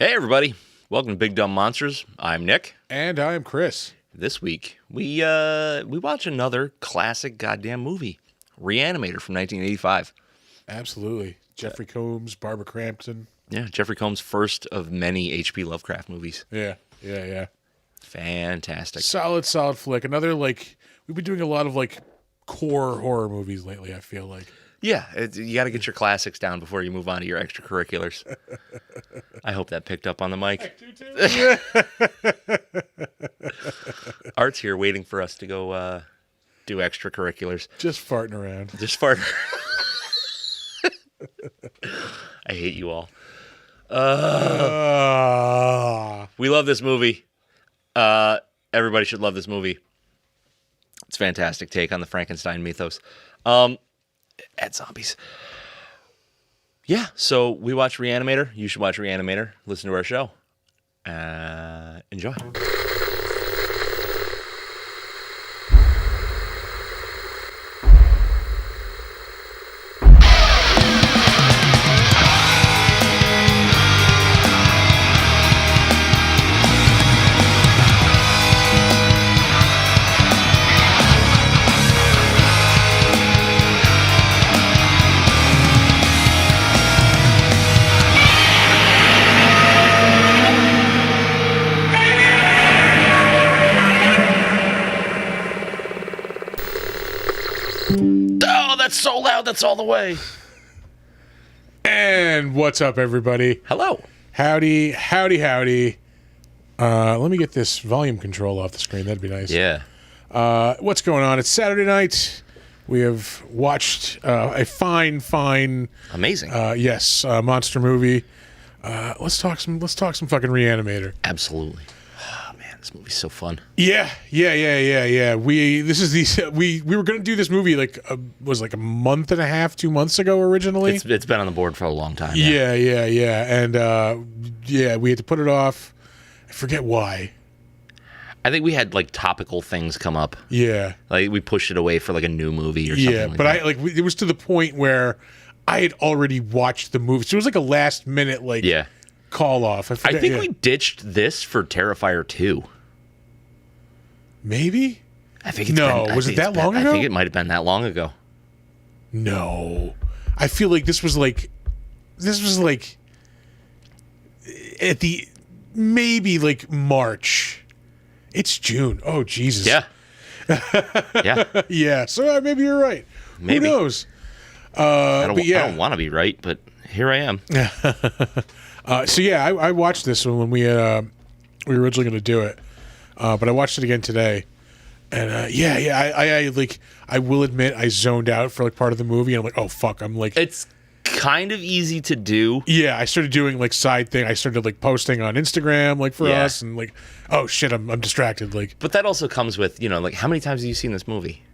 Hey, everybody. Welcome to Big Dumb Monsters. I'm Nick. And I'm Chris. This week, we watch another classic goddamn movie, Re-Animator from 1985. Absolutely. Jeffrey Combs, Barbara Crampton. Yeah, Jeffrey Combs' first of many H.P. Lovecraft movies. Yeah. Fantastic. Solid flick. Another, we've been doing a lot of, core horror movies lately, I feel like. Yeah, you got to get your classics down before you move on to your extracurriculars. I hope that picked up on the mic. Art's here waiting for us to go do extracurriculars. Just farting around. Just fart. I hate you all. We love this movie. Everybody should love this movie. It's a fantastic take on the Frankenstein mythos. At zombies. Yeah, so we watch Re-Animator. You should watch Re-Animator. Listen to our show. Enjoy. Oh, that's so loud. That's all the way. And what's up, everybody? Hello. Howdy. Let me get this volume control off the screen. That'd be nice. Yeah. What's going on? It's Saturday night. We have watched a fine, Amazing. monster movie. Let's talk some fucking Re-Animator. Absolutely. Oh, man, this movie's so fun. Yeah. We were gonna do this movie was a month and a half, 2 months ago originally. It's been on the board for a long time. Yeah. And we had to put it off. I forget why. I think we had topical things come up. Yeah. We pushed it away for a new movie or something. Yeah, like but that. it was to the point where I had already watched the movie, so it was a last minute call off. I think we ditched this for Terrifier 2. Maybe. I think it's no. Was it that long ago? I think it might have been that long ago. No, I feel like this was at the maybe March. It's June. Oh Jesus. Yeah. Yeah. Yeah. So maybe you're right. Maybe. Who knows? I don't want to be right, but here I am. I watched this when we were originally going to do it, but I watched it again today, and I will admit I zoned out for part of the movie, and I'm like, oh fuck, It's kind of easy to do. Yeah, I started doing side thing. I started posting on Instagram for us, and oh shit, I'm distracted. But that also comes with how many times have you seen this movie?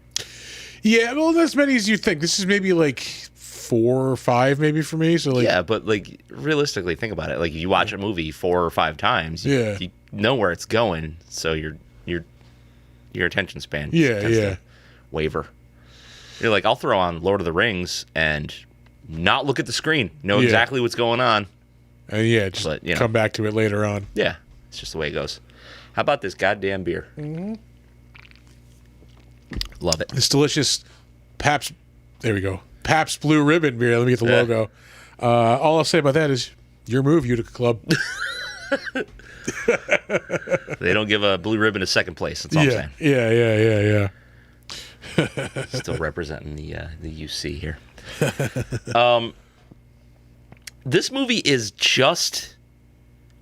Yeah, well, not as many as you think. This is maybe 4 or 5 maybe for me. So yeah, but realistically, think about it. You watch a movie 4 or 5 times, you know where it's going, so your attention span tends to waver. You're I'll throw on Lord of the Rings and not look at the screen, know exactly what's going on, and come back to it later on. Yeah, it's just the way it goes. How about this goddamn beer? Mm-hmm. Love it. This delicious Pabst. There we go. Pabst Blue Ribbon beer. Let me get the logo. All I'll say about that is your move, Utica Club. They don't give a Blue Ribbon a second place. That's all I'm saying. Yeah. Still representing the UC here. This movie is just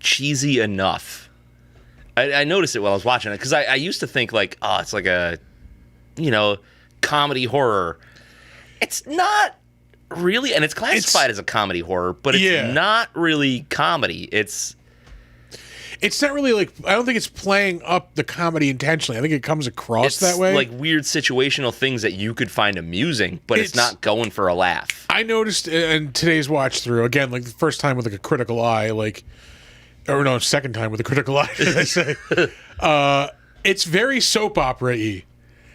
cheesy enough. I noticed it while I was watching it because I used to think it's a comedy horror. It's not really, and it's classified as a comedy horror, but it's not really comedy. It's not really I don't think it's playing up the comedy intentionally. I think it comes across that way. Weird situational things that you could find amusing, but it's not going for a laugh. I noticed in today's watch through, again, the first time with a critical eye, second time with a critical eye, should I say. It's very soap opera-y.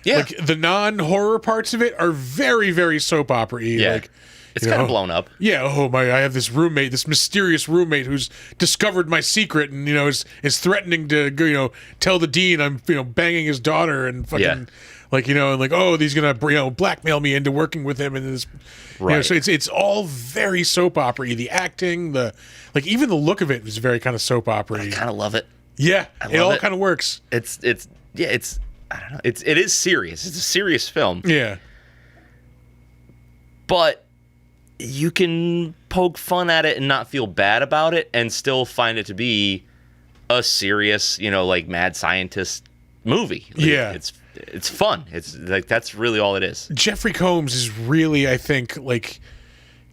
Yeah. The non-horror parts of it are very, very soap opera-y. Yeah. It's kind of blown up. Yeah. Oh my! I have this roommate, this mysterious roommate who's discovered my secret, and is threatening to tell the dean I'm banging his daughter and fucking and like he's gonna blackmail me into working with him and this. Right. So it's all very soap opera-y. The acting, even the look of it is very kind of soap opera-y. I kind of love it. Yeah, it all kind of works. It's I don't know. It is serious. It's a serious film. Yeah. But you can poke fun at it and not feel bad about it and still find it to be a serious, like mad scientist movie. Yeah. It's fun. It's like that's really all it is. Jeffrey Combs is really, I think,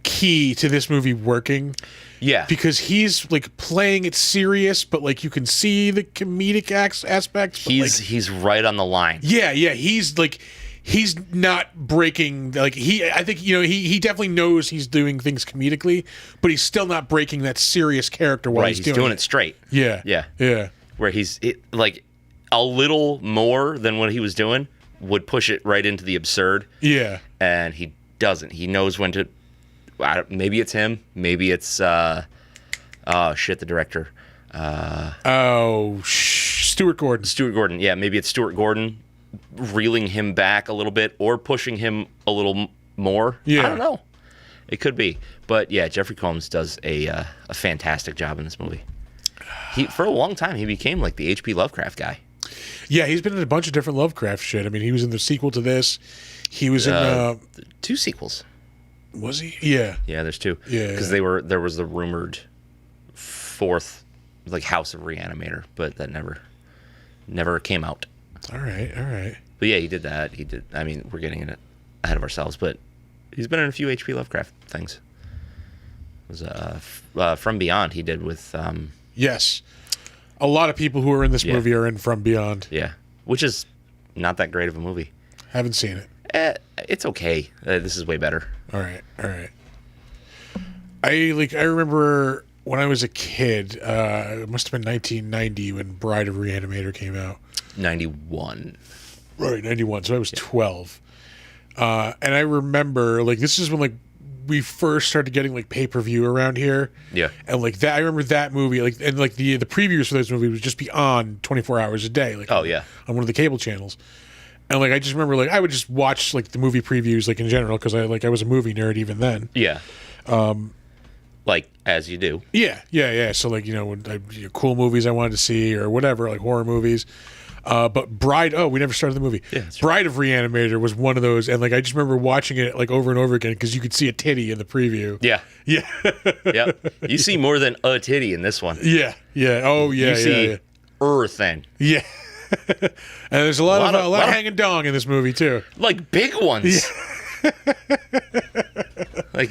key to this movie working. Yeah. Because he's playing it serious, but you can see the comedic aspects. He's right on the line. Yeah, he's not breaking. I think he definitely knows he's doing things comedically, but he's still not breaking that serious character while he's doing it straight. Yeah, yeah. Where a little more than what he was doing would push it right into the absurd. Yeah, and he doesn't. He knows when to. Maybe it's him. Maybe it's the director. Stuart Gordon. Stuart Gordon. Yeah, maybe it's Stuart Gordon reeling him back a little bit or pushing him a little more. Yeah. I don't know. It could be. But yeah, Jeffrey Combs does a fantastic job in this movie. For a long time, he became the H.P. Lovecraft guy. Yeah, he's been in a bunch of different Lovecraft shit. I mean, he was in the sequel to this. He was in 2 sequels. Was he? Yeah. Yeah, there's 2. Yeah. Because there was the rumored 4th, House of Re-Animator, but that never came out. All right. But yeah, he did that. I mean, we're getting it ahead of ourselves, but he's been in a few H.P. Lovecraft things. It was From Beyond he did with... Yes. A lot of people who are in this movie are in From Beyond. Yeah. Which is not that great of a movie. Haven't seen it. It's okay. This is way better. All right. I remember when I was a kid, it must have been 1990 when Bride of Re-Animator came out. 91. Right, 91. So I was 12. And I remember, this is when, we first started getting, pay-per-view around here. Yeah. And, I remember that movie, the previews for this movie would just be on 24 hours a day. Oh, yeah. On one of the cable channels. And, I just remember, I would just watch, the movie previews, in general, because I was a movie nerd even then. Yeah. As you do. Yeah. So, when cool movies I wanted to see or whatever, horror movies. But Bride, we never started the movie. Yeah, Bride of Re-Animator was one of those. And, I just remember watching it, over and over again because you could see a titty in the preview. Yeah. Yeah. Yeah. You see more than a titty in this one. Yeah. Oh, yeah. You see thing. Yeah. And there's a lot of hanging dong in this movie too. Big ones. Yeah.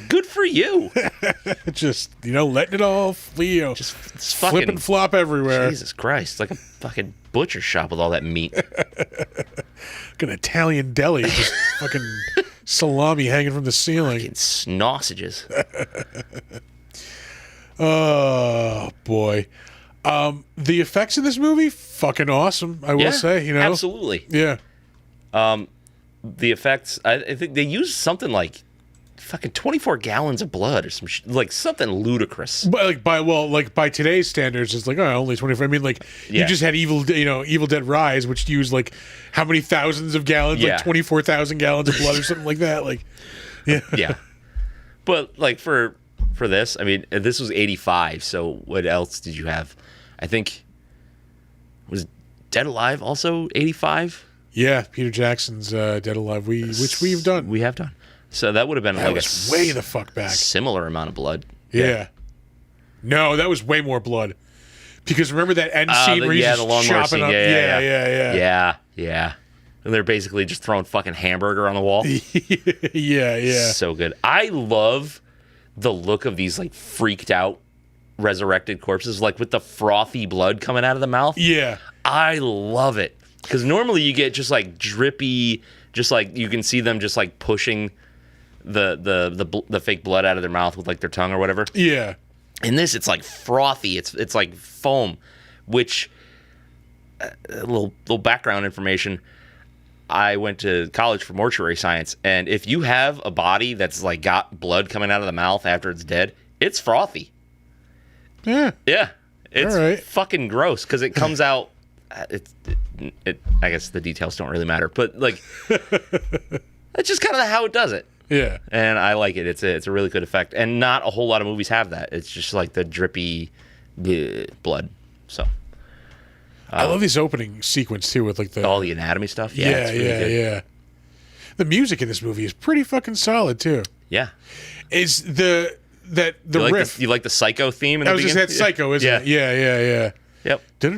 Good for you. Just letting it all flee. Just flip fucking and flop everywhere. Jesus Christ, like a fucking butcher shop with all that meat. Like an Italian deli, just fucking salami hanging from the ceiling. Fucking sausages. Oh boy. The effects in this movie, fucking awesome. I will say, absolutely. Yeah. The effects, I think they used something like fucking 24 gallons of blood or some something ludicrous. But by today's standards, it's only 24. I mean, you just had Evil Dead Rise, which used how many thousands of gallons, 24,000 gallons of blood or something like that. Yeah. But for this, I mean, this was 85. So what else did you have? I think was Dead Alive also 85. Yeah, Peter Jackson's Dead Alive, which we've done. We have done. So that would have been that was way the fuck back. Similar amount of blood. Yeah. No, that was way more blood. Because remember that end scene where he's just chopping up? Yeah. And they're basically just throwing fucking hamburger on the wall. Yeah. So good. I love the look of these freaked out resurrected corpses, with the frothy blood coming out of the mouth. Yeah. I love it. Because normally you get just drippy, just you can see them just pushing the fake blood out of their mouth with their tongue or whatever. Yeah. In this, it's frothy. It's like foam, which a little background information. I went to college for mortuary science, and if you have a body that's like got blood coming out of the mouth after it's dead, it's frothy. Yeah. Yeah. It's All right. fucking gross because it comes out. I guess the details don't really matter, but like, it's just kind of how it does it. Yeah. And I like it. It's a really good effect, and not a whole lot of movies have that. It's just like the drippy blood. So I love this opening sequence too with like the all the anatomy stuff. Yeah, yeah, it's really good. yeah. The music in this movie is pretty fucking solid too. Yeah. Is the riff? You like the Psycho theme? In the I was just beginning? that Psycho, isn't it? Yeah. Yep. Yeah.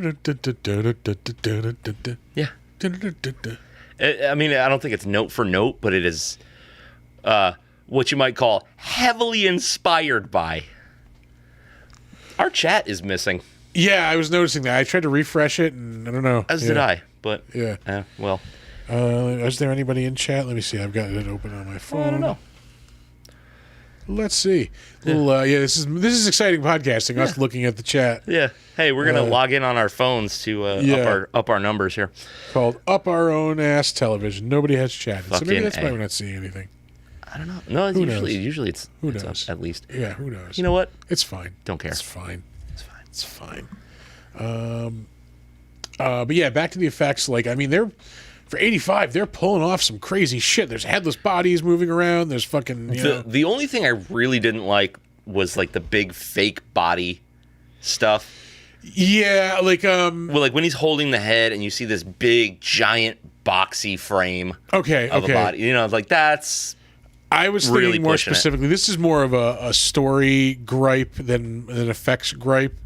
I mean, I don't think it's note for note, but it is what you might call heavily inspired by. Our chat is missing. Yeah, I was noticing that. I tried to refresh it, and I don't know. As did I, but yeah. Well, is there anybody in chat? Let me see. I've got it open on my phone. I don't know. Let's see. This is exciting podcasting. Us looking at the chat. Yeah. Hey, we're gonna log in on our phones to up our numbers here. Called Up Our Own Ass Television. Nobody has chatted, so maybe that's why we're not seeing anything. I don't know. No, it's usually it's up at least. Yeah, who knows? You know what? It's fine. Don't care. It's fine. But yeah, back to the effects. Like, I mean, they're for 85, they're pulling off some crazy shit. There's headless bodies moving around. There's fucking the only thing I really didn't like was like the big fake body stuff. Yeah, like well, like when he's holding the head and you see this big giant boxy frame of a body. You know, like that's I was really thinking more pushing specifically. This is more of a story gripe than an effects gripe.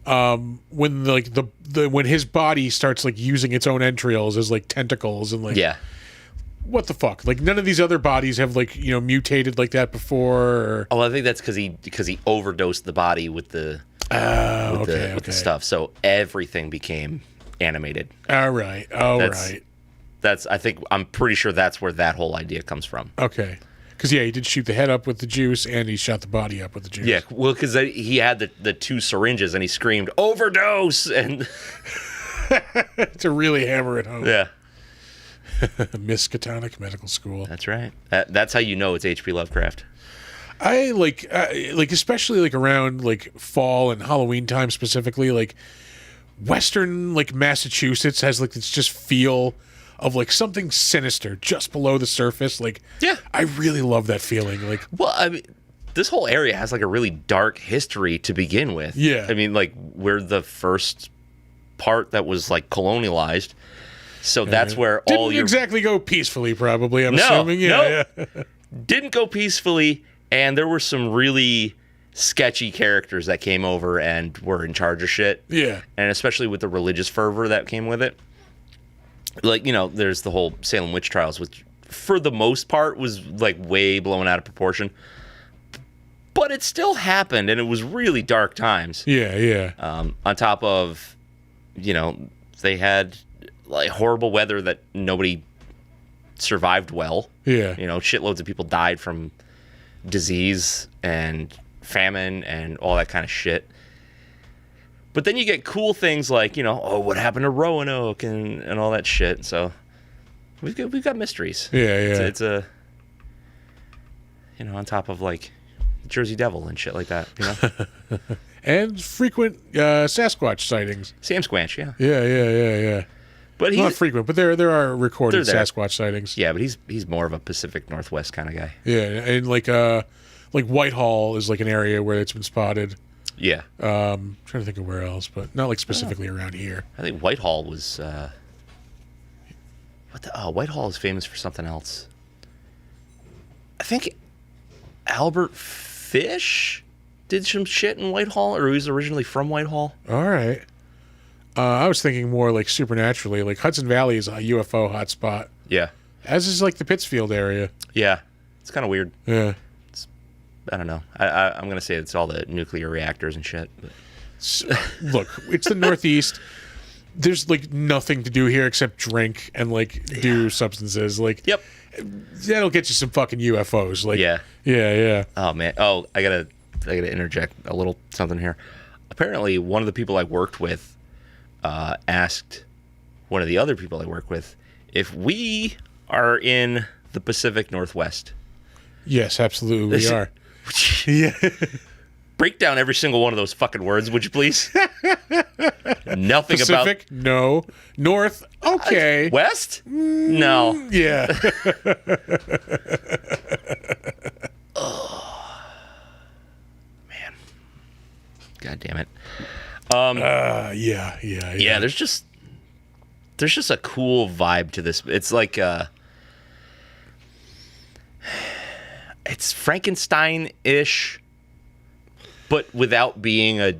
When when his body starts like using its own entrails as like tentacles and like what the fuck? Like none of these other bodies have like mutated like that before. Or... Oh, I think that's because he overdosed the body with the stuff, so everything became animated. All right. I'm pretty sure that's where that whole idea comes from. Okay. Because, he did shoot the head up with the juice, and he shot the body up with the juice. Yeah, well, because he had the two syringes, and he screamed, overdose! And to really hammer it home. Yeah. Miskatonic Medical School. That's right. That's how you know it's H.P. Lovecraft. I like especially like around like fall and Halloween time specifically, like Western like Massachusetts has like this just feel of like something sinister just below the surface. Like, I really love that feeling. Like, well, I mean, this whole area has like a really dark history to begin with. Yeah. I mean, like we're the first part that was like colonialized. So that's where didn't exactly go peacefully, probably, I'm assuming. Yeah. Didn't go peacefully, and there were some really sketchy characters that came over and were in charge of shit. Yeah. And especially with the religious fervor that came with it. Like, there's the whole Salem witch trials, which for the most part was like way blown out of proportion. But it still happened, and it was really dark times. Yeah. On top of, they had like horrible weather that nobody survived well. Yeah. Shitloads of people died from disease and famine and all that kind of shit. But then you get cool things like, what happened to Roanoke and all that shit. So we've got mysteries. Yeah. It's a on top of like Jersey Devil and shit like that, And frequent Sasquatch sightings. Sam Squanch, yeah. Yeah. But he's not frequent, but there are recorded Sasquatch sightings. Yeah, but he's more of a Pacific Northwest kind of guy. Yeah, and like Whitehall is like an area where it's been spotted. Yeah. Trying to think of where else, but not like specifically around here. I think Whitehall was Whitehall is famous for something else. I think Albert Fish did some shit in Whitehall, or he was originally from Whitehall. All right. I was thinking more like supernaturally. Like Hudson Valley is a UFO hotspot. Yeah. As is like the Pittsfield area. Yeah. It's kind of weird. Yeah. I don't know. I'm going to say it's all the nuclear reactors and shit. Look, it's the Northeast. There's like nothing to do here except drink and like do substances. Like, yep, that'll get you some fucking UFOs. Like, yeah. Oh man. Oh, I gotta interject a little something here. Apparently, one of the people I worked with asked one of the other people I work with if we are in the Pacific Northwest. Yes, absolutely we are. Yeah. Break down every single one of those fucking words, would you please? Nothing Pacific? about... No. North? Okay. West? No. Yeah. Oh. Man. God damn it. Yeah. Yeah, there's just a cool vibe to this. It's like it's Frankenstein-ish, but without being a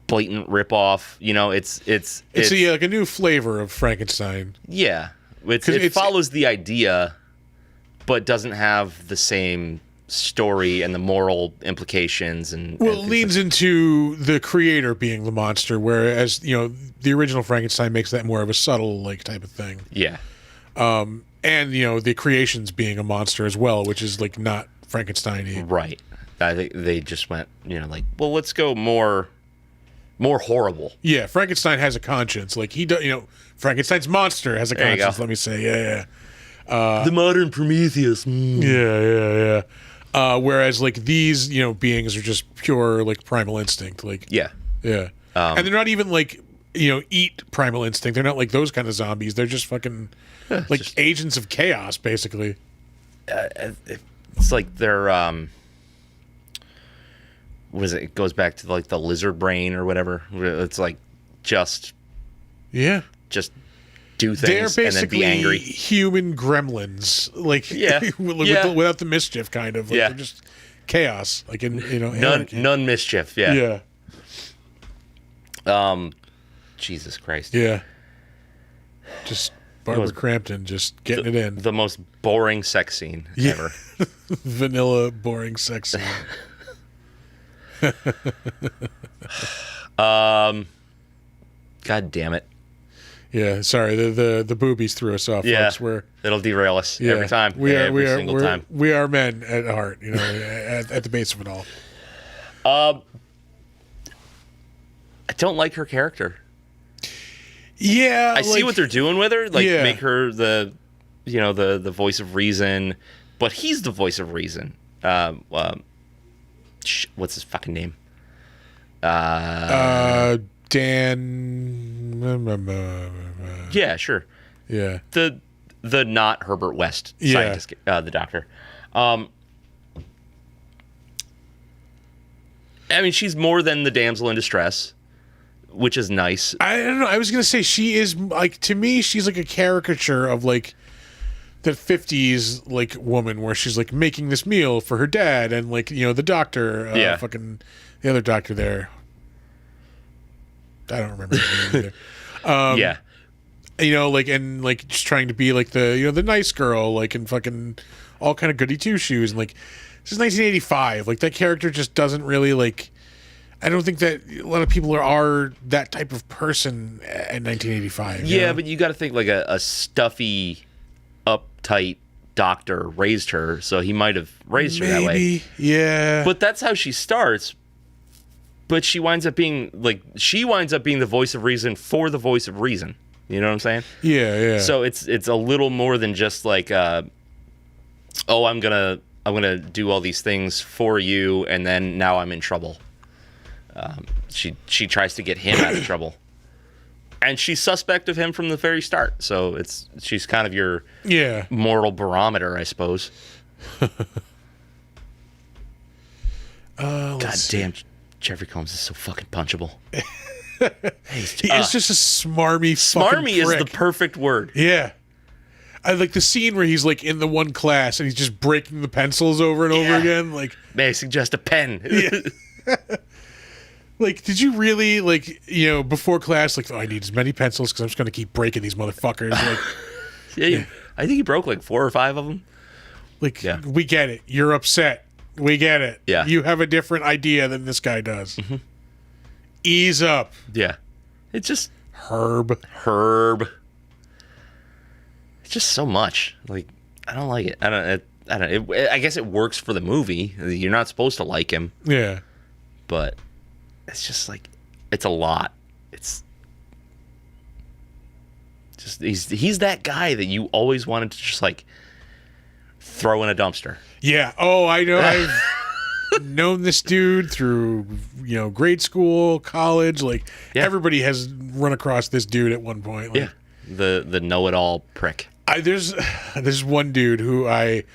blatant ripoff. You know, it's like a new flavor of Frankenstein. Yeah, it follows the idea, but doesn't have the same story and the moral implications. And it leans into the creator being the monster, whereas the original Frankenstein makes that more of a subtle type of thing. Yeah. And the creations being a monster as well, which is not Frankenstein-y. Right. I think they just went, well, let's go more horrible. Yeah, Frankenstein has a conscience. He does, Frankenstein's monster has a conscience, let me say. Yeah. The modern Prometheus. Yeah. Whereas these, beings are just pure primal instinct. Yeah. Yeah. And they're not even eat primal instinct. They're not like those kind of zombies. They're just fucking just agents of chaos, basically. It's like they're it goes back to the lizard brain or whatever. It's just do things and then be angry. Human gremlins, without the mischief, kind of. They're just chaos, none mischief. Yeah. Jesus Christ. Yeah. Just Barbara Crampton just getting it in. The most boring sex scene ever. Vanilla boring sex scene. God damn it. Yeah, sorry, the boobies threw us off. Yeah, folks. It'll derail us every time. Every single time. We are men at heart, at the base of it all. I don't like her character. Yeah, I see what they're doing with her, make her the voice of reason, but he's the voice of reason. What's his fucking name? Dan. Yeah, sure. Yeah. The not Herbert West scientist, the doctor. I mean, she's more than the damsel in distress, which is nice. I don't know. I was gonna say she is to me, she's like a caricature of the 50s woman where she's making this meal for her dad and the doctor, fucking the other doctor there. I don't remember his name either. Yeah. And just trying to be the the nice girl, and fucking all kind of goody two shoes, and this is 1985. That character just doesn't really I don't think that a lot of people are that type of person in 1985. Yeah, but you got to think a stuffy, uptight doctor raised her, so he might have raised her that way. Yeah. But that's how she starts. But she winds up being the voice of reason for the voice of reason. You know what I'm saying? Yeah. So it's a little more than just I'm gonna do all these things for you, and then now I'm in trouble. She tries to get him out of trouble, and she's suspect of him from the very start. So she's kind of your moral barometer, I suppose. God damn. Jeffrey Combs is so fucking punchable. He is just a smarmy Smarmy fucking prick. is the perfect word. Yeah. I like the scene where he's in the one class and he's just breaking the pencils over and over again. May I suggest a pen? Yeah. Did you really before class I need as many pencils because I'm just going to keep breaking these motherfuckers. Yeah, I think he broke 4 or 5 of them. We get it. You're upset. We get it. Yeah. You have a different idea than this guy does. Mm-hmm. Ease up. Yeah. It's just Herb. It's just so much. I don't like it. I don't. I guess it works for the movie. You're not supposed to like him. Yeah. But it's just it's a lot. It's Just he's that guy that you always wanted to just like throw in a dumpster. Yeah. Oh, I know. I've known this dude through, grade school, college. Like, everybody has run across this dude at one point. Like, the know-it-all prick. There's one dude who I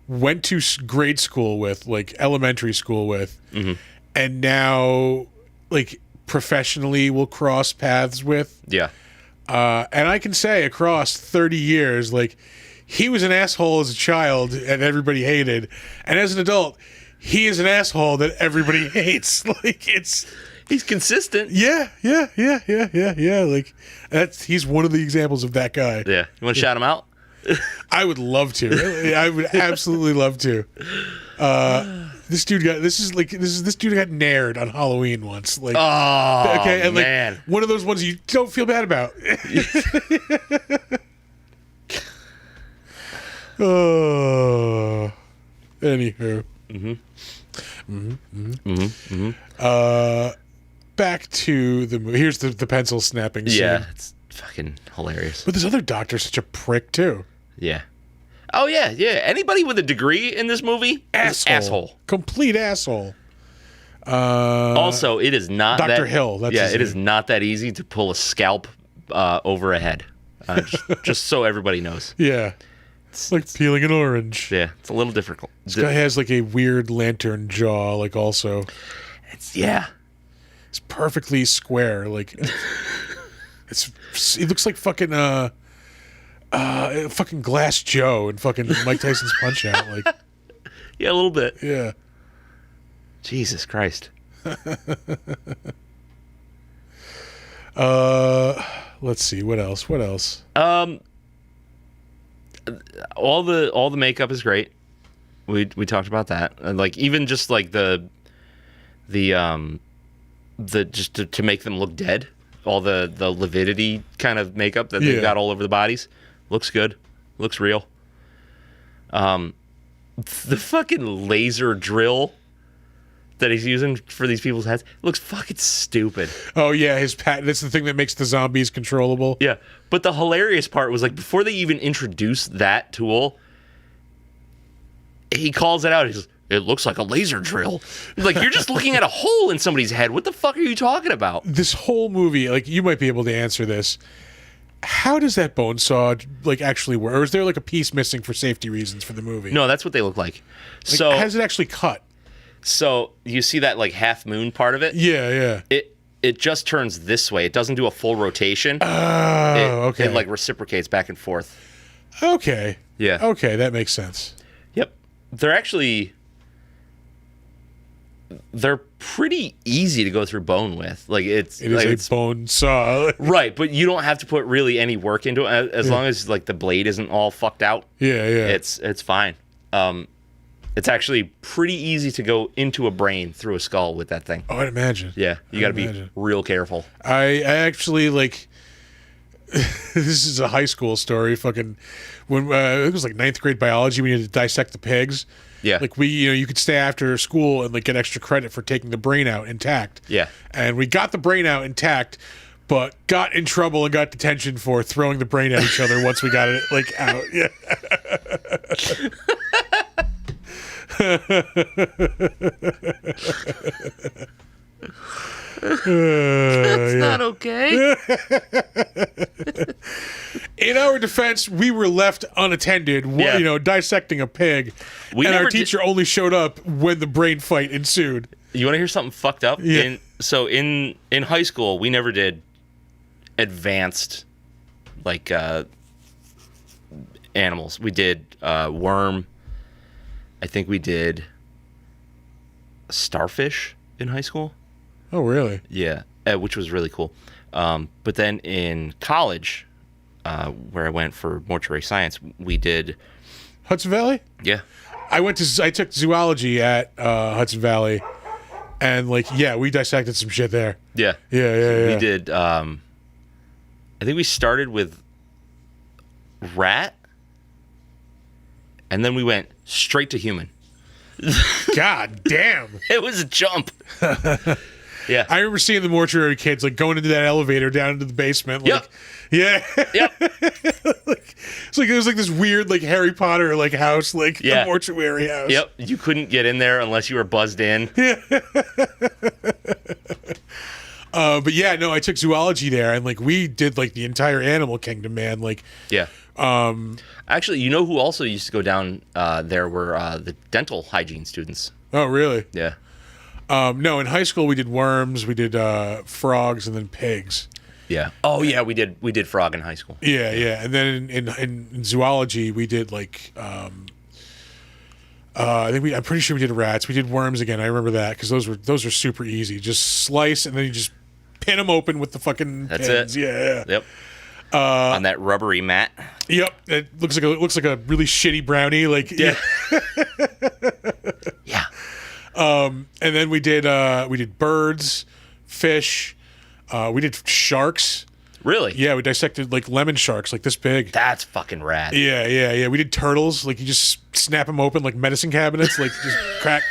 went to grade school with, like elementary school with, and now, like, professionally will cross paths with. Yeah. And I can say across 30 years, like, he was an asshole as a child and everybody hated. And as an adult, he is an asshole that everybody hates. Like, he's consistent. Yeah. Like, he's one of the examples of that guy. Yeah. You want to shout him out? I would love to. I would absolutely love to. This dude got nared on Halloween once. Like, okay, and like man. one of those ones you don't feel bad about. Oh, anywho. Back to the movie. Here's the pencil snapping scene. Yeah, it's fucking hilarious. But this other doctor's such a prick too. Yeah. Oh yeah. Anybody with a degree in this movie? Asshole. Complete asshole. Also, it is not Dr. Hill. That's his it name. is not that easy to pull a scalp over a head. Just so everybody knows. Yeah. It's like peeling an orange. Yeah, it's a little difficult. This guy has like a weird lantern jaw, like also. It's perfectly square. Like it looks like fucking fucking Glass Joe and fucking Mike Tyson's Punch Out. Like, yeah, a little bit. Yeah. Jesus Christ. Let's see what else. All the makeup is great. We talked about that, and like even just like the just to make them look dead. All the lividity kind of makeup that they've got all over the bodies looks good, looks real. The fucking laser drill that he's using for these people's heads looks fucking stupid. Oh yeah, his patent. That's the thing that makes the zombies controllable. Yeah, but the hilarious part was like before they even introduced that tool, he calls it out. He says, "It looks like a laser drill." Like, you're just looking at a hole in somebody's head. What the fuck are you talking about? This whole movie, like, you might be able to answer this. How does that bone saw like actually work? Or is there like a piece missing for safety reasons for the movie? No, that's what they look like. Like, So how does it actually cut? So you see that like half moon part of it? Yeah. It just turns this way. It doesn't do a full rotation. Oh, okay. It like reciprocates back and forth. Okay. Yeah. Okay, that makes sense. Yep. They're pretty easy to go through bone with. Like It is a bone saw. Right, but you don't have to put really any work into it as long as like the blade isn't all fucked out. Yeah. It's fine. It's actually pretty easy to go into a brain through a skull with that thing. Oh, I'd imagine. Yeah, you got to be real careful. I actually like. This is a high school story. Fucking when it was like 9th grade biology, we needed to dissect the pigs. Yeah, like you could stay after school and like get extra credit for taking the brain out intact. Yeah, and we got the brain out intact, but got in trouble and got detention for throwing the brain at each other once we got it like out. Yeah. That's not okay. In our defense, we were left unattended, dissecting a pig, and our teacher only showed up when the brain fight ensued. You want to hear something fucked up? Yeah. In high school, we never did advanced like animals. We did worm. I think we did starfish in high school. Oh, really? Yeah, which was really cool. But then in college, where I went for mortuary science, we did Hudson Valley. Yeah, I took zoology at Hudson Valley, and we dissected some shit there. Yeah. We did. I think we started with rat, and then we went straight to human. God damn! It was a jump. Yeah. I remember seeing the mortuary kids like going into that elevator down into the basement. Like, Yep. Yeah. Yep. It's like it was like this weird like Harry Potter like house, like the mortuary house. Yep. You couldn't get in there unless you were buzzed in. But yeah, no, I took zoology there, and like we did like the entire animal kingdom, man. Like, yeah. Actually, you know who also used to go down there were the dental hygiene students. Oh, really? Yeah. No, in high school we did worms, we did frogs, and then pigs. Yeah. Oh, yeah. We did frog in high school. Yeah, yeah. And then in zoology we did like I think I'm pretty sure we did rats. We did worms again. I remember that because those are super easy. Just slice and then you just pin them open with the fucking That's pins. it. Yeah. Yep. On that rubbery mat. Yep. It looks like a really shitty brownie. Like yeah. Yeah. And then we did birds, fish. We did sharks. Really? Yeah, we dissected like lemon sharks, like this big. That's fucking rad. Yeah. We did turtles. Like you just snap them open like medicine cabinets, like just crack.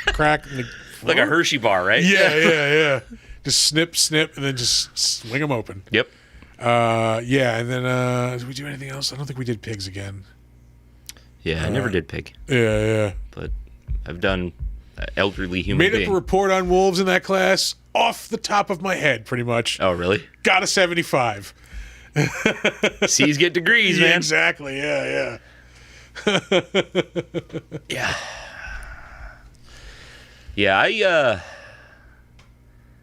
Like a Hershey bar, right? Yeah. Just snip, and then just swing them open. Yep. Yeah, and then did we do anything else? I don't think we did pigs again. Yeah, I never did pig. Yeah. But I've done elderly human Made being. up a report on wolves in that class off the top of my head, pretty much. Oh, really? Got a 75. C's get degrees, Yeah, man. exactly. Yeah. Yeah. Yeah,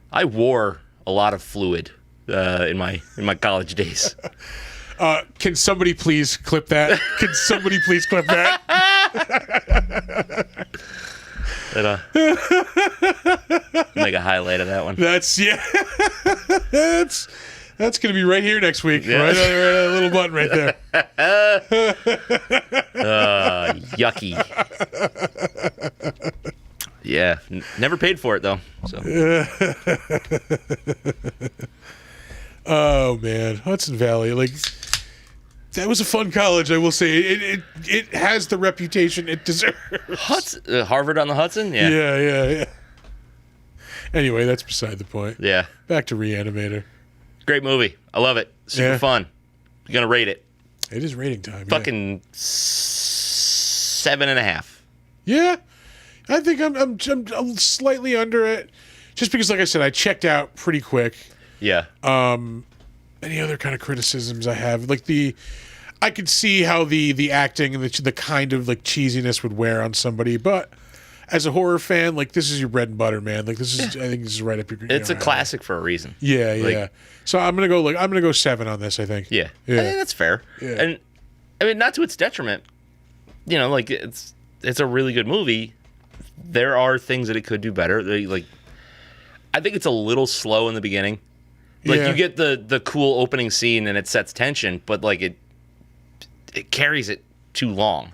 I wore a lot of fluid in my college days. Can somebody please clip that? Make a highlight of that one. That's gonna be right here next week. Yeah. Right on a little button right there. Yucky. Yeah, never paid for it though. So. Oh man, Hudson Valley, like that was a fun college. I will say it has the reputation it deserves. Harvard on the Hudson. Yeah. Yeah. Anyway, that's beside the point. Yeah. Back to Re-Animator. Great movie. I love it. Super fun. You're gonna rate it. It is rating time. Fucking 7.5. Yeah. I think I'm slightly under it, just because, like I said, I checked out pretty quick. Yeah. Any other kind of criticisms I have, like I could see how the acting and the kind of like cheesiness would wear on somebody, but as a horror fan, like this is your bread and butter, man. Like this is, I think this is right up your. It's a classic for a reason. Yeah. So I'm gonna go 7 on this. I think. Yeah. I think that's fair. Yeah. And I mean, not to its detriment. You know, like it's a really good movie. There are things that it could do better. Like, I think it's a little slow in the beginning. Like you get the cool opening scene and it sets tension, but like it carries it too long.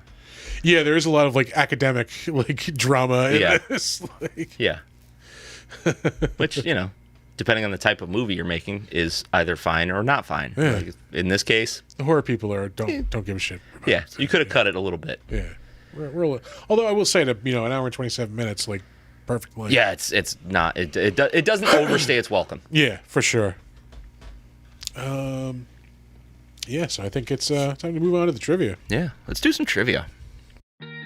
Yeah, there is a lot of like academic like drama in this. Yeah. Which, you know, depending on the type of movie you're making, is either fine or not fine. Yeah. Like, in this case, the horror people don't give a shit. Yeah, you could have cut it a little bit. Yeah. Although I will say that, you know, an hour and 27 minutes, like perfect length. Yeah, it's not. It doesn't overstay its welcome. Yeah, for sure. Yeah, so I think it's time to move on to the trivia. Yeah, let's do some trivia.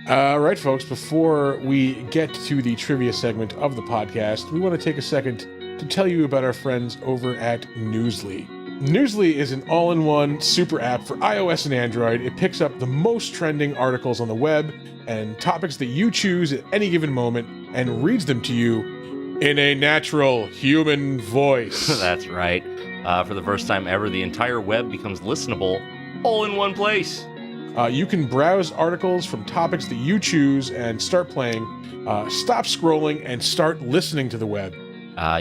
All right, folks, before we get to the trivia segment of the podcast, we want to take a second to tell you about our friends over at Newsly. Newsly is an all-in-one super app for iOS and Android. It picks up the most trending articles on the web and topics that you choose at any given moment and reads them to you in a natural human voice. That's right. For the first time ever, the entire web becomes listenable all in one place. You can browse articles from topics that you choose and start playing, stop scrolling, and start listening to the web.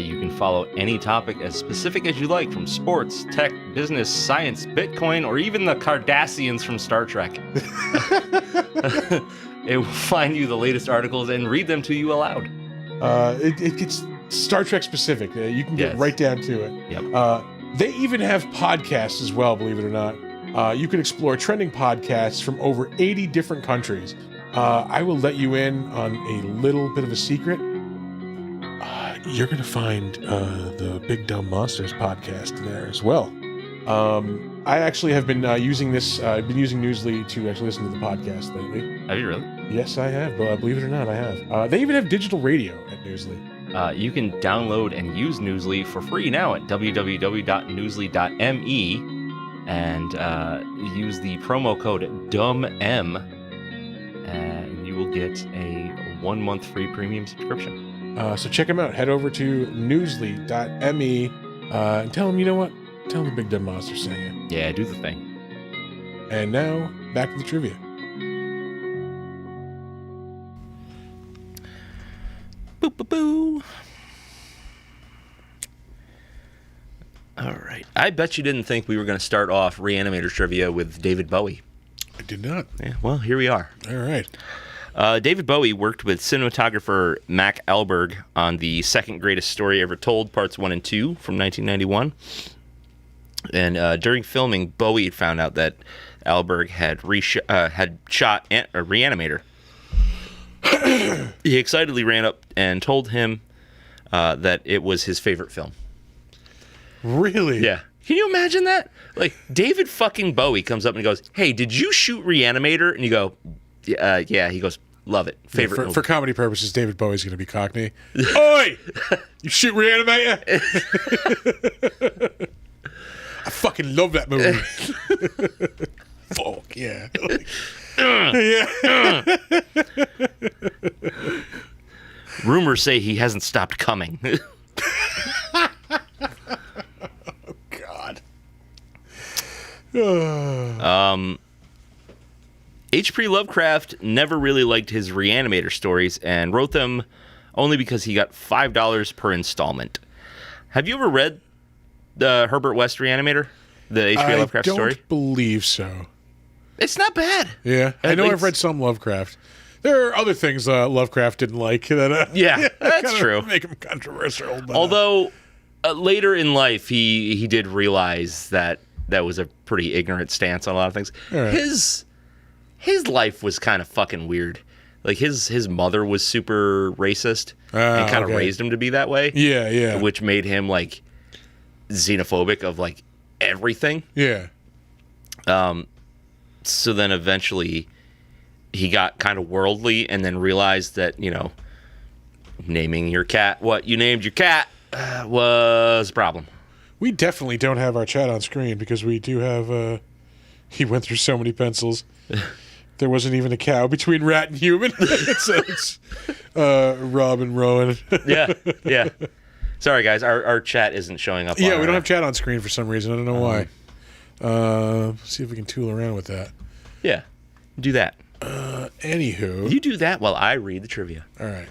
You can follow any topic as specific as you like, from sports, tech, business, science, Bitcoin, or even the Cardassians from Star Trek. It will find you the latest articles and read them to you aloud. It gets Star Trek specific. You can get right down to it. Yep. They even have podcasts as well, believe it or not. You can explore trending podcasts from over 80 different countries. I will let you in on a little bit of a secret. you're going to find the Big Dumb Monsters podcast there as well. I actually have been using this. I've been using Newsly to actually listen to the podcast lately. Have you really? Yes, I have. Believe it or not, I have. They even have digital radio at Newsly. You can download and use Newsly for free now at www.newsly.me and use the promo code DUMBM and you will get a 1-month free premium subscription. So check them out. Head over to newsly.me and tell them, you know what? Tell them the Big Dumb Monster sang it. Yeah, do the thing. And now, back to the trivia. Boo, boo, boo. All right. I bet you didn't think we were going to start off Re-Animator trivia with David Bowie. I did not. Yeah, well, here we are. All right. David Bowie worked with cinematographer Mac Alberg on The Second Greatest Story Ever Told, Parts 1 and 2 from 1991. And during filming, Bowie had found out that Alberg had shot a Re-Animator. He excitedly ran up and told him that it was his favorite film. Really? Yeah. Can you imagine that? Like, David fucking Bowie comes up and goes, "Hey, did you shoot Re-Animator?" And you go, yeah. He goes, "Love it. Favorite movie." For comedy purposes, David Bowie's going to be Cockney. Oi! You shoot Re-Animator? I fucking love that movie. Fuck, yeah. Rumors say he hasn't stopped coming. H.P. Lovecraft never really liked his Re-Animator stories and wrote them only because he got $5 per installment. Have you ever read the Herbert West Re-Animator? The H.P. Lovecraft story? I don't believe so. It's not bad. Yeah, I know I've read some Lovecraft. There are other things Lovecraft didn't like that. Yeah, that's true. Make him controversial. But, although later in life, he did realize that was a pretty ignorant stance on a lot of things. Right. His life was kind of fucking weird. Like his mother was super racist and kind of raised him to be that way. Yeah, yeah. Which made him like xenophobic of like everything. Yeah. So then eventually he got kind of worldly and then realized that, you know, naming your cat what you named your cat was a problem. We definitely don't have our chat on screen because we do have he went through so many pencils. There wasn't even a cow between rat and human. it's Rob and Rowan. Yeah. Sorry, guys. Our chat isn't showing up. Yeah, we don't have chat on screen for some reason. I don't know why. See if we can tool around with that. Yeah. Do that. Anywho. You do that while I read the trivia. All right.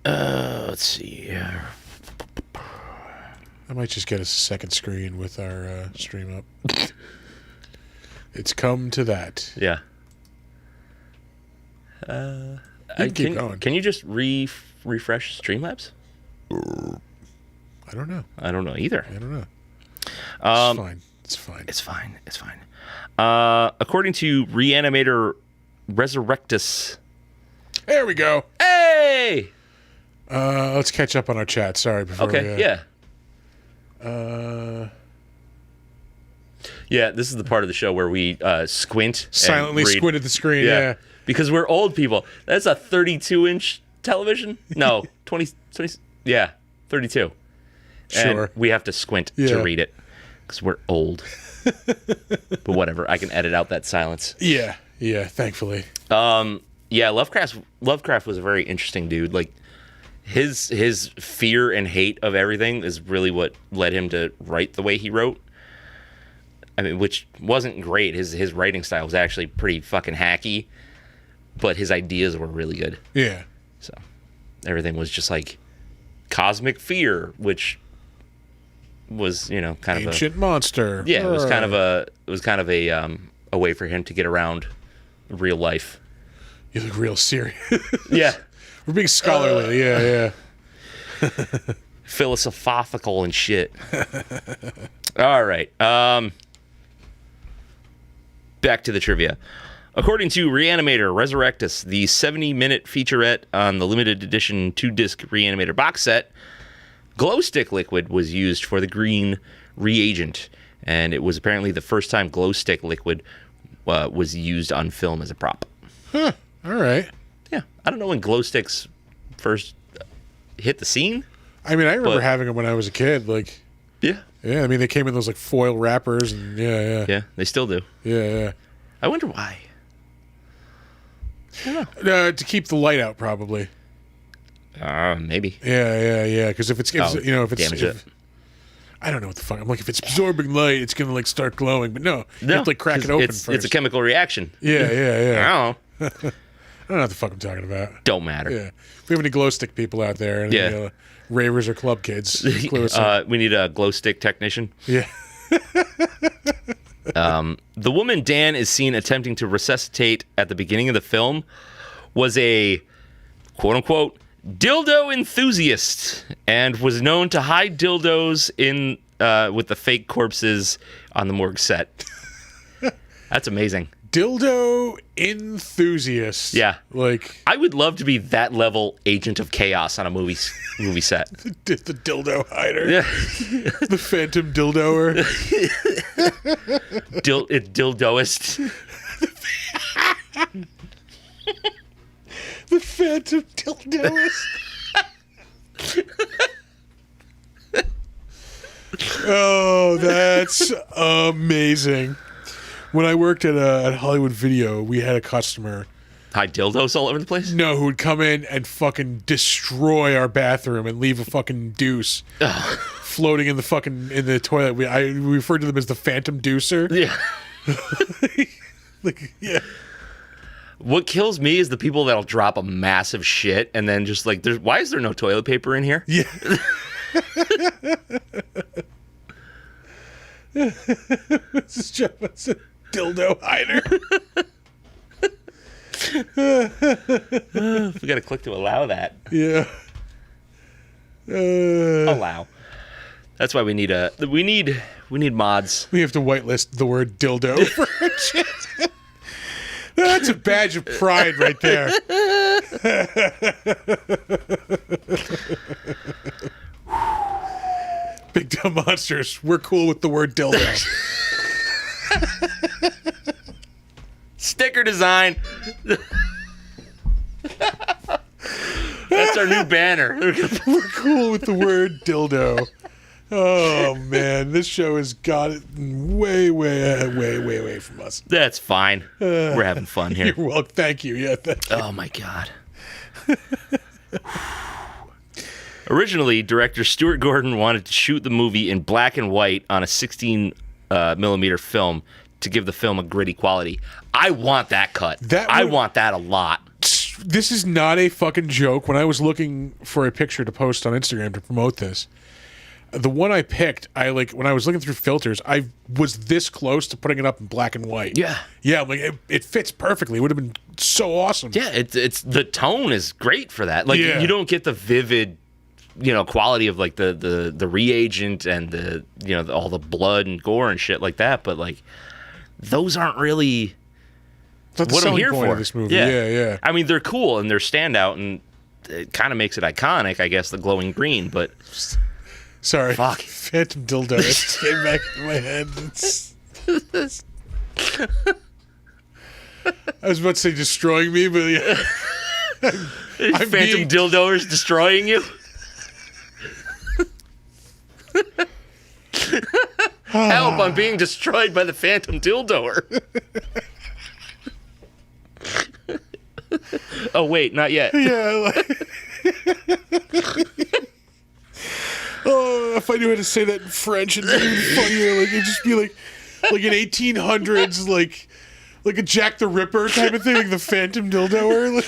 Let's see. I might just get us a second screen with our stream up. It's come to that. Yeah. Keep going. Can you just refresh Streamlabs? I don't know. I don't know either. I don't know. It's fine. It's fine. According to Re-Animator Resurrectus. There we go. Hey! Let's catch up on our chat. Sorry. Before yeah. Yeah, this is the part of the show where we squint. Silently squint at the screen, yeah. Because we're old people. That's a 32-inch television? No, 20 yeah, 32. Sure. And we have to squint to read it because we're old. But whatever, I can edit out that silence. Yeah, thankfully. Yeah, Lovecraft was a very interesting dude. Like, his fear and hate of everything is really what led him to write the way he wrote. I mean, which wasn't great. His writing style was actually pretty fucking hacky, but his ideas were really good. Yeah. So everything was just like cosmic fear, which was, you know, kind of ancient monster. Yeah, it was kind of a way for him to get around real life. You look real serious. Yeah. We're being scholarly. Yeah. Philosophical and shit. All right. Back to the trivia. According to Re-Animator Resurrectus, the 70-minute featurette on the limited edition 2-disc Re-Animator box set, glow stick liquid was used for the green reagent, and it was apparently the first time glow stick liquid was used on film as a prop. Huh. All right. Yeah. I don't know when glow sticks first hit the scene. I mean, I remember having them when I was a kid. Like, yeah. Yeah, I mean, they came in those like foil wrappers, and Yeah, they still do. Yeah. I wonder why. I don't know. To keep the light out, probably. Maybe. Yeah. Because if it's damage it. I don't know what the fuck. I'm like, if it's absorbing light, it's gonna like start glowing. But no, you have to like crack it open first. It's a chemical reaction. Yeah. I don't know. I don't know what the fuck I'm talking about. Don't matter. Yeah. If we have any glow stick people out there, and ravers or club kids, clue us in. We need a glow stick technician. Yeah. The woman Dan is seen attempting to resuscitate at the beginning of the film was a quote-unquote dildo enthusiast and was known to hide dildos in with the fake corpses on the morgue set. That's amazing. Dildo enthusiast. Yeah. Like, I would love to be that level agent of chaos on a movie set. The dildo hider. Yeah. The phantom dildoer. Dildoist. The phantom dildoist. Oh, that's amazing. When I worked at Hollywood Video, we had a customer. Hide dildos all over the place? No, who would come in and fucking destroy our bathroom and leave a fucking deuce floating in the toilet. We referred to them as the phantom deucer. Yeah. Yeah. What kills me is the people that'll drop a massive shit and then just like, why is there no toilet paper in here? Yeah. This is just a dildo hider. We got to click to allow that. Yeah. Allow. That's why we need mods. We have to whitelist the word dildo for shit. That's a badge of pride right there. Big Dumb Monsters, we're cool with the word dildo. Sticker design. That's our new banner. We're cool with the word dildo. Oh man, this show has got it way from us. That's fine. We're having fun here. You're welcome. Thank you. Yeah. Thank you. Oh my god. Originally, director Stuart Gordon wanted to shoot the movie in black and white on a 16 millimeter film to give the film a gritty quality. I want that cut. I want that a lot. This is not a fucking joke. When I was looking for a picture to post on Instagram to promote this, the one I picked, when I was looking through filters, I was this close to putting it up in black and white. Yeah. Yeah, I'm like, it fits perfectly. It would have been so awesome. Yeah, it's the tone is great for that. Like, you don't get the vivid, quality of like the reagent and the all the blood and gore and shit like that, but like those aren't really what I'm here for. This movie. Yeah. I mean, they're cool and they're standout, and it kind of makes it iconic, I guess, the glowing green. But sorry, fuck, phantom dildo. It came back in my head. I was about to say destroying me, but yeah. Phantom dildoers destroying you. Help! I'm being destroyed by the phantom dildoer. Oh wait, not yet. Yeah. Oh, if I knew how to say that in French, it'd be funnier. Like it'd just be like an 1800s, like a Jack the Ripper type of thing, like the phantom dildoer.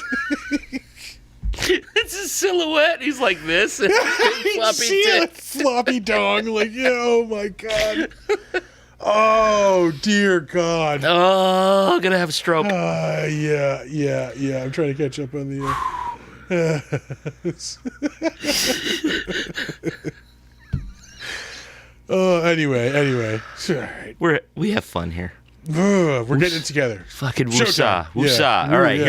It's a silhouette. He's like this. Floppy dick. Floppy dong. Like, oh my god. Oh dear God. Oh, I'm gonna have a stroke. Yeah. I'm trying to catch up on the. Anyway. All right. We have fun here. We're getting it together. Fucking Showtime. woosah. Woosah. Yeah. All right, Yeah.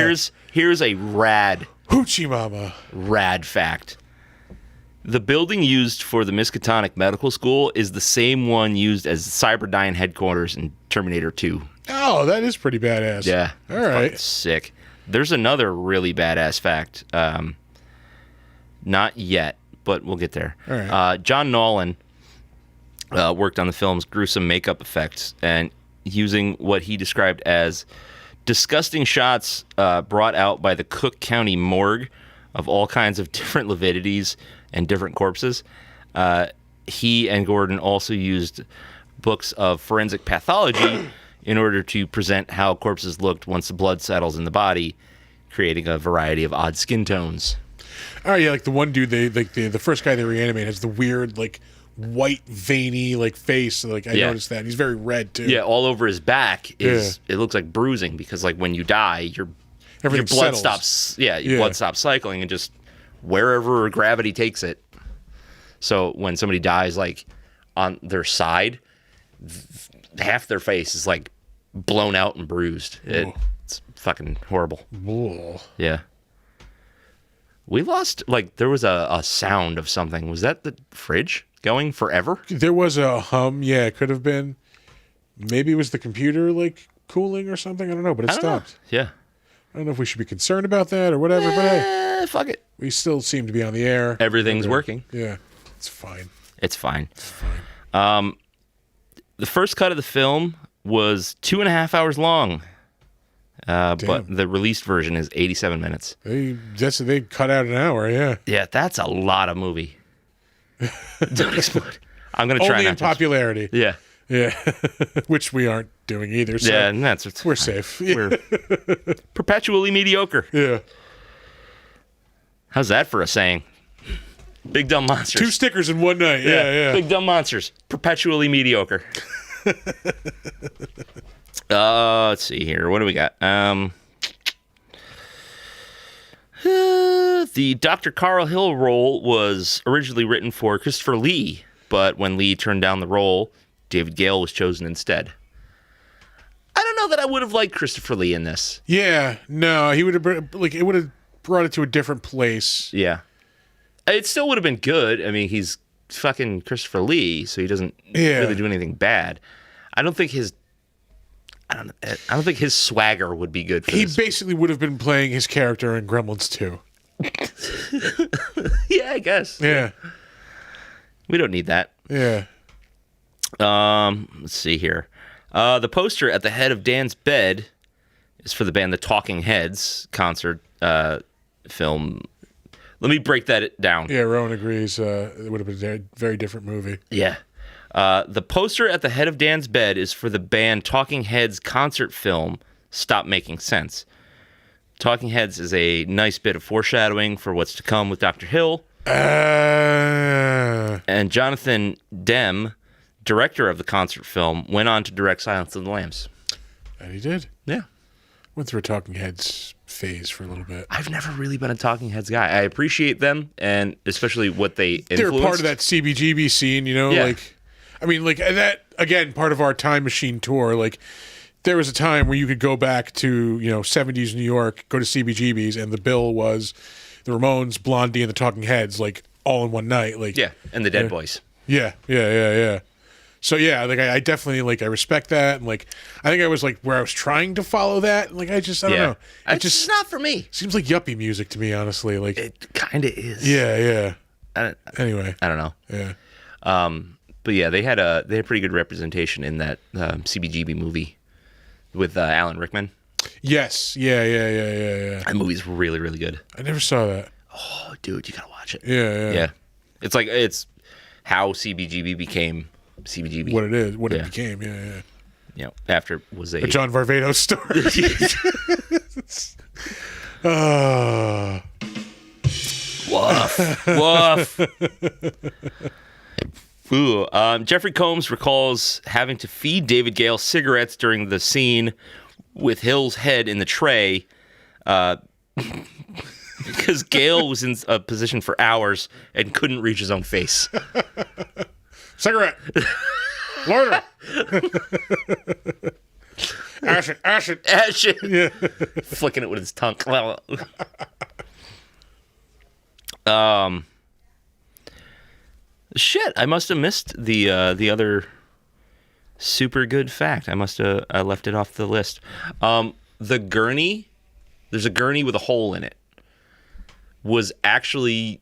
here's a Hoochie Mama. rad fact. The building used for the Miskatonic Medical School is the same one used as Cyberdyne headquarters in Terminator 2. Oh, that is pretty badass. Yeah. All right. Fucking sick. There's another really badass fact. Not yet, but we'll get there. All right. John Nolan worked on the film's gruesome makeup effects and using what he described as disgusting shots brought out by the Cook County morgue of all kinds of different lividities and different corpses. He and Gordon also used books of forensic pathology in order to present how corpses looked once the blood settles in the body, creating a variety of odd skin tones. Oh yeah, like the one dude, the first guy they reanimate has the weird like white veiny like face. Like I noticed that. And he's very red too. Yeah, all over his back is it looks like bruising because like when you die, your blood settles. stops. Yeah, your blood stops cycling and just wherever gravity takes it. So when somebody dies, like on their side, half their face is like blown out and bruised. It's fucking horrible. Ooh. Yeah. We lost, like, there was a sound of something. Was that the fridge going forever? There was a hum. Yeah, it could have been. Maybe it was the computer like cooling or something. I don't know, but it stopped. Yeah. I don't know if we should be concerned about that or whatever, but hey, Fuck it. we still seem to be on the air. Everything's working. Yeah, it's fine. It's fine. It's fine. The first cut of the film was 2.5 hours long, but the released version is 87 minutes. They cut out an hour. Yeah. Yeah, that's a lot of movie. Don't explode. I'm gonna try Only not in to. popularity. Yeah. Yeah, which we aren't doing either. So Yeah, and that's we're safe. We're perpetually mediocre. Yeah. How's that for a saying? Big dumb monsters. 2 stickers in one night. Yeah. Big dumb monsters. Perpetually mediocre. Let's see here. What do we got? The Dr. Carl Hill role was originally written for Christopher Lee, but when Lee turned down the role, David Gale was chosen instead. I don't know that I would have liked Christopher Lee in this. Yeah. No, he would have it would have brought it to a different place. Yeah. It still would have been good. I mean, he's fucking Christopher Lee, so he doesn't really do anything bad. I don't think his swagger would be good for He this. basically would have been playing his character in Gremlins 2. Yeah, I guess. Yeah. We don't need that. Yeah. Let's see here. The poster at the head of Dan's bed is for the band The Talking Heads concert film. Let me break that down. Yeah, Rowan agrees. It would have been a very different movie. Yeah. The poster at the head of Dan's bed is for the band Talking Heads concert film Stop Making Sense. Talking Heads is a nice bit of foreshadowing for what's to come with Dr. Hill. And Jonathan Demme, director of the concert film, went on to direct Silence of the Lambs. And he did. Yeah. Went through a Talking Heads phase for a little bit. I've never really been a Talking Heads guy. I appreciate them, and especially what they influenced. They're part of that CBGB scene, you know? Yeah. Like, I mean, like, that, again, part of our Time Machine tour, like, there was a time where you could go back to, 70s New York, go to CBGB's, and the bill was the Ramones, Blondie, and the Talking Heads, like, all in one night. Like, Yeah, and the Dead Boys. Yeah. So, yeah, like, I definitely, like, I respect that, and, like, I think I was, like, where I was trying to follow that, and, like, I don't know. It's just not for me. Seems like yuppie music to me, honestly. Like, It kind of is. yeah. Anyway. I don't know. Yeah. But yeah, they had pretty good representation in that CBGB movie with Alan Rickman. Yes. Yeah. That movie's really, really good. I never saw that. Oh, dude, you gotta watch it. Yeah. It's how CBGB became CBGB. What it is, what it became. Yeah. After it was a John Varvatos story. Woof. Ooh, Jeffrey Combs recalls having to feed David Gale cigarettes during the scene with Hill's head in the tray because Gale was in a position for hours and couldn't reach his own face. Cigarette. Loiter. Acid. Acid. Yeah. Flicking it with his tongue. Well, shit, I must have missed the other super good fact. I left it off the list. The gurney, there's a gurney with a hole in it, was actually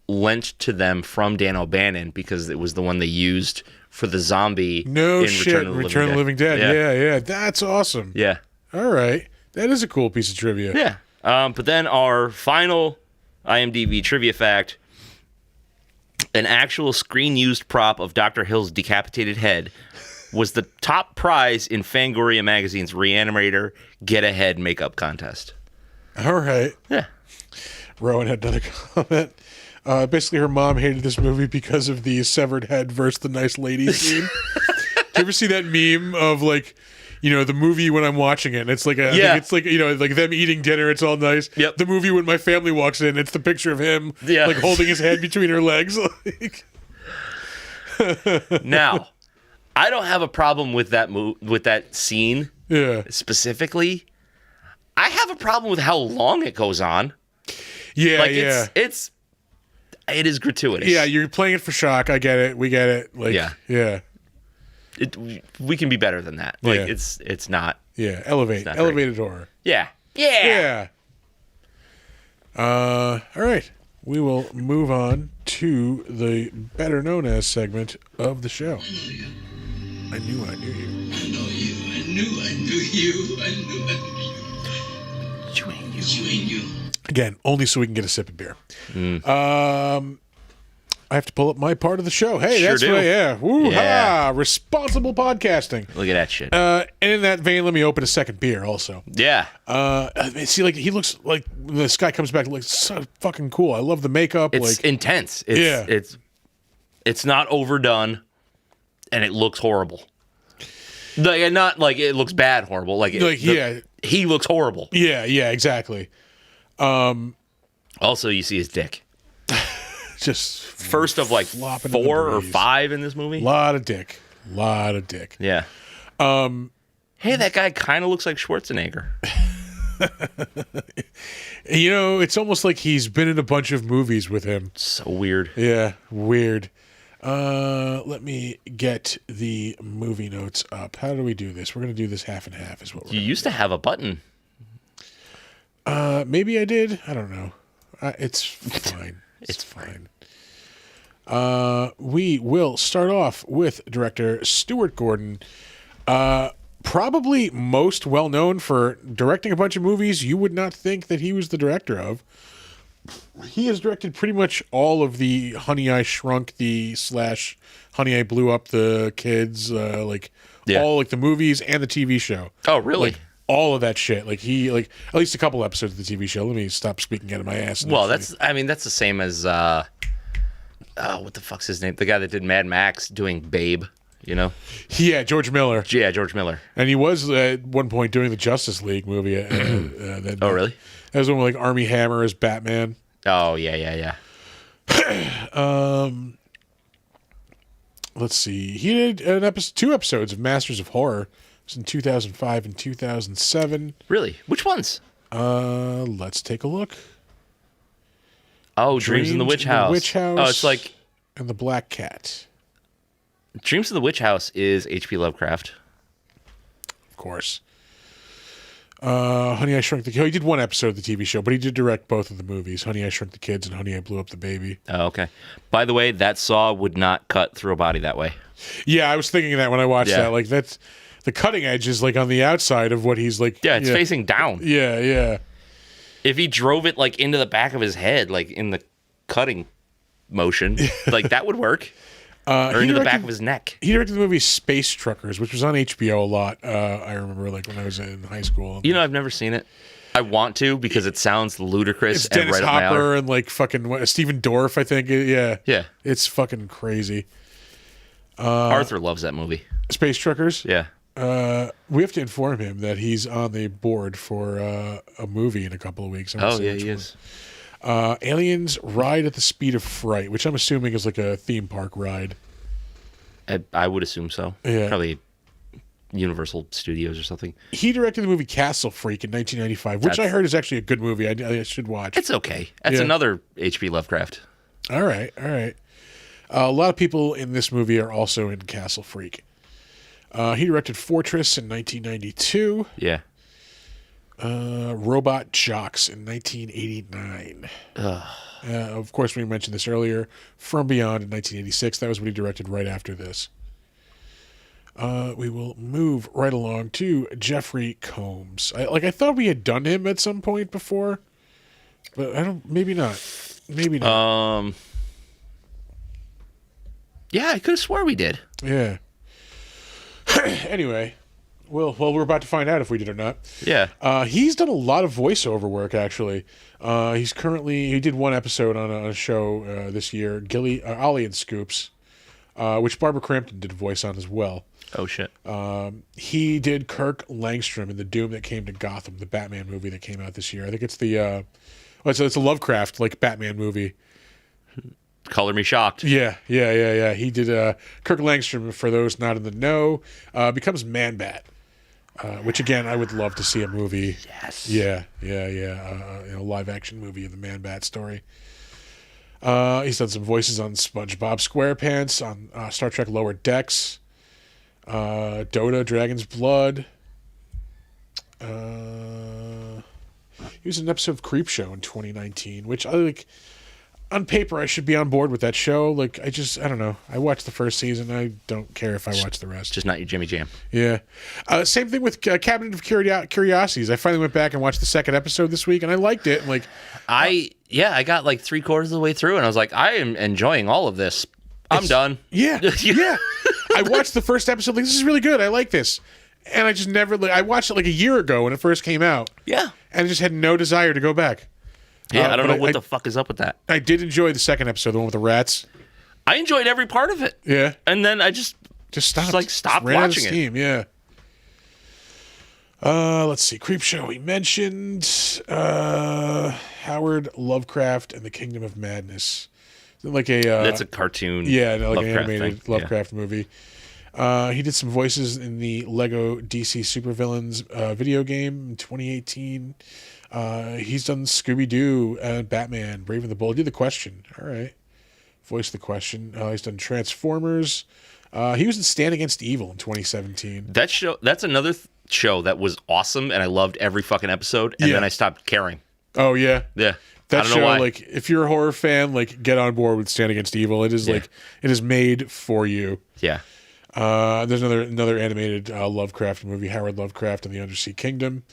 lent to them from Dan O'Bannon because it was the one they used for the zombie in Return of the Living Dead. Yeah. That's awesome. Yeah. All right. That is a cool piece of trivia. Yeah. But then our final IMDb trivia fact, an actual screen-used prop of Dr. Hill's decapitated head was the top prize in Fangoria magazine's Re-Animator Get Ahead makeup contest. All right. Yeah. Rowan had done a comment. Basically, her mom hated this movie because of the severed head versus the nice lady scene. Do you ever see that meme of, like, you know, the movie when I'm watching it, and it's like I think it's like, you know, like them eating dinner, it's all nice. Yep. The movie when my family walks in, it's the picture of him like holding his head between her legs. Now, I don't have a problem with that scene specifically. I have a problem with how long it goes on. Yeah, like it is gratuitous. Yeah, you're playing it for shock. I get it. We get it. Like, yeah. We can be better than that. Like it's not. Yeah, elevated horror. Yeah. All right. We will move on to the better known as segment of the show. I knew you. I know you. I knew you. I knew you. You ain't you. You ain't you. Again, only so we can get a sip of beer. I have to pull up my part of the show. Hey, Sure that's do. right. Yeah. Woo Yeah. ha! Responsible podcasting. Look at that shit. And in that vein, let me open a second beer also. Yeah. See, like, he looks like this guy comes back like so fucking cool. I love the makeup. It's like intense. It's not overdone, and it looks horrible. Like, not like it looks bad horrible. He looks horrible. Yeah, exactly. Also, you see his dick. Just First of like flopping in the 4 or breeze. 5 in this movie. Lot of dick. Yeah. Hey, that guy kind of looks like Schwarzenegger. You know, it's almost like he's been in a bunch of movies with him. So weird. Yeah, weird. Let me get the movie notes up. How do we do this? We're going to do this half and half is what we're You used to have a button. maybe I did. I don't know. It's fine. It's fine. We will start off with director Stuart Gordon. Probably most well known for directing a bunch of movies you would not think that he was the director of. He has directed pretty much all of the Honey I Shrunk the / Honey I Blew Up the Kids, all like the movies and the TV show. Oh, really? Like, all of that shit. Like he like at least a couple episodes of the TV show. Let me stop speaking out of my ass. Well, that's the same as what the fuck's his name? The guy that did Mad Max doing Babe, you know? Yeah, George Miller. Yeah, George Miller. And he was at one point doing the Justice League movie. Oh, really? That was one with like Armie Hammer as Batman. Oh, yeah. Let's see. He did 2 episodes of Masters of Horror. It was in 2005 and 2007. Really? Which ones? Let's take a look. Oh, Dreams in the Witch House. Oh, it's like... And The Black Cat. Dreams in the Witch House is H.P. Lovecraft. Of course. Honey, I Shrunk the Kids. He did 1 episode of the TV show, but he did direct both of the movies, Honey, I Shrunk the Kids and Honey, I Blew Up the Baby. Oh, okay. By the way, that saw would not cut through a body that way. Yeah, I was thinking of that when I watched that. Like, that's... The cutting edge is like on the outside of what he's like. Yeah, it's facing down. Yeah. If he drove it like into the back of his head, like in the cutting motion, like that would work. Or into the back of his neck. He directed the movie Space Truckers, which was on HBO a lot. I remember like when I was in high school. You know, I've never seen it. I want to because it sounds ludicrous. It's Dennis and right Hopper and like fucking Stephen Dorff, I think. Yeah. It's fucking crazy. Arthur loves that movie. Space Truckers? Yeah. We have to inform him that he's on the board for a movie in a couple of weeks. Oh, yeah, he is. Aliens Ride at the Speed of Fright, which I'm assuming is like a theme park ride. I would assume so. Yeah. Probably, Universal Studios or something. He directed the movie Castle Freak in 1995, which I heard is actually a good movie. I should watch. It's okay. That's another H.P. Lovecraft. All right. A lot of people in this movie are also in Castle Freak. He directed Fortress in 1992. Yeah. Robot Jocks in 1989. Of course, we mentioned this earlier. From Beyond in 1986. That was what he directed right after this. We will move right along to Jeffrey Combs. I thought we had done him at some point before, but I don't. Maybe not. Yeah, I could have swore we did. Yeah. Anyway, well, we're about to find out if we did or not. Yeah. He's done a lot of voiceover work, actually. He did one episode on a show this year, Ollie and Scoops, which Barbara Crampton did a voice on as well. Oh, shit. He did Kirk Langstrom in The Doom That Came to Gotham, the Batman movie that came out this year. I think it's it's a Lovecraft, Batman movie. Color me shocked. Yeah. He did Kirk Langstrom, for those not in the know, becomes Man-Bat, which, again, I would love to see a movie. Yes. Yeah. A live-action movie of the Man-Bat story. He's done some voices on SpongeBob SquarePants, on Star Trek Lower Decks, Dota, Dragon's Blood. He was in an episode of Creepshow in 2019, which I like. On paper, I should be on board with that show. I don't know. I watched the first season. I don't care if I watch the rest. Just not your Jimmy Jam. Yeah. Same thing with Cabinet of Curiosities. I finally went back and watched the second episode this week, and I liked it. I got 3/4 of the way through, and I was like, I am enjoying all of this. I'm done. Yeah. Yeah. I watched the first episode. This is really good. I like this. And I just never. I watched it a year ago when it first came out. Yeah. And I just had no desire to go back. Yeah, I don't know what the fuck is up with that. I did enjoy the second episode, the one with the rats. I enjoyed every part of it. Yeah. And then I just stopped. Stopped ran watching out of steam. Yeah. Let's see. Creepshow we mentioned. Howard Lovecraft and the Kingdom of Madness. That's a cartoon. Yeah, an Lovecraft animated thing. Lovecraft movie. He did some voices in the Lego DC Supervillains video game in 2018. He's done Scooby-Doo and Batman, Brave and the Bold. He did The Question. All right. Voiced The Question. He's done Transformers. He was in Stand Against Evil in 2017. That's another show that was awesome, and I loved every fucking episode, and then I stopped caring. Oh, yeah. Yeah. That I don't know show, why. if you're a horror fan, get on board with Stand Against Evil. It is it is made for you. Yeah. There's another animated Lovecraft movie, Howard Lovecraft and the Undersea Kingdom.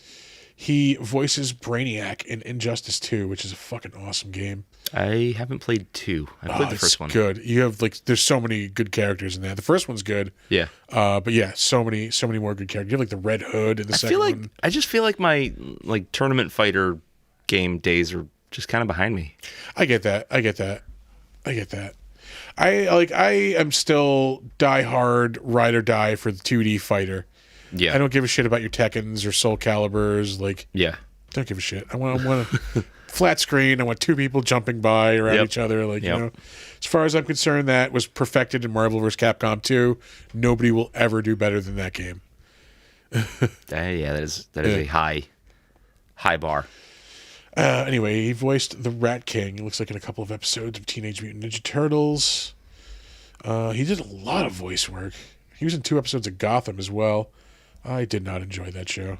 He voices Brainiac in Injustice 2, which is a fucking awesome game. I haven't played 2. I played the first one. Good. You have there's so many good characters in that. The first one's good. Yeah. But yeah, so many more good characters. You have the Red Hood in the second one. I just feel like my tournament fighter game days are just kind of behind me. I get that. I am still die-hard ride or die for the 2D fighter. Yeah. I don't give a shit about your Tekkens or Soul Calibers. Yeah. Don't give a shit. I want a flat screen. I want two people jumping by around each other. As far as I'm concerned, that was perfected in Marvel vs. Capcom 2. Nobody will ever do better than that game. That is a high bar. Anyway, he voiced the Rat King. It looks like in a couple of episodes of Teenage Mutant Ninja Turtles. He did a lot of voice work. He was in 2 episodes of Gotham as well. I did not enjoy that show.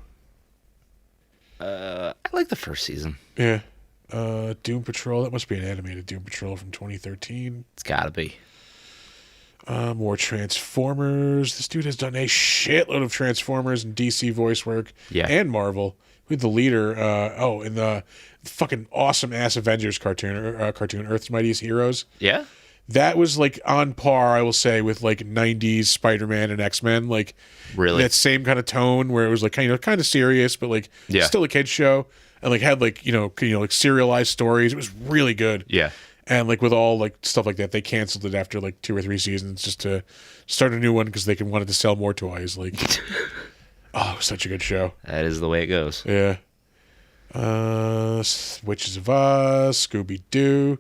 I like the first season. Yeah. Doom Patrol. That must be an animated Doom Patrol from 2013. It's gotta be. More Transformers. This dude has done a shitload of Transformers and DC voice work. Yeah. And Marvel. With the leader, in the fucking awesome ass Avengers cartoon, Earth's Mightiest Heroes. Yeah. That was on par, I will say, with 90s Spider-Man and X-Men. Really? That same kind of tone where it was kind of serious, but still a kid's show, and had serialized stories. It was really good. Yeah. And with all stuff like that, they canceled it after 2 or 3 seasons just to start a new one because they wanted to sell more toys. Oh, it was such a good show. That is the way it goes. Yeah. Witches of Oz, Scooby-Doo,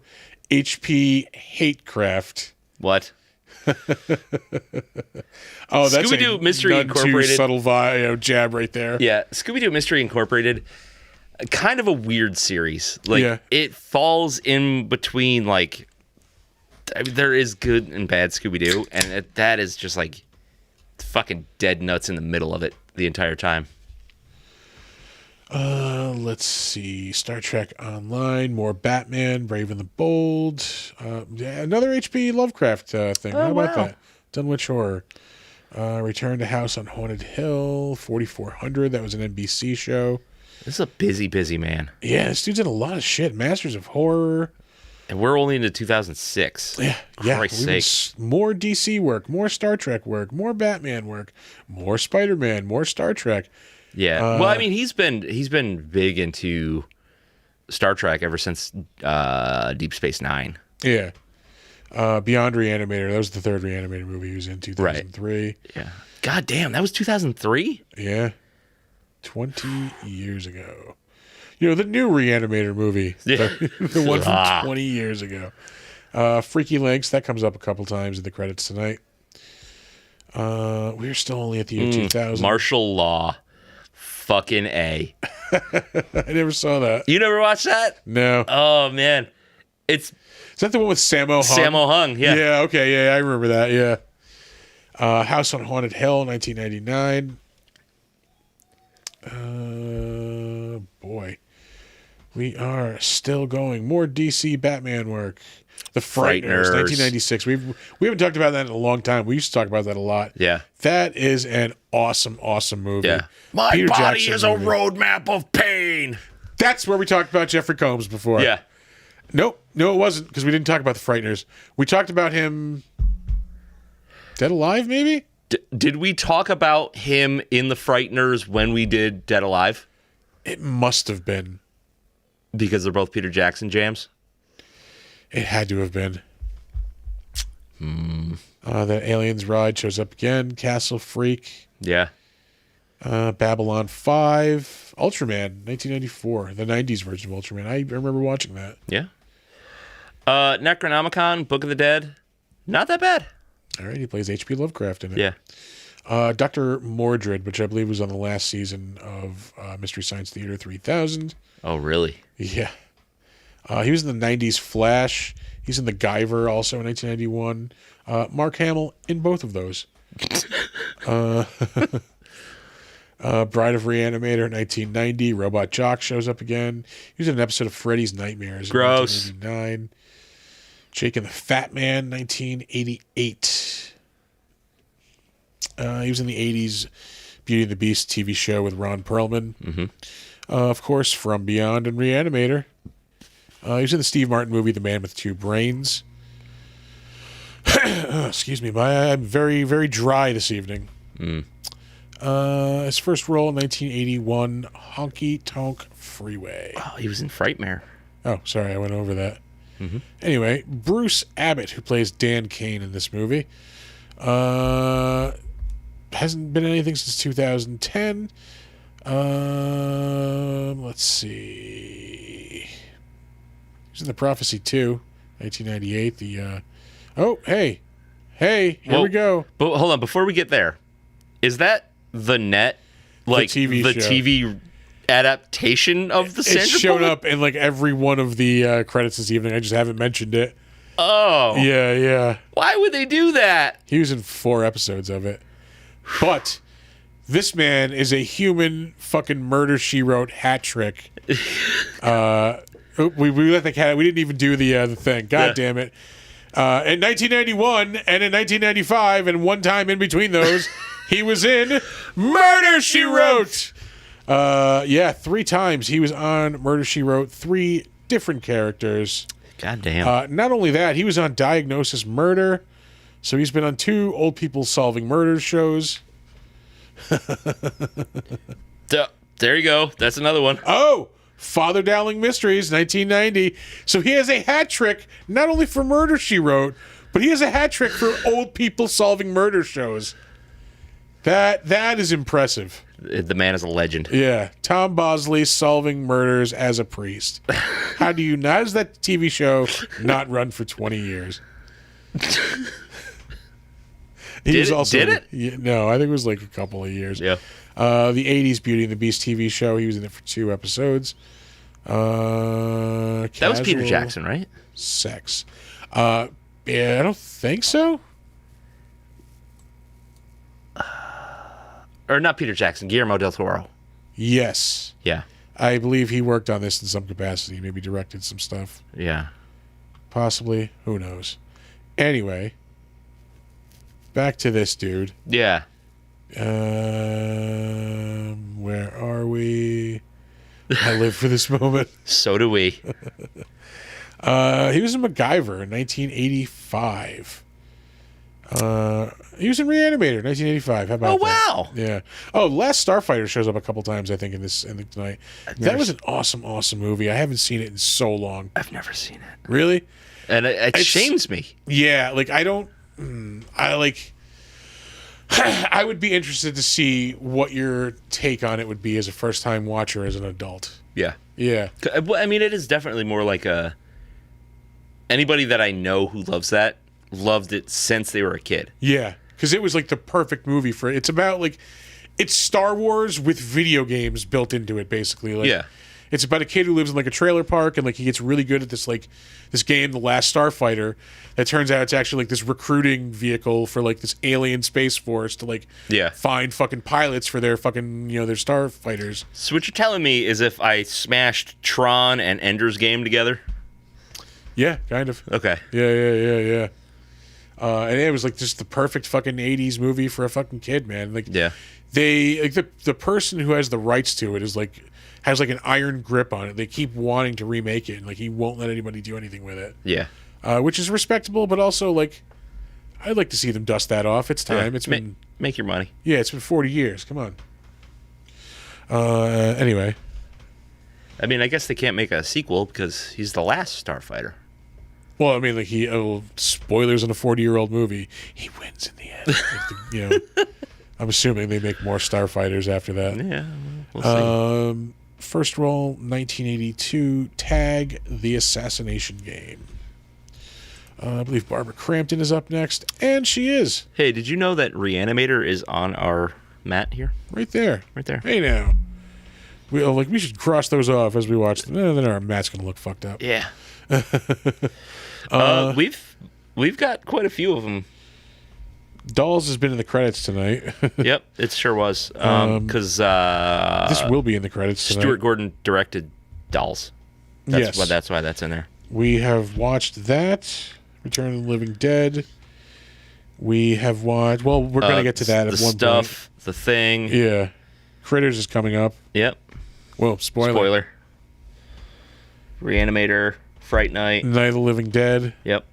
HP Hatecraft. What? Oh, that's Scooby-Doo Mystery none too Incorporated. subtle jab right there. Yeah, Scooby-Doo Mystery Incorporated, kind of a weird series. Like, Yeah. it falls in between, like, I mean, there is good and bad Scooby-Doo, and that is just, like, fucking dead nuts in the middle of it the entire time. Let's see. Star Trek Online, more Batman, Brave and the Bold. Yeah, another H.P. Lovecraft thing. How about wow. that? Dunwich Horror. Return to House on Haunted Hill, 4400. That was an NBC show. This is a busy, busy man. Yeah, this dude's in a lot of shit. Masters of Horror. And we're only into 2006. Yeah. Christ's we sake. more DC work, more Star Trek work, more Batman work, more Spider-Man, more Star Trek. Yeah. Well, I mean, he's been big into Star Trek ever since Deep Space Nine. Yeah. Beyond Re-Animator. That was the third Re-Animator movie he was in 2003. Right. Yeah. God damn, that was 2003? Yeah. 20 years ago. You know, the new Re-Animator movie. Yeah. The one from 20 years ago. Freaky Links. That comes up a couple times in the credits tonight. We're still only at the year 2000. Martial Law. Fucking A. I never saw that. You never watched that? No. Oh, man. It's Is that the one with Sammo Hung? Sammo Hung, yeah. Yeah, okay. Yeah, I remember that. Yeah. House on Haunted Hill, 1999. Boy. We are still going. More DC Batman work. The Frighteners, Frighteners. 1996. We haven't talked about that in a long time. We used to talk about that a lot. Yeah. That is an awesome, awesome movie. Yeah. My Peter body Jackson is a movie. roadmap of pain. That's where we talked about Jeffrey Combs before. Yeah. Nope. No, it wasn't, because we didn't talk about the Frighteners. We talked about him Dead Alive, maybe? Did we talk about him in The Frighteners when we did Dead Alive? It must have been. Because they're both Peter Jackson jams? It had to have been. The Aliens Ride shows up again. Castle Freak. Yeah. Babylon 5. Ultraman, 1994. The 90s version of Ultraman. I remember watching that. Yeah. Necronomicon, Book of the Dead. Not that bad. All right, he plays H.P. Lovecraft in it. Yeah. Dr. Mordred, which I believe was on the last season of Mystery Science Theater 3000. Oh, really? Yeah. He was in the 90s Flash. He's in the Guyver also in 1991. Mark Hamill in both of those. Bride of Re-Animator 1990. Robot Jock shows up again. He was in an episode of Freddy's Nightmares Gross. in 1989. Jake and the Fat Man 1988. He was in the 80s Beauty and the Beast TV show with Ron Perlman. Mm-hmm. Of course, From Beyond and Re-Animator. He was in the Steve Martin movie The Man with Two Brains. Excuse me, I'm very, very dry this evening. His first role in 1981, Honky Tonk Freeway. Oh, he was in Frightmare. Oh, sorry, I went over that. Anyway, Bruce Abbott, who plays Dan Kane in this movie, hasn't been in anything since 2010. Let's see. He's in The Prophecy 2, 1998. Hey, here we go. But hold on, before we get there, is that The Net, like TV the show. TV adaptation of the It's Sandra shown Bullock? up in like every one of the credits this evening. I just haven't mentioned it. Oh, Yeah. why would they do that? He was in 4 episodes of it. But this man is a human fucking Murder, She Wrote hat trick. We let the cat. We didn't even do the thing. God damn it. In 1991 and in 1995 and one time in between those, he was in Murder, She Wrote. 3 times he was on Murder, She Wrote. 3 different characters. God damn. Not only that, he was on Diagnosis Murder. So he's been on 2 old people solving murder shows. There you go. That's another one. Oh, Father Dowling Mysteries, 1990. So he has a hat trick, not only for Murder, She Wrote, but he has a hat trick for old people solving murder shows. That is impressive. The man is a legend. Yeah. Tom Bosley solving murders as a priest. How does that TV show not run for 20 years? He was Did it? Yeah, no, I think it was like a couple of years. Yeah. The 80s Beauty and the Beast TV show. He was in it for 2 episodes. That was Peter Casual Jackson, right? Sex. Yeah, I don't think so. Or not Peter Jackson, Guillermo del Toro. Yes. Yeah. I believe he worked on this in some capacity. Maybe directed some stuff. Yeah. Possibly. Who knows? Anyway, back to this dude. Yeah. Where are we? I live for this moment. So do we. He was in MacGyver in 1985. He was in Re-Animator 1985. How about Oh, that? wow. Yeah. Oh, Last Starfighter shows up a couple times, I think, in tonight. That was an awesome, awesome movie. I haven't seen it in so long. I've never seen it. Really? And it shames me. Yeah, like I don't. I would be interested to see what your take on it would be as a first-time watcher, as an adult. Yeah. Yeah. I mean, it is definitely more like a... Anybody that I know who loves that loved it since they were a kid. Yeah, because it was like the perfect movie for it. It's about like... It's Star Wars with video games built into it, basically. Like, Yeah. It's about a kid who lives in like a trailer park, and like he gets really good at this game, The Last Starfighter. That turns out it's actually like this recruiting vehicle for like this alien space force to like find fucking pilots for their fucking their starfighters. So what you're telling me is if I smashed Tron and Ender's Game together? Yeah, kind of. Okay. Yeah. And it was like just the perfect fucking 80s movie for a fucking kid, man. Like they like the person who has the rights to it has like an iron grip on it. They keep wanting to remake it, and like he won't let anybody do anything with it. Yeah. Which is respectable, but also like I'd like to see them dust that off. It's time. It's been make your money. Yeah, it's been 40 years. Come on. Anyway. I mean, I guess they can't make a sequel because he's the last starfighter. Well, I mean, like spoilers in a 40-year-old movie. He wins in the end. I'm assuming they make more starfighters after that. Yeah, we'll see. First role, 1982, Tag: The Assassination Game. I believe Barbara Crampton is up next, and she is. Hey, did you know that Re-Animator is on our mat here? Right there. Right there. Hey, now. We should cross those off as we watch them. Then our mat's going to look fucked up. Yeah. We've got quite a few of them. Dolls has been in the credits tonight. Yep, it sure was. Because this will be in the credits tonight. Stuart Gordon directed Dolls. That's why that's in there. We have watched that. Return of the Living Dead. We have watched... Well, we're going to get to that at one point. The Thing. Yeah. Critters is coming up. Yep. Well, spoiler. Re-Animator. Fright Night. Night of the Living Dead. Yep.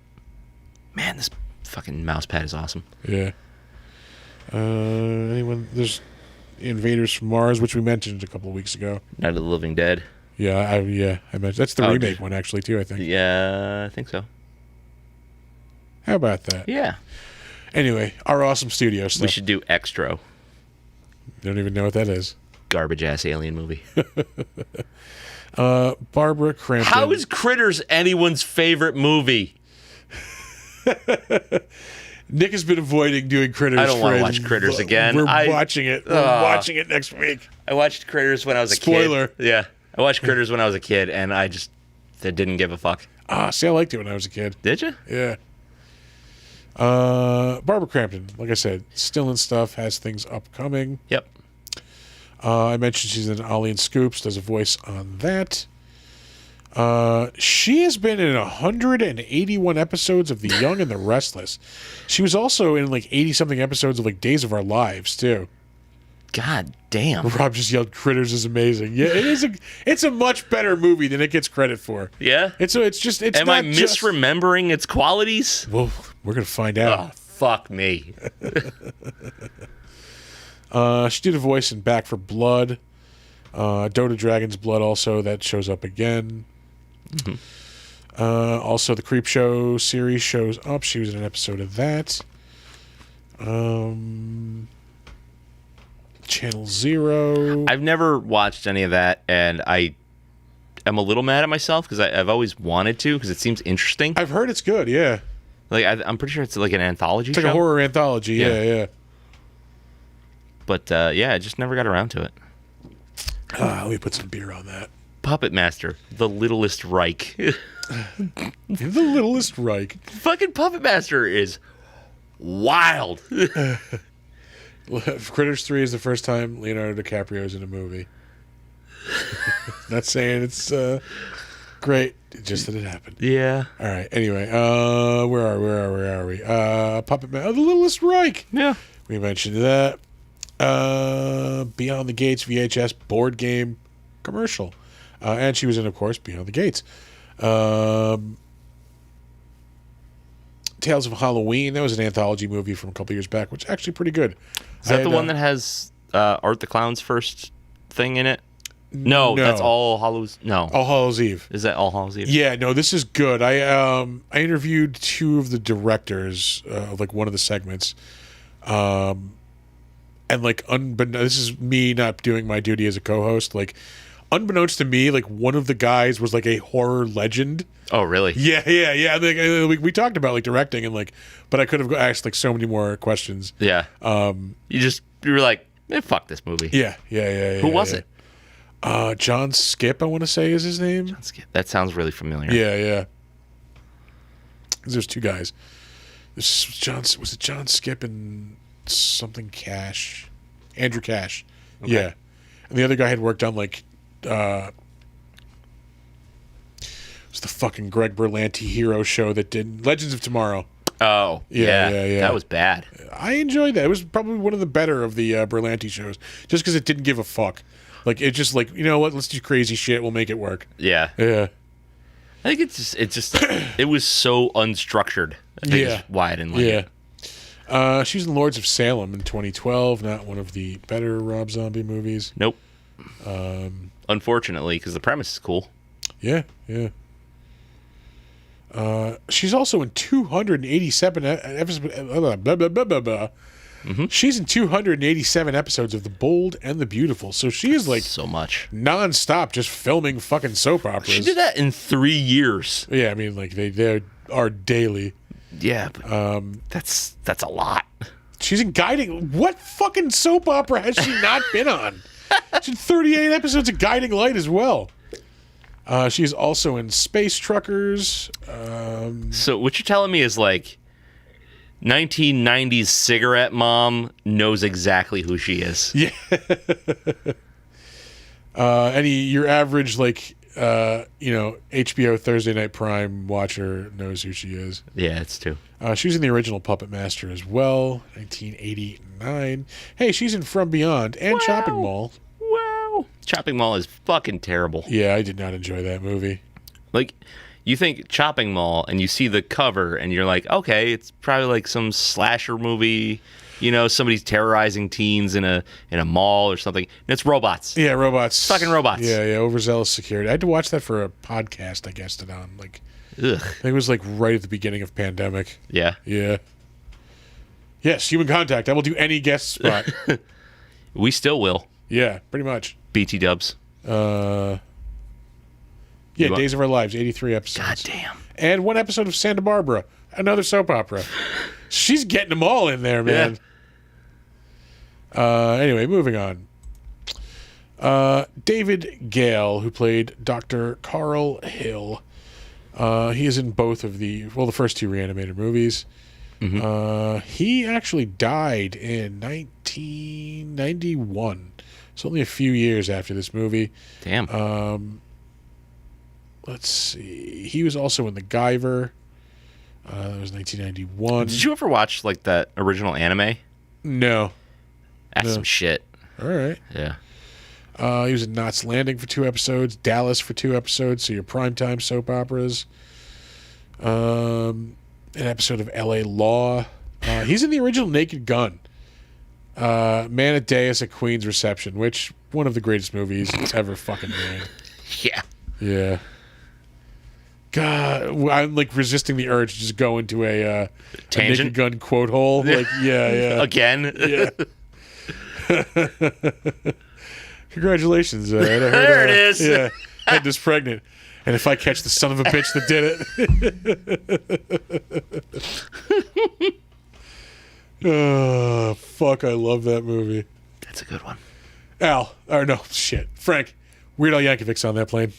Man, this fucking mouse pad is awesome. Yeah. There's Invaders from Mars, which we mentioned a couple of weeks ago. Night of the Living Dead. Yeah, I mentioned. That's the remake one, actually, too, I think. Yeah, I think so. How about that? Yeah. Anyway, our awesome studio stuff. We should do Extro. Don't even know what that is. Garbage ass alien movie. Barbara Crampton. How is Critters anyone's favorite movie? Nick has been avoiding doing Critters. I don't want to watch Critters again. We're watching it. We're watching it next week. I watched Critters when I was a kid. Spoiler. Yeah. I watched Critters when I was a kid, and I didn't give a fuck. See, I liked it when I was a kid. Did you? Yeah. Barbara Crampton, like I said, still in stuff, has things upcoming. Yep. I mentioned she's in Ollie and Scoops, does a voice on that. She has been in 181 episodes of The Young and the Restless. She was also in like 80-something episodes of like Days of Our Lives, too. God damn. Rob just yelled, "Critters is amazing." Yeah, it's a much better movie than it gets credit for. Yeah? Am I misremembering its qualities? Well, we're going to find out. Oh, fuck me. She did a voice in Back for Blood. Dota Dragon's Blood also, that shows up again. Mm-hmm. Also, the Creepshow series shows up. She was in an episode of that. Channel Zero. I've never watched any of that, and I am a little mad at myself because I've always wanted to because it seems interesting. I've heard it's good, yeah. Like I'm pretty sure it's like an anthology. It's like show. a horror anthology. Yeah. But I just never got around to it. Let me put some beer on that. Puppet Master, the Littlest Reich. The Littlest Reich. Fucking Puppet Master is wild. Critters 3 is the first time Leonardo DiCaprio's in a movie. Not saying it's great, just that it happened. Yeah. All right. Anyway, where are we? Puppet Master, the Littlest Reich. Yeah. We mentioned that. Beyond the Gates VHS board game commercial. And she was in, of course, Beyond the Gates. Tales of Halloween. That was an anthology movie from a couple years back, which is actually pretty good. Is that the one that has Art the Clown's first thing in it? No, that's All Hallows. No, All Hallows Eve. Is that All Hallows Eve? Yeah, no, this is good. I interviewed two of the directors of like one of the segments, and like this is me not doing my duty as a co-host. Like, unbeknownst to me, like one of the guys was like a horror legend. Oh, really? Yeah. Like, we talked about like directing and like, but I could have asked like so many more questions. Yeah. You were like, fuck this movie. Yeah. Who was it? John Skip, I want to say is his name. John Skip. That sounds really familiar. Yeah. There's two guys. Was it John Skip and something Cash? Andrew Cash. Okay. Yeah. And the other guy had worked on like it was the fucking Greg Berlanti hero show that did Legends of Tomorrow. Oh, yeah. That was bad. I enjoyed that. It was probably one of the better of the Berlanti shows, just because it didn't give a fuck. Like, it just like, you know what? Let's do crazy shit. We'll make it work. Yeah. I think it was so unstructured. I think is why I didn't like it. She's in Lords of Salem in 2012. Not one of the better Rob Zombie movies. Nope. Unfortunately, because the premise is cool. Yeah. She's also in 287 episodes. Mm-hmm. She's in 287 episodes of The Bold and the Beautiful. So she is like so much nonstop, just filming fucking soap operas. She did that in 3 years. Yeah, I mean, like they are daily. Yeah, but that's a lot. She's in Guiding. What fucking soap opera has she not been on? She's in 38 episodes of Guiding Light as well. She's also in Space Truckers. So what you're telling me is like 1990s cigarette mom knows exactly who she is. Yeah. Your average like HBO Thursday Night Prime watcher knows who she is. Yeah, it's true. She was in the original Puppet Master as well, 1989. Hey, she's in From Beyond and Chopping Mall. Wow. Chopping Mall is fucking terrible. Yeah, I did not enjoy that movie. Like, you think Chopping Mall and you see the cover and you're like, okay, it's probably like some slasher movie, somebody's terrorizing teens in a mall or something. And it's robots. Yeah, robots. Fucking robots. Yeah, overzealous security. I had to watch that for a podcast I guessed it on. Like, ugh. I think it was like right at the beginning of pandemic. Yeah. Yeah. Yes, Human Contact. I will do any guest spot. We still will. Yeah, pretty much. BT dubs. Yeah, Days of Our Lives, 83 episodes. God damn. And one episode of Santa Barbara, another soap opera. She's getting them all in there, man. Yeah. Anyway, moving on. David Gale, who played Dr. Carl Hill. He is in both of the first two Re-Animator movies. Mm-hmm. He actually died in 1991. It's only a few years after this movie. Damn. Let's see. He was also in The Guyver. That was 1991. Did you ever watch like that original anime? No. That's some shit. All right. Yeah. He was in Knots Landing for 2 episodes, Dallas for 2 episodes, so your primetime soap operas. An episode of L.A. Law. He's in the original Naked Gun. Man at Deus at Queen's Reception, which one of the greatest movies ever fucking made. Yeah. Yeah. God, I'm like resisting the urge to just go into a tangent, Naked Gun quote hole. Like, yeah. Again. Yeah. Congratulations. There it is. Yeah. had this pregnant. And if I catch the son of a bitch that did it. Oh, fuck, I love that movie. That's a good one. Frank. Weird Al Yankovic's on that plane.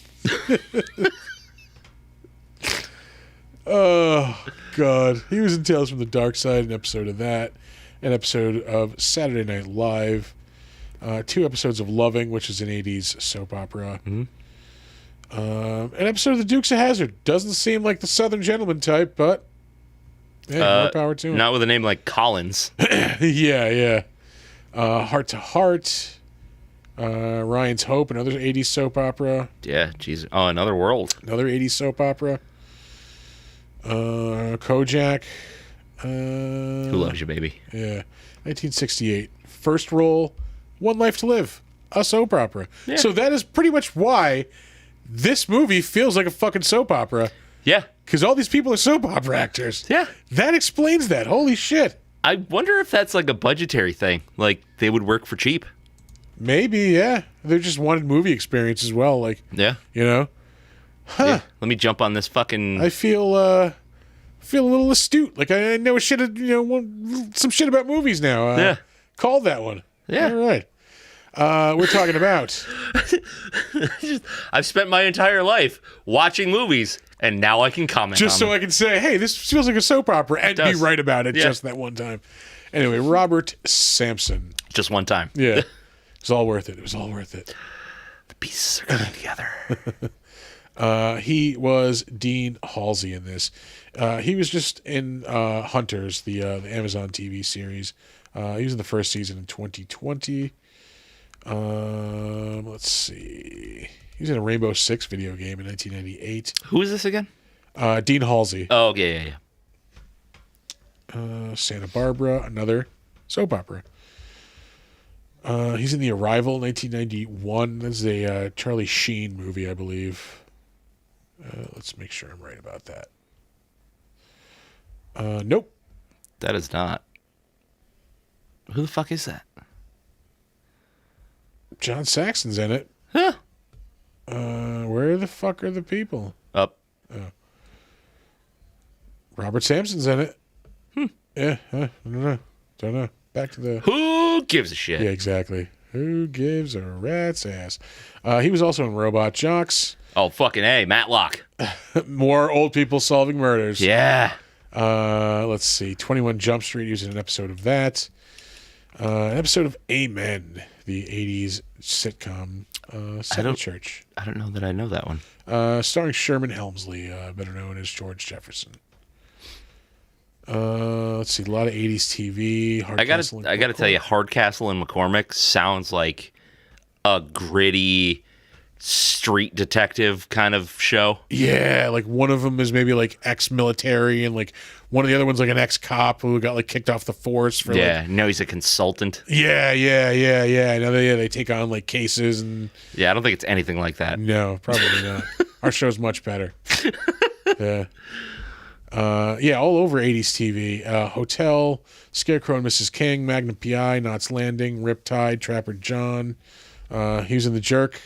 Oh, God. He was in Tales from the Dark Side, an episode of that, an episode of Saturday Night Live, 2 episodes of Loving, which is an 80s soap opera. Mm-hmm. An episode of The Dukes of Hazzard. Doesn't seem like the Southern gentleman type, but hey, more power to him. Not with a name like Collins. Yeah. Heart to Heart. Ryan's Hope, another 80s soap opera. Yeah, jeez. Oh, Another World. Another 80s soap opera. Kojak. Who Loves You, Baby? Yeah. 1968. First role, One Life to Live. A soap opera. Yeah. So that is pretty much why this movie feels like a fucking soap opera. Yeah. Because all these people are soap opera actors. Yeah. That explains that. Holy shit. I wonder if that's like a budgetary thing. Like, they would work for cheap. Maybe, yeah. They just wanted movie experience as well. Like, Yeah. you know? Huh. Yeah. Let me jump on this fucking... I feel a little astute. Like I know some shit about movies now. Yeah. Called that one. Yeah. All right. We're talking about. I've spent my entire life watching movies, and now I can comment Just on so them. I can say, hey, this feels like a soap opera, and be does. right about it Yeah. just that one time. Anyway, Robert Sampson. Just one time. Yeah. It was all worth it. It was all worth it. The pieces are coming together. He was Dean Halsey in this. He was just in Hunters, the Amazon TV series. He was in the first season in 2020. Let's see. He was in a Rainbow Six video game in 1998. Who is this again? Dean Halsey. Oh, yeah. Santa Barbara, another soap opera. He's in The Arrival, 1991. That's a Charlie Sheen movie, I believe. Let's make sure I'm right about that. Nope. That is not. Who the fuck is that? John Saxon's in it. Huh? Where the fuck are the people? Up. Robert Sampson's in it. Yeah, I don't know. Back to the... Who gives a shit? Yeah, exactly. Who gives a rat's ass? He was also in Robot Jocks. Oh, fucking A. Matlock. More old people solving murders. Yeah. Let's see. 21 Jump Street, he was in an episode of that. An episode of Amen, the 80s sitcom. Sunday Church. I don't know that I know that one. Starring Sherman Helmsley, better known as George Jefferson. Let's see. A lot of 80s TV. I gotta tell you, Hardcastle and McCormick sounds like a gritty street detective kind of show. Yeah, like one of them is maybe like ex-military, and like one of the other ones like an ex-cop who got like kicked off the force for No, he's a consultant. Yeah. Now they take on like cases and Yeah, I don't think it's anything like that. no, probably not. Our show's much better. Yeah. All over 80s TV. Hotel, Scarecrow and Mrs. King, Magnum P.I., Knots Landing, Riptide, Trapper John. He was in The Jerk.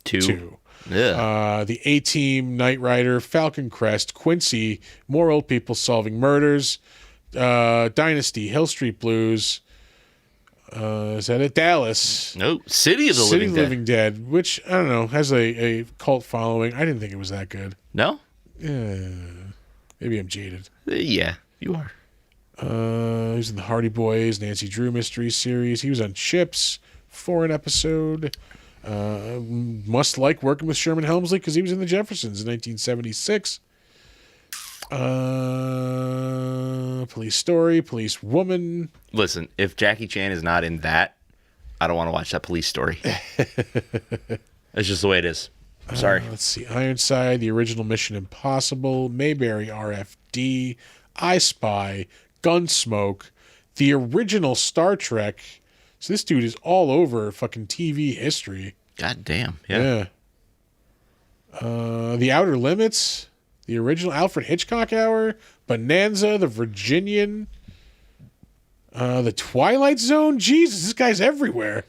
2. Yeah. The A-Team, Knight Rider, Falcon Crest, Quincy, More Old People Solving Murders, Dynasty, Hill Street Blues. Is that it? Dallas. No, City of the City Living of the Dead. Living Dead, which, I don't know, has a cult following. I didn't think it was that good. No? Maybe I'm jaded. Yeah, you are. He was in the Hardy Boys, Nancy Drew Mystery Series. He was on Chips for an episode. Must like working with Sherman Helmsley because he was in The Jeffersons in 1976. Police Story, Police Woman. Listen, if Jackie Chan is not in that, I don't want to watch that Police Story. It's just the way it is. I'm sorry. Let's see. Ironside, the original Mission Impossible, Mayberry RFD, I Spy, Gunsmoke, the original Star Trek. So this dude is all over fucking TV history. God damn. Yeah. The Outer Limits, the original Alfred Hitchcock Hour, Bonanza, The Virginian, The Twilight Zone. Jesus, this guy's everywhere.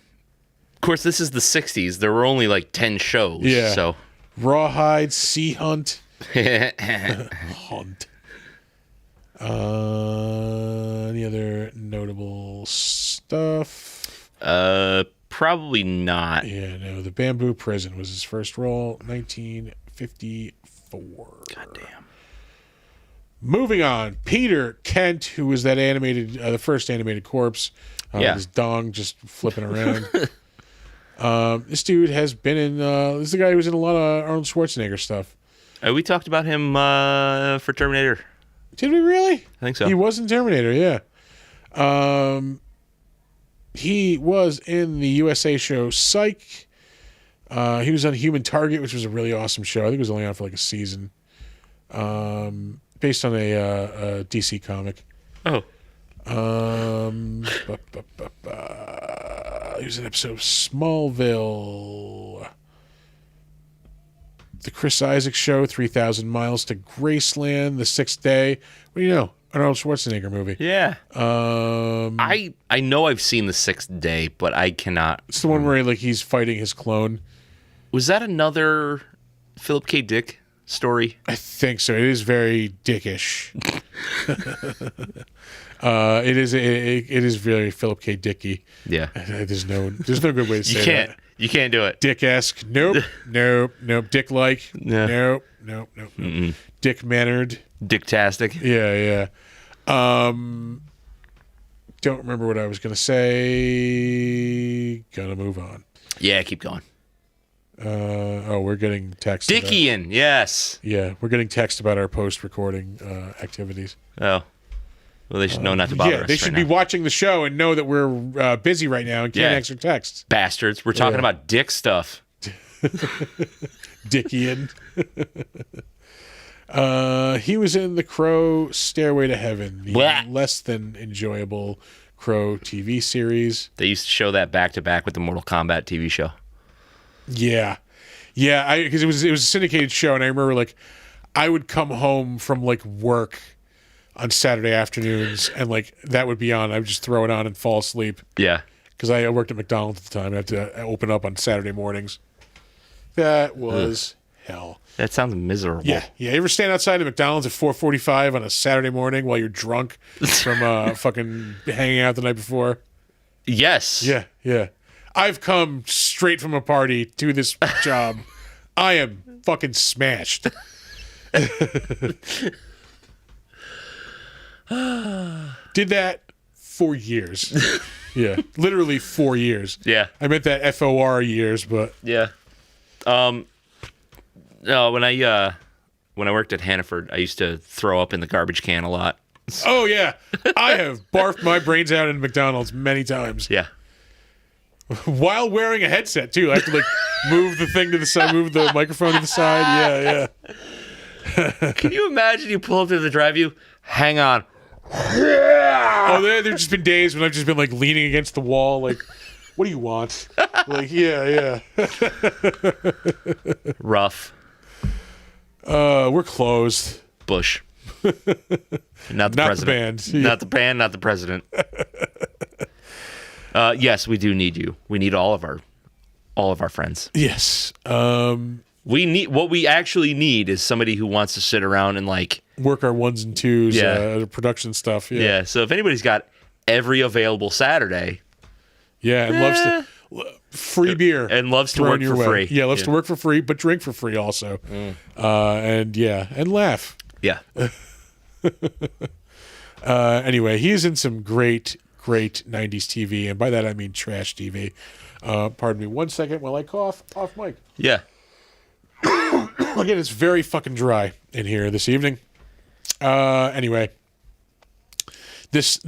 Of course, this is the 60s. There were only like 10 shows. Yeah. So Rawhide, Sea Hunt. Hunt. Any other notable stuff? Probably not. Yeah, no. The Bamboo Prison was his first role, 1954. Goddamn. Moving on, Peter Kent, who was that animated, the first animated corpse, with his dong just flipping around. This dude has been in. This is the guy who was in a lot of Arnold Schwarzenegger stuff. We talked about him for Terminator. Did we really? I think so. He was in Terminator, yeah. He was in the USA show Psych. He was on Human Target, which was a really awesome show. I think it was only on for like a season. Based on a DC comic. Oh. He was in an episode of Smallville. The Chris Isaac Show, 3,000 Miles to Graceland, The Sixth Day. What do you know? An Arnold Schwarzenegger movie. Yeah. I know I've seen The Sixth Day, but I cannot. It's the one where he's fighting his clone. Was that another Philip K. Dick story? I think so. It is very dickish. It is very Philip K. Dicky. Yeah. There's no good way to say that. You can't do it. Dick-esque. Nope. Nope. Dick-like. No. Nope. Dick-mannered. Dicktastic. Yeah. Don't remember what I was going to say. Gonna move on. Yeah, keep going. We're getting text. Dickian, yes. Yeah, we're getting text about our post-recording activities. Oh. Well, they should know not to bother us. Yeah, they should be watching the show and know that we're busy right now and can't answer texts. Bastards. We're talking about dick stuff. Dickian. He was in The Crow Stairway to Heaven, the less than enjoyable Crow TV series. They used to show that back-to-back with the Mortal Kombat TV show. Yeah. Because it was a syndicated show, and I remember I would come home from work on Saturday afternoons, and that would be on. I would just throw it on and fall asleep. Yeah. Because I worked at McDonald's at the time. I had to open up on Saturday mornings. That was hell. That sounds miserable. Yeah. You ever stand outside of McDonald's at 4:45 on a Saturday morning while you're drunk from fucking hanging out the night before? Yes. Yeah. I've come straight from a party to this job. I am fucking smashed. Did that for years. Yeah, literally 4 years. Yeah. I meant that FOR years, but yeah. No, when I worked at Hannaford, I used to throw up in the garbage can a lot. Oh yeah, I have barfed my brains out in McDonald's many times. Yeah. While wearing a headset too, I have to move the thing to the side, move the microphone to the side. Yeah. Can you imagine you pull up to the drive-thru? Hang on. Oh, there've just been days when I've just been leaning against the wall, what do you want? Yeah. Rough. We're closed. Bush. Not the president. The band. Yeah. Not the band, not the president. Yes, we do need you. We need all of our friends. Yes. What we actually need is somebody who wants to sit around and work our ones and twos, production stuff. Yeah. So if anybody's got every available Saturday, and loves to free beer and loves to work for free. Yeah, loves to work for free, but drink for free also. And laugh. Yeah. Anyway, he's in some great 90s TV, and by that I mean trash TV. Pardon me 1 second while I cough off mic. Yeah. Again, it's very fucking dry in here this evening. Anyway, this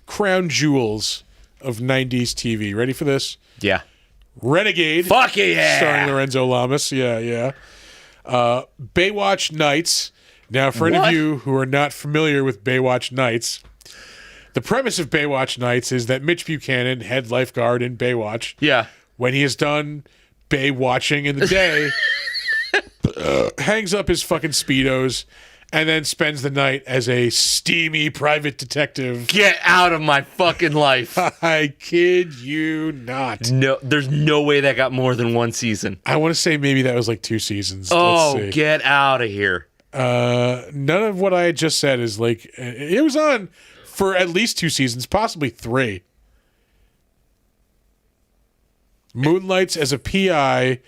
crown jewels of 90s TV. Ready for this? Yeah. Renegade. Fuck yeah. Starring Lorenzo Lamas. Yeah. Baywatch Nights. Now, for any of you who are not familiar with Baywatch Nights, the premise of Baywatch Nights is that Mitch Buchanan, head lifeguard in Baywatch, when he is done Baywatching in the day, hangs up his fucking Speedos and then spends the night as a steamy private detective. Get out of my fucking life. I kid you not. No, there's no way that got more than one season. I want to say maybe that was like 2 seasons. Oh, Let's see. get out of here. None of what I had just said is like, it was on for at least 2 seasons, possibly 3. Moonlights as a PI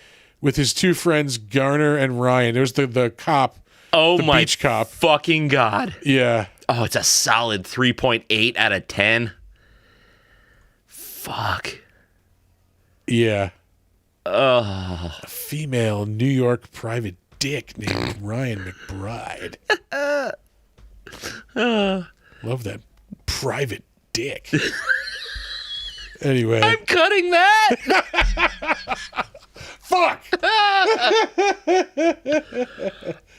with his 2 friends, Garner and Ryan. There's the cop. Oh the my beach cop. fucking God. Yeah. Oh, it's a solid 3.8 out of 10. Fuck. Yeah. Oh. A female New York private dick named Ryan McBride. Love that private dick. Anyway. I'm cutting that. Fuck!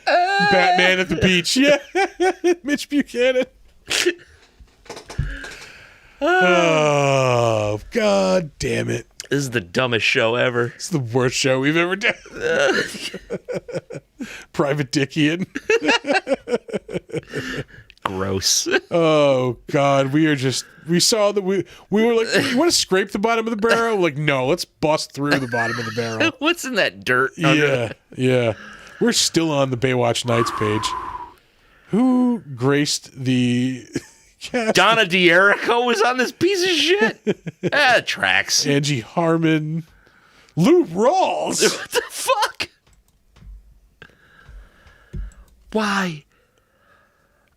Batman at the beach. Yeah. Mitch Buchanan. Oh, God damn it. This is the dumbest show ever. It's the worst show we've ever done. Private Dickian. Gross. Oh, God. We saw that we were like, you want to scrape the bottom of the barrel? Like, no, let's bust through the bottom of the barrel. What's in that dirt? Yeah. We're still on the Baywatch Nights page. Who graced the cast? Donna D'Errico was on this piece of shit. Tracks. Angie Harmon. Lou Rawls. What the fuck? Why?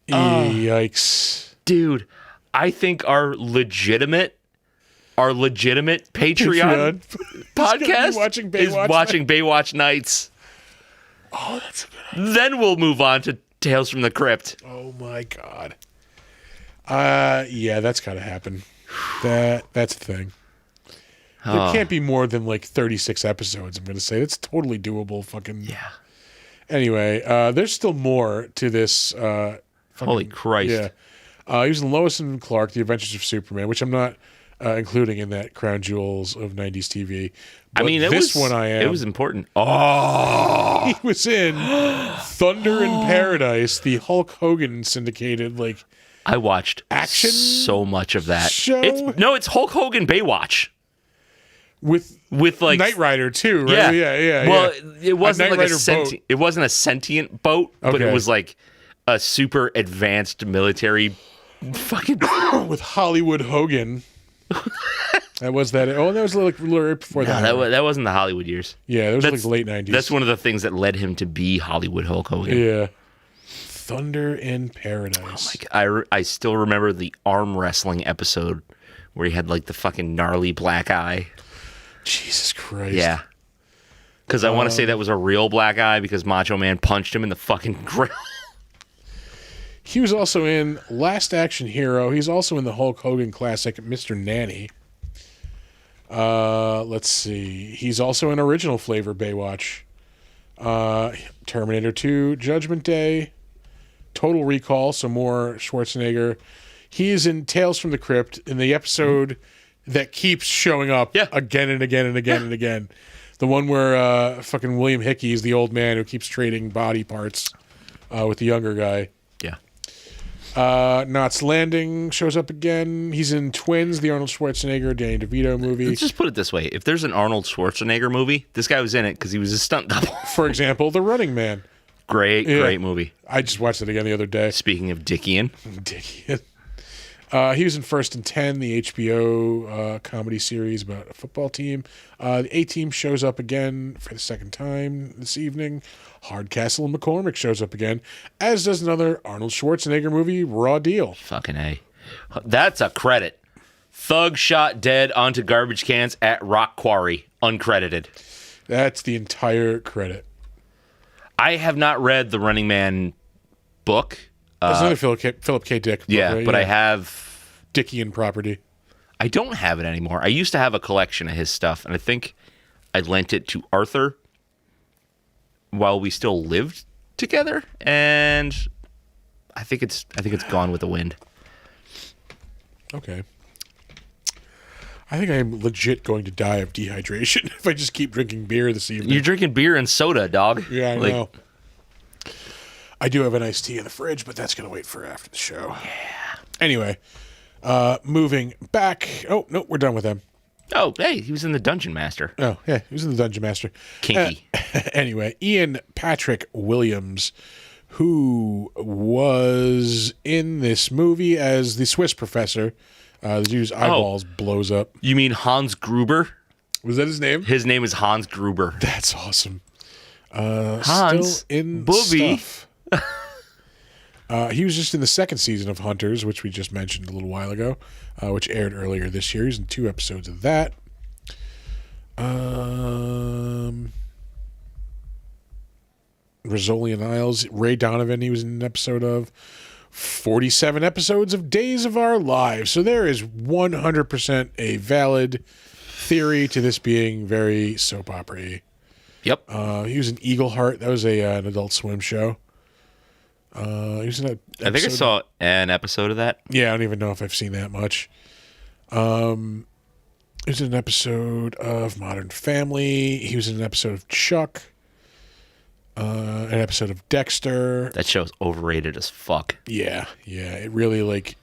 Yikes. Dude, I think our legitimate Patreon podcast is watching Baywatch Nights. Oh, that's a good idea. Then we'll move on to Tales from the Crypt. Oh my God. Yeah, that's gotta happen. That's a thing. There can't be more than like 36 episodes, I'm gonna say. That's totally doable. Fucking Yeah. Anyway, there's still more to this. Holy Christ. Yeah. He was in Lois and Clark, The Adventures of Superman, which I'm not including in that crown jewels of 90s TV. But I mean, it was important. Oh, he was in Thunder in Paradise, the Hulk Hogan syndicated I watched action so much of that show? It's Hulk Hogan Baywatch with like Knight Rider too, right? Yeah. Well, it wasn't Knight like Rider it wasn't a sentient boat, but it Okay. was like a super advanced military fucking with Hollywood Hogan. That was that. Oh, that was a little right before that. No, that wasn't the Hollywood years. Yeah, that was like late 90s. That's one of the things that led him to be Hollywood Hulk Hogan. Yeah. Thunder in Paradise. I still remember the arm wrestling episode where he had like the fucking gnarly black eye. Jesus Christ. Yeah. Because I want to say that was a real black eye because Macho Man punched him in the fucking grill. He was also in Last Action Hero. He's also in the Hulk Hogan classic, Mr. Nanny. Let's see. He's also in original flavor Baywatch. Terminator 2, Judgment Day, Total Recall, so more Schwarzenegger. He is in Tales from the Crypt in the episode that keeps showing up again and again and again and again. The one where fucking William Hickey is the old man who keeps trading body parts with the younger guy. Yeah. Knots Landing shows up again. He's in Twins, the Arnold Schwarzenegger, Danny DeVito movie. Let's just put it this way. If there's an Arnold Schwarzenegger movie, this guy was in it because he was a stunt double. For example, The Running Man. Great movie. I just watched it again the other day. Speaking of Dickian. Dickian. He was in First and 10, the HBO comedy series about a football team. The A-Team shows up again for the second time this evening. Hardcastle and McCormick shows up again, as does another Arnold Schwarzenegger movie, Raw Deal. Fucking A. That's a credit. Thug shot dead onto garbage cans at Rock Quarry. Uncredited. That's the entire credit. I have not read the Running Man book. That's another Philip K. Dick book, Yeah, right? but I have... Dickian property. I don't have it anymore. I used to have a collection of his stuff, and I think I lent it to Arthur while we still lived together, and I think it's gone with the wind. Okay. I think I'm legit going to die of dehydration if I just keep drinking beer this evening. You're drinking beer and soda, dog. Yeah, I know. I do have an iced tea in the fridge, but that's going to wait for after the show. Yeah. Anyway, moving back. Oh, no, we're done with them. Oh, hey, he was in the Dungeon Master. Oh, yeah, he was in the Dungeon Master. Kinky. Anyway, Ian Patrick Williams, who was in this movie as the Swiss professor. The dude's eyeballs blows up. You mean Hans Gruber? Was that his name? His name is Hans Gruber. That's awesome. Hans still in Booby. stuff. He was just in the second season of Hunters, which we just mentioned a little while ago, which aired earlier this year. He's in 2 episodes of that. Rizzoli and Isles, Ray Donovan, he was in an episode of. 47 episodes of Days of Our Lives. So there is 100% a valid theory to this being very soap opera-y. Yep. He was in Eagleheart. That was an Adult Swim show. He was in I think I saw an episode of that. Yeah, I don't even know if I've seen that much. He was in an episode of Modern Family. He was in an episode of Chuck. An episode of Dexter. That show's overrated as fuck. Yeah. It really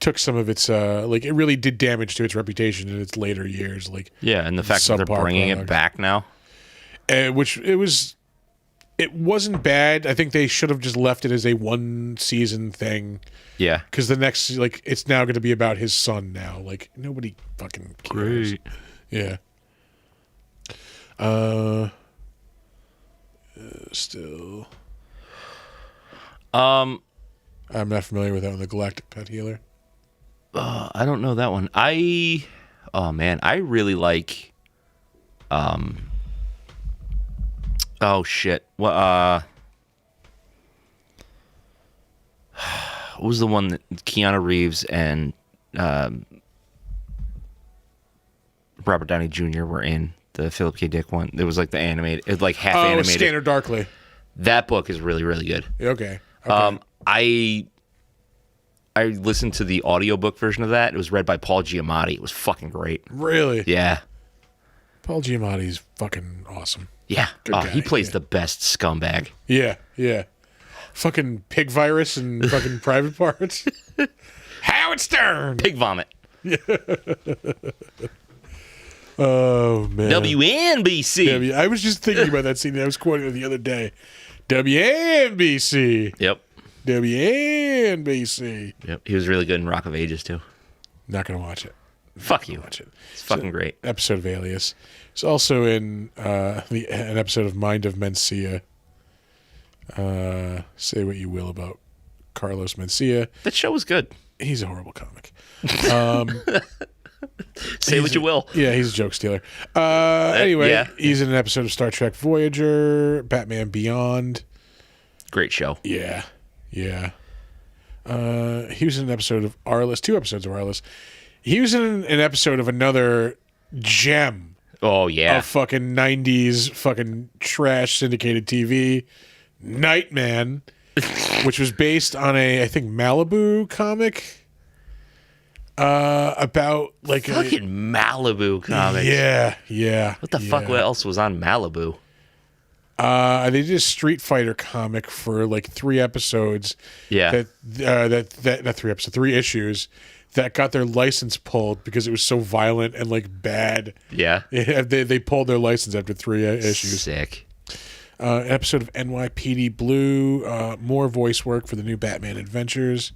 took some of its it really did damage to its reputation in its later years. Yeah, and the fact that they're bringing it back now, which it wasn't bad. I think they should have just left it as a 1-season thing. Yeah, because the next it's now going to be about his son now. Nobody fucking cares. Great. Yeah. Still. I'm not familiar with that one. The Galactic Pet Healer. I don't know that one. I really like. Oh shit! What was the one that Keanu Reeves and Robert Downey Jr. were in? The Philip K. Dick one. It was the animated. It was half animated. Scanner Darkly. That book is really, really good. Okay. I listened to the audiobook version of that. It was read by Paul Giamatti. It was fucking great. Really? Yeah. Paul Giamatti's fucking awesome. Yeah. Good guy, He plays the best scumbag. Yeah. Fucking pig virus and fucking private parts. Howard Stern. Pig vomit. Oh, man. WNBC. I was just thinking about that scene. I was quoting it the other day. WNBC. Yep. WNBC. Yep. He was really good in Rock of Ages, too. Not going to watch it. Fuck you. Watch it. It's fucking great. Episode of Alias. It's also in an episode of Mind of Mencia. Say what you will about Carlos Mencia. That show was good. He's a horrible comic. Say what you will. Yeah, he's a joke stealer. Anyway, yeah. He's in an episode of Star Trek Voyager, Batman Beyond. Great show. Yeah. He was in an episode of Arliss, 2 episodes of Arliss. He was in an episode of another gem. Oh, yeah. Of fucking 90s fucking trash syndicated TV, Nightman, which was based on I think, Malibu comic. About fucking Malibu comics. Yeah. What the fuck? What else was on Malibu? They did a Street Fighter comic for 3 episodes. Yeah. That not 3 episodes, 3 issues that got their license pulled because it was so violent and bad. Yeah. They pulled their license after 3 issues. Sick. An episode of NYPD Blue. More voice work for the new Batman Adventures.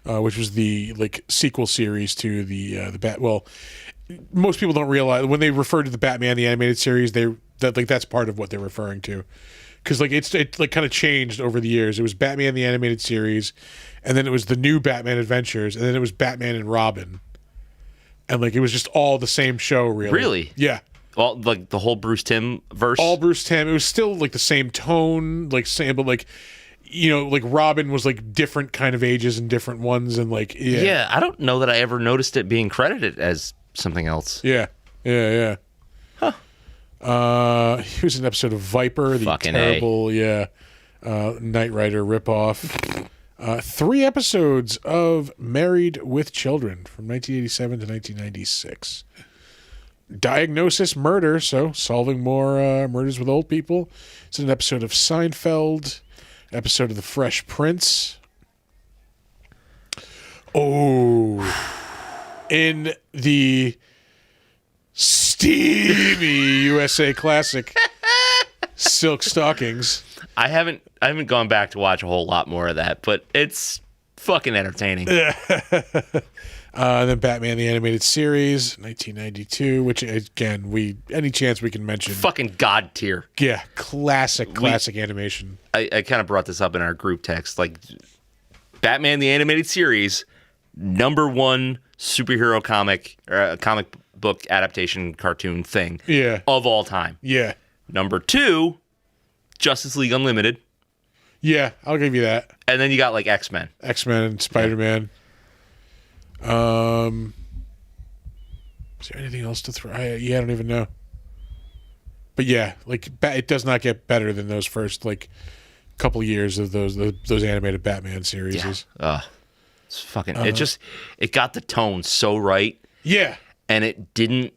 Which was the sequel series to the Bat. Well, most people don't realize when they refer to the Batman the animated series, that's part of what they're referring to, because it kind of changed over the years. It was Batman the animated series, and then it was the new Batman Adventures, and then it was Batman and Robin, and it was just all the same show. Really? Yeah. All the whole Bruce Timm verse. All Bruce Timm. It was still the same tone, same, but Robin was different kind of ages and different ones, and Yeah, I don't know that I ever noticed it being credited as something else. Yeah. Huh. He was in an episode of Viper, the Fucking terrible, Knight Rider ripoff. 3 episodes of Married with Children from 1987 to 1996. Diagnosis Murder, so solving more murders with old people. It's an episode of Seinfeld. episode of The Fresh Prince. Oh, in the steamy USA Classic Silk Stockings. I haven't gone back to watch a whole lot more of that, but it's fucking entertaining. Then Batman the Animated Series, 1992, which again, any chance we can mention. Fucking god tier. Yeah, classic animation. I kind of brought this up in our group text. Like, Batman the Animated Series, #1 superhero comic book adaptation cartoon thing of all time. Yeah. #2, Justice League Unlimited. Yeah, I'll give you that. And then you got like X-Men and Spider-Man. Is there anything else to throw? I don't even know. But yeah, like it does not get better than those first like couple years of those animated Batman series. Yeah. It's fucking. It got the tone so right. Yeah. And it didn't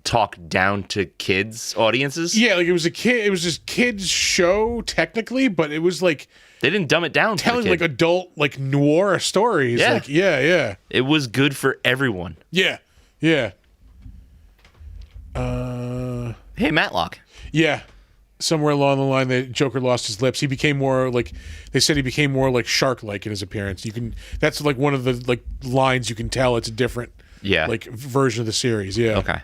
talk down to kids audiences. Yeah, like it was this kids show technically, but it was like they didn't dumb it down, telling like adult like noir stories. Yeah. Like yeah. It was good for everyone. Yeah. Hey, Matlock. Yeah. Somewhere along the line, the Joker lost his lips. He became more like shark-like in his appearance. That's like one of the like lines you can tell it's a different like version of the series. Yeah. Okay.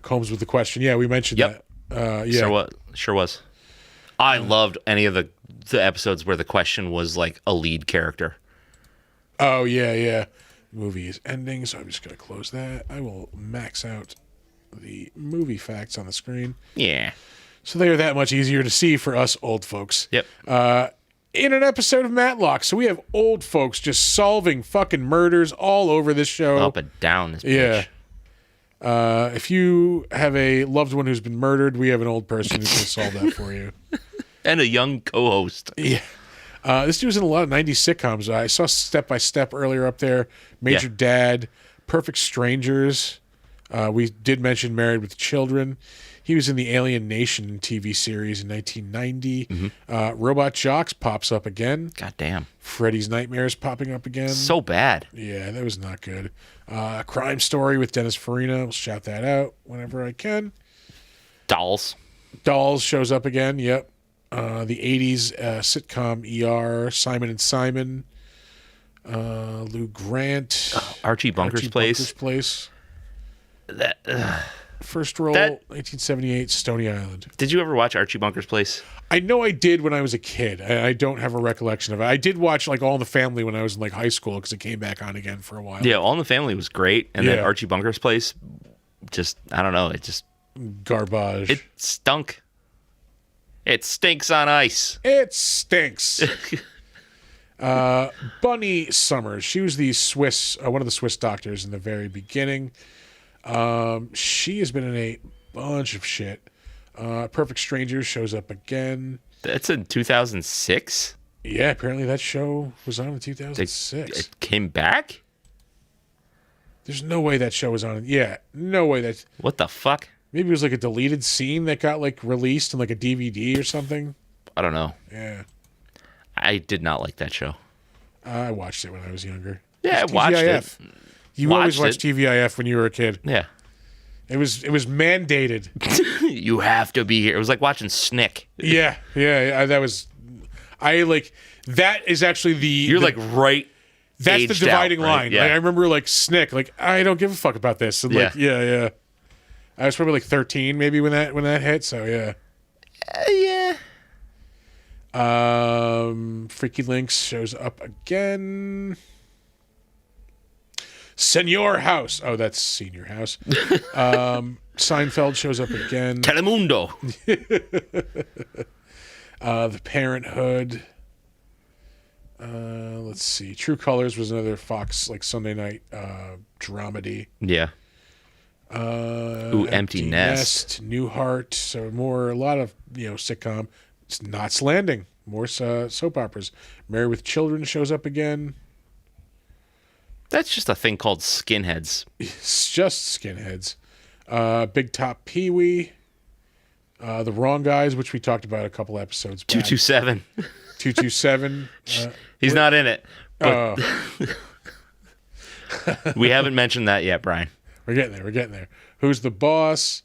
Combs with the question. Yeah, we mentioned that. Yeah. Sure was. I loved any of the episodes where the question was like a lead character. Oh yeah. Movie is ending, so I'm just gonna close that. I will max out the movie facts on the screen. Yeah. So they are that much easier to see for us old folks. Yep. In an episode of Matlock, so we have old folks just solving fucking murders all over this show. Up and down this bitch. Yeah. If you have a loved one who's been murdered, we have an old person who can solve that for you. And a young co-host. Yeah. This dude was in a lot of 90s sitcoms. I saw Step by Step earlier up there. Major Dad, Perfect Strangers. We did mention Married with Children. He was in the Alien Nation TV series in 1990. Mm-hmm. Robot Jocks pops up again. God damn. Freddy's Nightmares popping up again. So bad. Yeah, that was not good. Crime Story with Dennis Farina. We'll shout that out whenever I can. Dolls shows up again. Yep. The 80s sitcom ER, Simon and Simon. Lou Grant. Archie Bunker's Place. First role, 1978, Stony Island. Did you ever watch Archie Bunker's Place? I know I did when I was a kid. I don't have a recollection of it. I did watch like All in the Family when I was in like high school because it came back on again for a while. Yeah, All in the Family was great. And then Archie Bunker's Place, just, I don't know, it just... Garbage. It stunk. It stinks on ice. It stinks. Bunny Summers. She was the one of the Swiss doctors in the very beginning. She has been in a bunch of shit. Perfect Strangers shows up again. That's in 2006? Yeah, apparently that show was on in 2006. It came back? There's no way that show was on. Yeah, no way that... What the fuck? Maybe it was like a deleted scene that got like released in like a DVD or something. I don't know. Yeah. I did not like that show. I watched it when I was younger. Yeah, I watched it. You always watched TVIF when you were a kid. Yeah. It was mandated. You have to be here. It was like watching Snick. Yeah. That was... That is actually the... You're like right... That's the dividing line. Right? Yeah. Like, I remember like Snick, like, I don't give a fuck about this. And like, yeah. I was probably like 13 maybe when that hit, so yeah. Freaky Links shows up again. Senor House. Oh, that's Senior House. Seinfeld shows up again. Telemundo. The Parenthood. Let's see. True Colors was another Fox like Sunday night dramedy. Yeah. Empty Nest. Newhart. So a lot of sitcom. It's Knots Landing. More soap operas. Married with Children shows up again. That's just a thing called Skinheads. It's just Skinheads. Big Top Pee-wee. The Wrong Guys, which we talked about a couple episodes back. 227. 227. He's not in it. But Oh, we haven't mentioned that yet, Brian. we're getting there. Who's the Boss?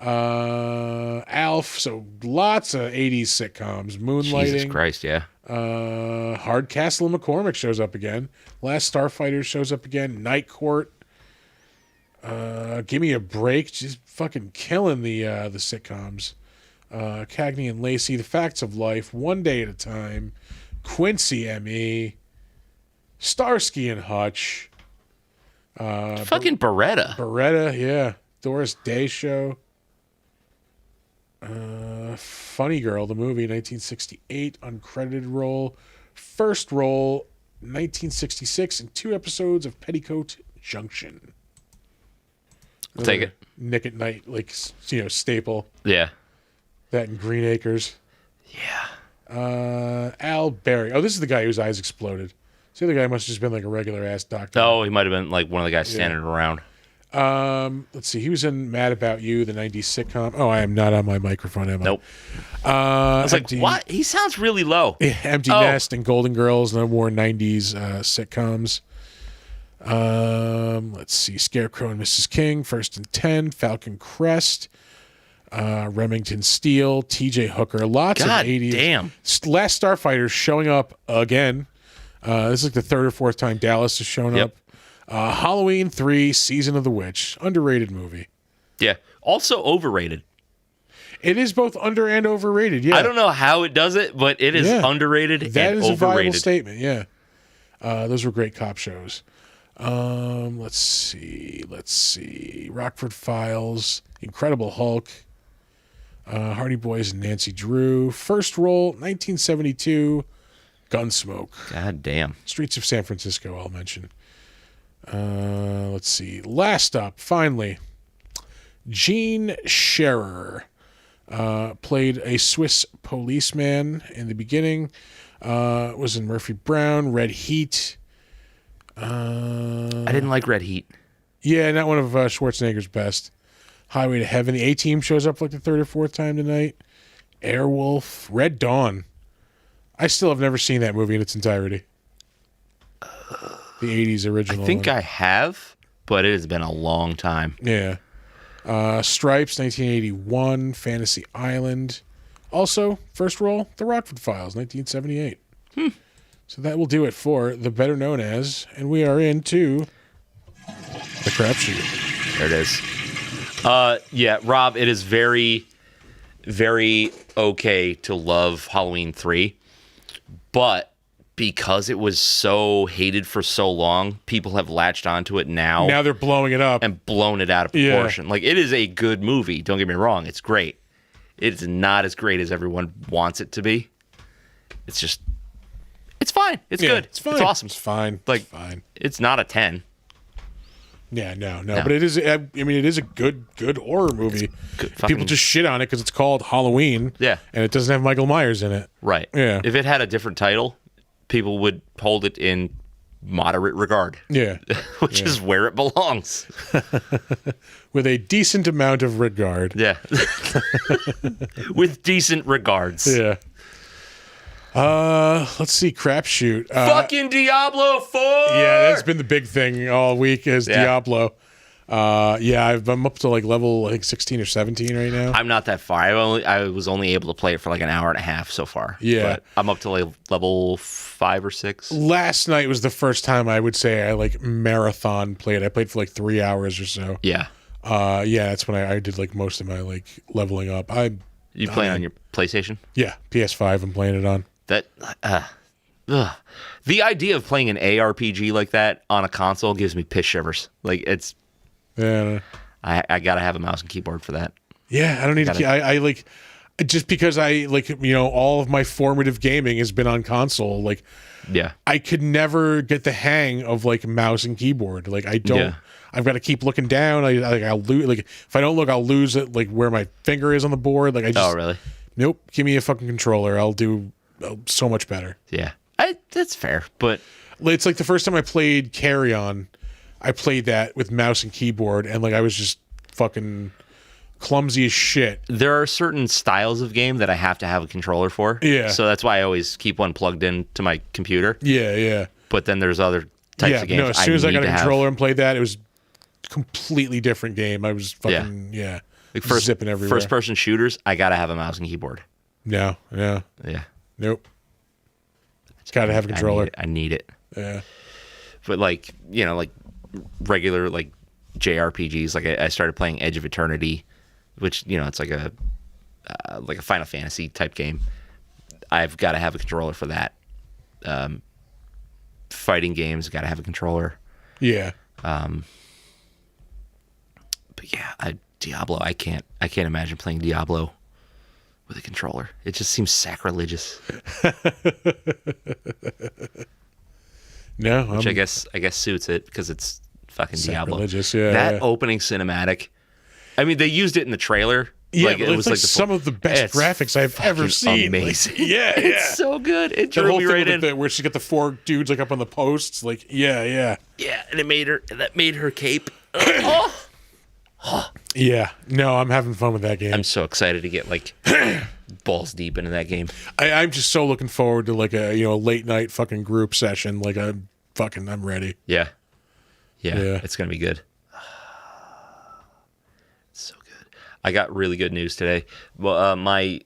Alf. So lots of 80s sitcoms. Moonlighting. Jesus Christ, yeah. Hardcastle and McCormick shows up again. Last Starfighter shows up again. Night Court. Give Me a Break. Just fucking killing the sitcoms. Cagney and Lacey. The Facts of Life. One Day at a Time. Quincy M.E. Starsky and Hutch. Fucking Beretta, yeah. Doris Day Show. Funny Girl, the movie, 1968, uncredited role. First role, 1966, in 2 episodes of Petticoat Junction. I'll take it. Nick at Night, like, staple. Yeah. That and Green Acres. Yeah. Al Berry. Oh, this is the guy whose eyes exploded. So the other guy must have just been like a regular ass doctor. Oh, he might have been like one of the guys standing around. Let's see. He was in Mad About You, the 90s sitcom. Oh, I am not on my microphone, am I? Nope. I was like, what? He sounds really low. Empty Nest and Golden Girls, no more 90s sitcoms. Let's see. Scarecrow and Mrs. King, First and 10, Falcon Crest, Remington Steele, TJ Hooker. Lots God of 80s. damn. Last Starfighter showing up again. This is like the 3rd or 4th time Dallas has shown Yep. up. Halloween 3, Season of the Witch. Underrated movie. Yeah. Also overrated. It is both under and overrated. Yeah. I don't know how it does it, but it is underrated That and is a viable overrated. statement. Yeah. Those were great cop shows. Let's see. Rockford Files, Incredible Hulk, Hardy Boys and Nancy Drew. First role, 1972, Gunsmoke. God damn. Streets of San Francisco, I'll mention. Let's see. Last up, finally, Gene Scherer played a Swiss policeman in the beginning. Was in Murphy Brown, Red Heat. I didn't like Red Heat. Yeah, not one of Schwarzenegger's best. Highway to Heaven. The A-Team shows up like the 3rd or 4th time tonight. Airwolf. Red Dawn. I still have never seen that movie in its entirety. The 80s original. I think I have, but it has been a long time. Yeah. Stripes, 1981. Fantasy Island. Also, first role, The Rockford Files, 1978. So that will do it for the better known as, and we are into The Crapshoot. There it is. Yeah, Rob, it is very, very okay to love Halloween 3, but because it was so hated for so long, people have latched onto it now. Now they're blowing it up. And blown it out of proportion. Like, it is a good movie. Don't get me wrong. It's great. It's not as great as everyone wants it to be. It's just, it's fine. It's good. It's fine. It's awesome. It's fine. Like, it's fine. It's not a 10. Yeah, no. But it is. I mean, it is a good horror movie. Good People just shit on it because it's called Halloween. Yeah. And it doesn't have Michael Myers in it. Right. Yeah. If it had a different title, people would hold it in moderate regard. Yeah. Which is where it belongs. With a decent amount of regard. Yeah. With decent regards. Yeah. Let's see. Crapshoot. Fucking Diablo 4! Yeah, that's been the big thing all week is Diablo. I'm up to like level, I think, 16 or 17 right now. I'm not that far. I was only able to play it for like an hour and a half so far. Yeah. But I'm up to like level 5 or 6. Last night was the first time I would say I like marathon played. I played for like 3 hours or so. Yeah. That's when I did like most of my like leveling up. You playing on your PlayStation? Yeah, PS5 I'm playing it on. That the idea of playing an ARPG like that on a console gives me piss shivers. Like, it's I gotta have a mouse and keyboard for that. Yeah, I don't need to. I like just because I like all of my formative gaming has been on console. Like, yeah, I could never get the hang of like mouse and keyboard. Like, I don't. Yeah. I've got to keep looking down. I'll lose. Like, if I don't look, I'll lose it. Like where my finger is on the board. Like, I just. Oh, really? Nope. Give me a fucking controller. I'll do so much better. Yeah, that's fair. But it's like the first time I played Carry On, I played that with mouse and keyboard, and like I was just fucking clumsy as shit. There are certain styles of game that I have to have a controller for. Yeah. So that's why I always keep one plugged in to my computer. Yeah. But then there's other types of games. No, as soon as I got a need to controller and played that, it was a completely different game. I was fucking like zipping everywhere. First person shooters, I gotta have a mouse and keyboard. No. Yeah. Nope. Gotta have a controller. I need it. Yeah. But like, you know, like regular like JRPGs, like I started playing Edge of Eternity, which, you know, it's like a Final Fantasy type game. I've got to have a controller for that. Fighting games, got to have a controller. Yeah. But yeah, Diablo, I can't imagine playing Diablo with a controller. It just seems sacrilegious. No, which I guess suits it because it's fucking Diablo. Sacrilegious, yeah. That opening cinematic. I mean, they used it in the trailer. Yeah, like, it was like some of the best graphics I've ever seen. Amazing. Like, yeah, it's so good. It drew me right in. Where she got the 4 dudes like up on the posts. Like, yeah, and it made her cape. Oh. Yeah, no, I'm having fun with that game. I'm so excited to get like balls deep into that game. I'm just so looking forward to like a late night fucking group session. Like I'm ready. Yeah. It's gonna be good. It's so good. I got really good news today. Well, my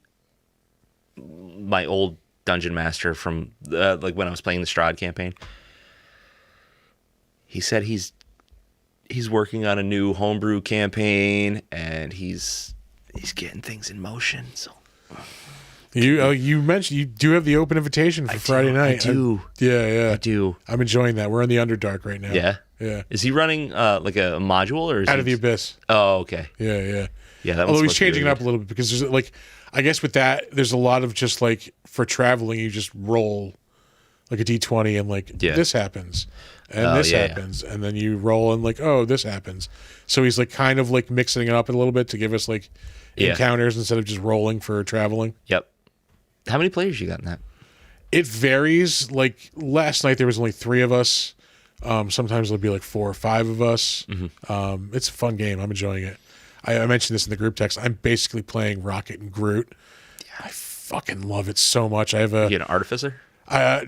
old dungeon master from like when I was playing the Strahd campaign, he said he's working on a new homebrew campaign and he's getting things in motion. So you mentioned you do have the open invitation for Friday night. I do. I do. I'm enjoying that. We're in the Underdark right now. Yeah. Is he running like a module or is Out of the Abyss? Oh, okay. Yeah. That Although he's changing it up a little bit because there's like, I guess with that there's a lot of just like for traveling you just roll like a D20 and like this happens. And this happens, and then you roll and like, oh, this happens. So he's like kind of like mixing it up a little bit to give us like encounters instead of just rolling for traveling. Yep. How many players you got in that? It varies. Like last night there was only 3 of us. Sometimes it'll be like 4 or 5 of us. Mm-hmm. It's a fun game. I'm enjoying it. I mentioned this in the group text. I'm basically playing Rocket and Groot. Yeah. I fucking love it so much. I have You get an artificer?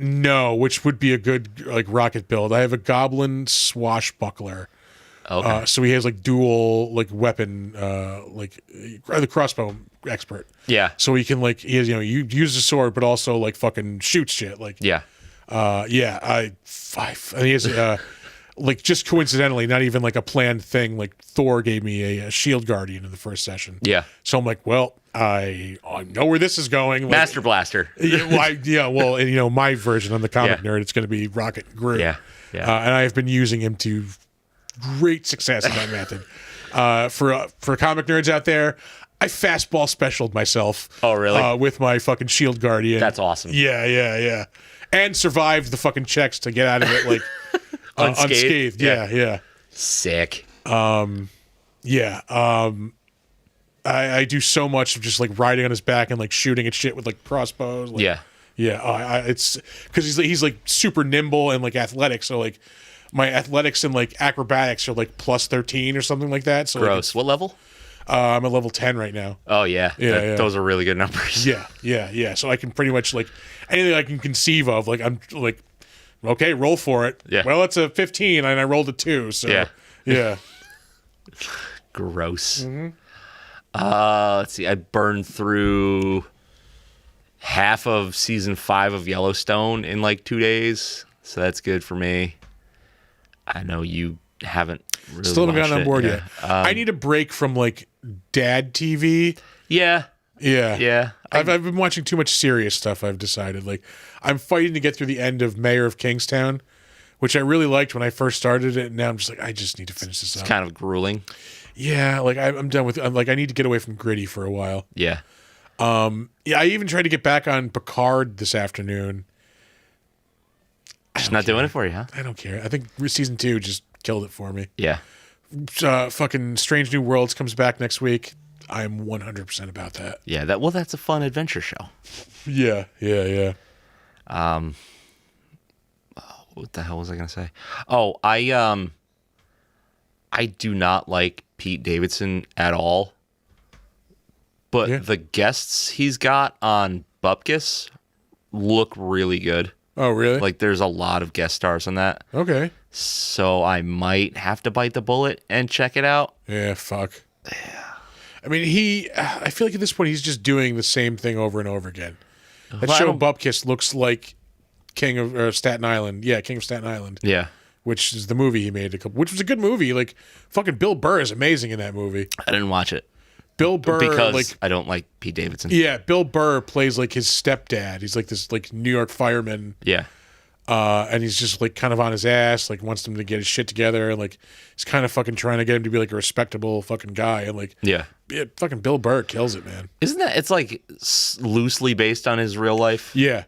No, which would be a good like rocket build. I have a goblin swashbuckler. Okay. So he has like dual like weapon, like the crossbow expert. Yeah. So he can like you use the sword, but also like fucking shoot shit. Like yeah. And he has like just coincidentally, not even like a planned thing. Like Thor gave me a shield guardian in the first session. Yeah. So I'm like, well, I know where this is going. Like, Master Blaster. Well, and my version, I'm the comic nerd. It's going to be Rocket and Groot. Yeah. And I have been using him to great success in that method. For comic nerds out there, I fastball specialed myself. Oh, really? With my fucking shield guardian. That's awesome. Yeah. And survived the fucking checks to get out of it like unscathed. Yeah. Sick. I do so much of just like riding on his back and like shooting at shit with like crossbows. Like, it's because he's like super nimble and like athletic. So like my athletics and like acrobatics are like plus 13 or something like that. So gross. What level? I'm at level 10 right now. Oh yeah. Those are really good numbers. Yeah. So I can pretty much like anything I can conceive of. Like I'm like, okay, roll for it. Yeah. Well, it's a 15 and I rolled a 2. So yeah. Gross. Mm-hmm. Let's see. I burned through half of season 5 of Yellowstone in like 2 days, so that's good for me. I know you haven't really still haven't gotten on board yet. I need a break from like dad TV. Yeah. I've been watching too much serious stuff. I've decided like I'm fighting to get through the end of Mayor of Kingstown, which I really liked when I first started it. And now I'm just like, I just need to finish this up. It's kind of grueling. Yeah, like I'm done with. I'm like I need to get away from gritty for a while. Yeah. I even tried to get back on Picard this afternoon. Just not doing it for you, huh? I don't care. I think season 2 just killed it for me. Yeah. Fucking Strange New Worlds comes back next week. I'm 100% about that. Yeah. That's a fun adventure show. Yeah. What the hell was I gonna say? Oh, I do not like Pete Davidson at all. but the guests he's got on Bupkis look really good. Oh, really? Like, there's a lot of guest stars on that. Okay. So I might have to bite the bullet and check it out. Yeah, fuck. Yeah. I mean, I feel like at this point he's just doing the same thing over and over again. That show Bupkis looks like King of Staten Island. Yeah, King of Staten Island. Yeah. Which is the movie he made, which was a good movie. Like, fucking Bill Burr is amazing in that movie. I didn't watch it. Bill Burr, because like, I don't like Pete Davidson. Yeah, Bill Burr plays like his stepdad. He's like this like New York fireman. Yeah. And he's just like kind of on his ass, like wants him to get his shit together, and like he's kind of fucking trying to get him to be like a respectable fucking guy, and like fucking Bill Burr kills it, man. Isn't that it's like loosely based on his real life? Yeah.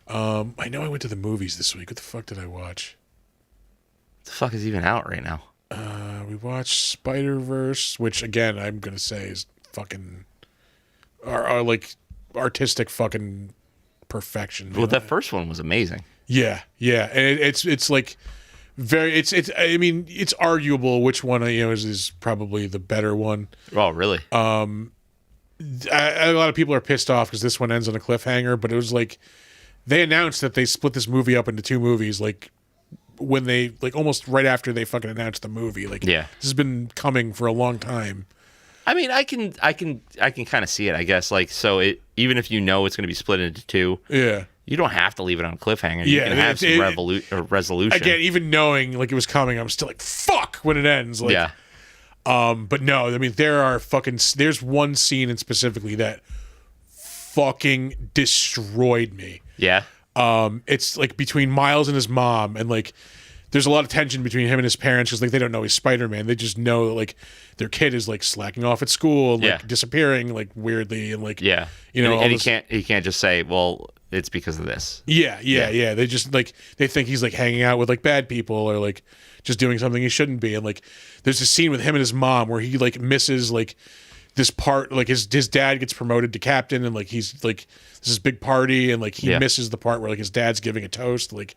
I know I went to the movies this week. What the fuck did I watch? What the fuck is even out right now? We watched Spider-Verse, which again I'm gonna say is fucking our like artistic fucking perfection. Well, that first one was amazing. Yeah, and it's like very it's I mean it's arguable which one is probably the better one. Oh, really? A lot of people are pissed off because this one ends on a cliffhanger, but it was like they announced that they split this movie up into two movies, like when they like almost right after they fucking announced the movie. Like, this has been coming for a long time. I mean, I can kind of see it, I guess. Like, so even if you know it's going to be split into two, you don't have to leave it on a cliffhanger. You can have some resolution. Again, even knowing like it was coming, I'm still like, fuck when it ends. Like, but no, I mean, there's one scene in specifically that fucking destroyed me. Yeah. It's like between Miles and his mom, and like there's a lot of tension between him and his parents because like they don't know he's Spider-Man. They just know that like their kid is like slacking off at school and like disappearing like weirdly and like and he can't just say, well, it's because of this. Yeah. They just like they think he's like hanging out with like bad people or like just doing something he shouldn't be. And like there's a scene with him and his mom where he like misses like this part, like his dad gets promoted to captain and like he's like this is a big party and like he misses the part where like his dad's giving a toast, like,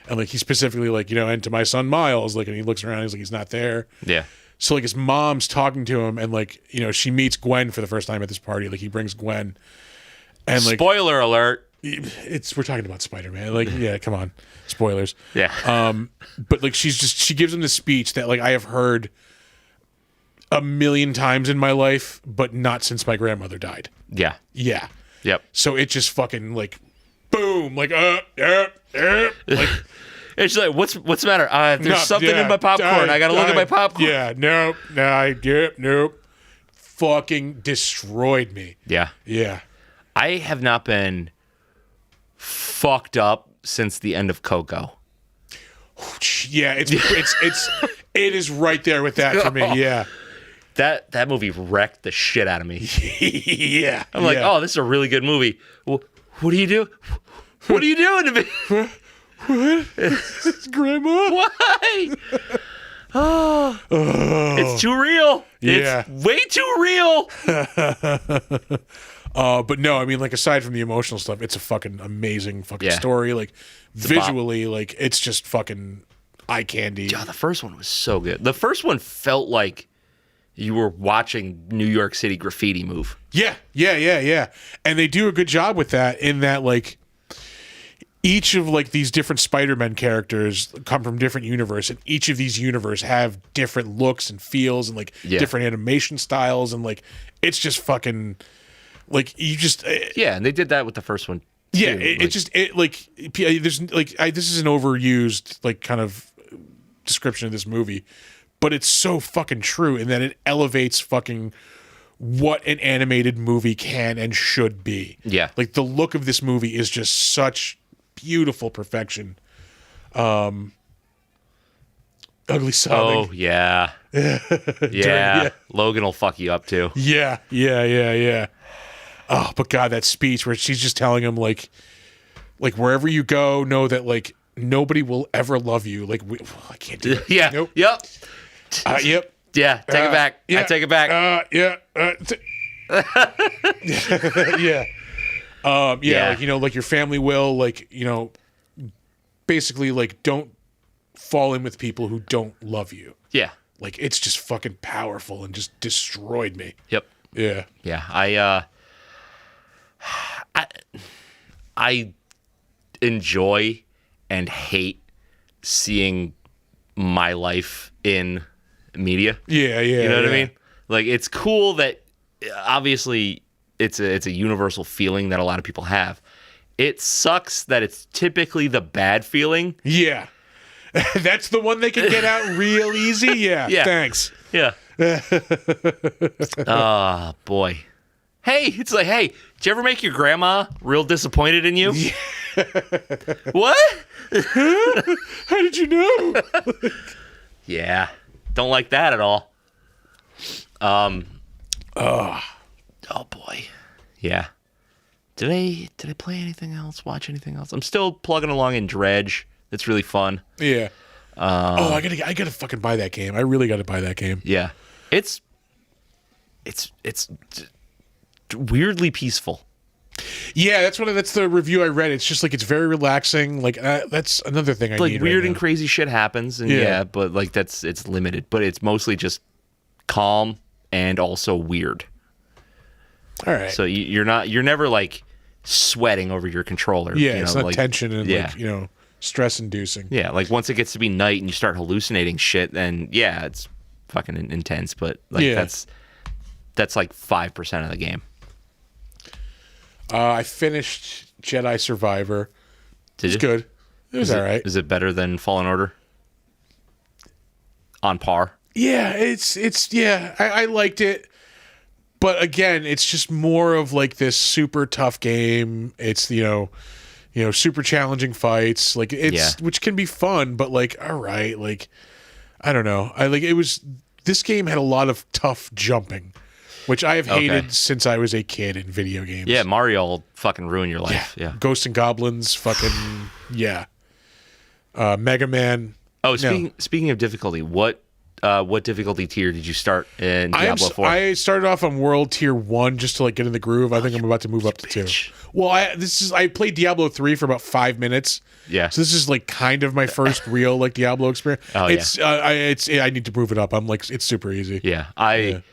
and like he specifically like, and to my son Miles, like, and he looks around, he's like, he's not there. Yeah. So like his mom's talking to him and like, she meets Gwen for the first time at this party. Like he brings Gwen and like, spoiler alert. We're talking about Spider-Man. Like, yeah, come on. Spoilers. Yeah. But like she gives him this speech that like I have heard a million times in my life, but not since my grandmother died. Yeah. Yeah. Yep. So it just fucking like, boom, like, like. It's like, what's the matter? There's something in my popcorn. I gotta look at my popcorn. Yeah. Nope. Fucking destroyed me. Yeah. Yeah. I have not been fucked up since the end of Coco. Yeah. It is right there with that for me. Yeah. That movie wrecked the shit out of me. Yeah. I'm like, oh, this is a really good movie. Well, what do you do? What are you doing to me? What? Grandma? Why? Oh, it's too real. Yeah. It's way too real. But no, I mean, like, aside from the emotional stuff, it's a fucking amazing fucking story. Like, visually, like, it's just fucking eye candy. Yeah, the first one was so good. The first one felt like you were watching New York City graffiti move. Yeah. And they do a good job with that in that, like, each of, like, these different Spider-Man characters come from different universe, and each of these universe have different looks and feels and, like, different animation styles, and, like, it's just fucking, like, you just... and they did that with the first one, too. Yeah, there's, like, this is an overused, like, kind of description of this movie, but it's so fucking true in that it elevates fucking what an animated movie can and should be. Yeah. Like, the look of this movie is just such beautiful perfection. Ugly sobbing. Oh, yeah. Yeah. Logan will fuck you up, too. Yeah. Oh, but God, that speech where she's just telling him, like wherever you go, know that, like, nobody will ever love you. Like, I can't do it. Yeah. Nope. Yep. Yep. Yeah. Take it back. Yeah. I take it back. Yeah. Like, like your family will, like, basically, like, don't fall in with people who don't love you. Yeah. like it's just fucking powerful and just destroyed me. Yep. Yeah. Yeah. I enjoy and hate seeing my life in media. Yeah. You know what I mean? Like, it's cool that obviously it's a universal feeling that a lot of people have. It sucks that it's typically the bad feeling. Yeah. That's the one they can get out real easy. Yeah. Yeah. Thanks. Yeah. Oh, boy. Hey, it's like, hey, did you ever make your grandma real disappointed in you? Yeah. What? How did you know? Yeah. Don't like that at all. Oh boy. Yeah. Did I play anything else? Watch anything else? I'm still plugging along in Dredge. It's really fun. Yeah. I gotta fucking buy that game. I really gotta buy that game. Yeah. It's weirdly peaceful. Yeah, that's the review I read. It's just like it's very relaxing. Like that's another thing I Like need weird right and now. crazy shit happens, and Yeah. but like it's limited. But it's mostly just calm and also weird. All right. So you're never like sweating over your controller. Yeah, you it's know, not like, tension and yeah. like stress inducing. Yeah, like once it gets to be night and you start hallucinating shit, then yeah, it's fucking intense. But like that's like 5% of the game. I finished Jedi Survivor. Did It's you? good. It was all right. Is it better than Fallen Order? On par? Yeah, it's yeah. I liked it, but again, it's just more of like this super tough game. It's super challenging fights. Like which can be fun, but like all right, like I don't know. This game had a lot of tough jumping, which I have hated since I was a kid in video games. Yeah, Mario will fucking ruin your life. Yeah. Ghosts and Goblins, fucking yeah. Mega Man. Oh, speaking of difficulty, what difficulty tier did you start in Diablo 4? I started off on World Tier 1 just to like get in the groove. I think I'm about to move up to 2. Well, I played Diablo 3 for about 5 minutes. Yeah. So this is like kind of my first real like Diablo experience. Oh, I need to move it up. I'm like it's super easy. Yeah. I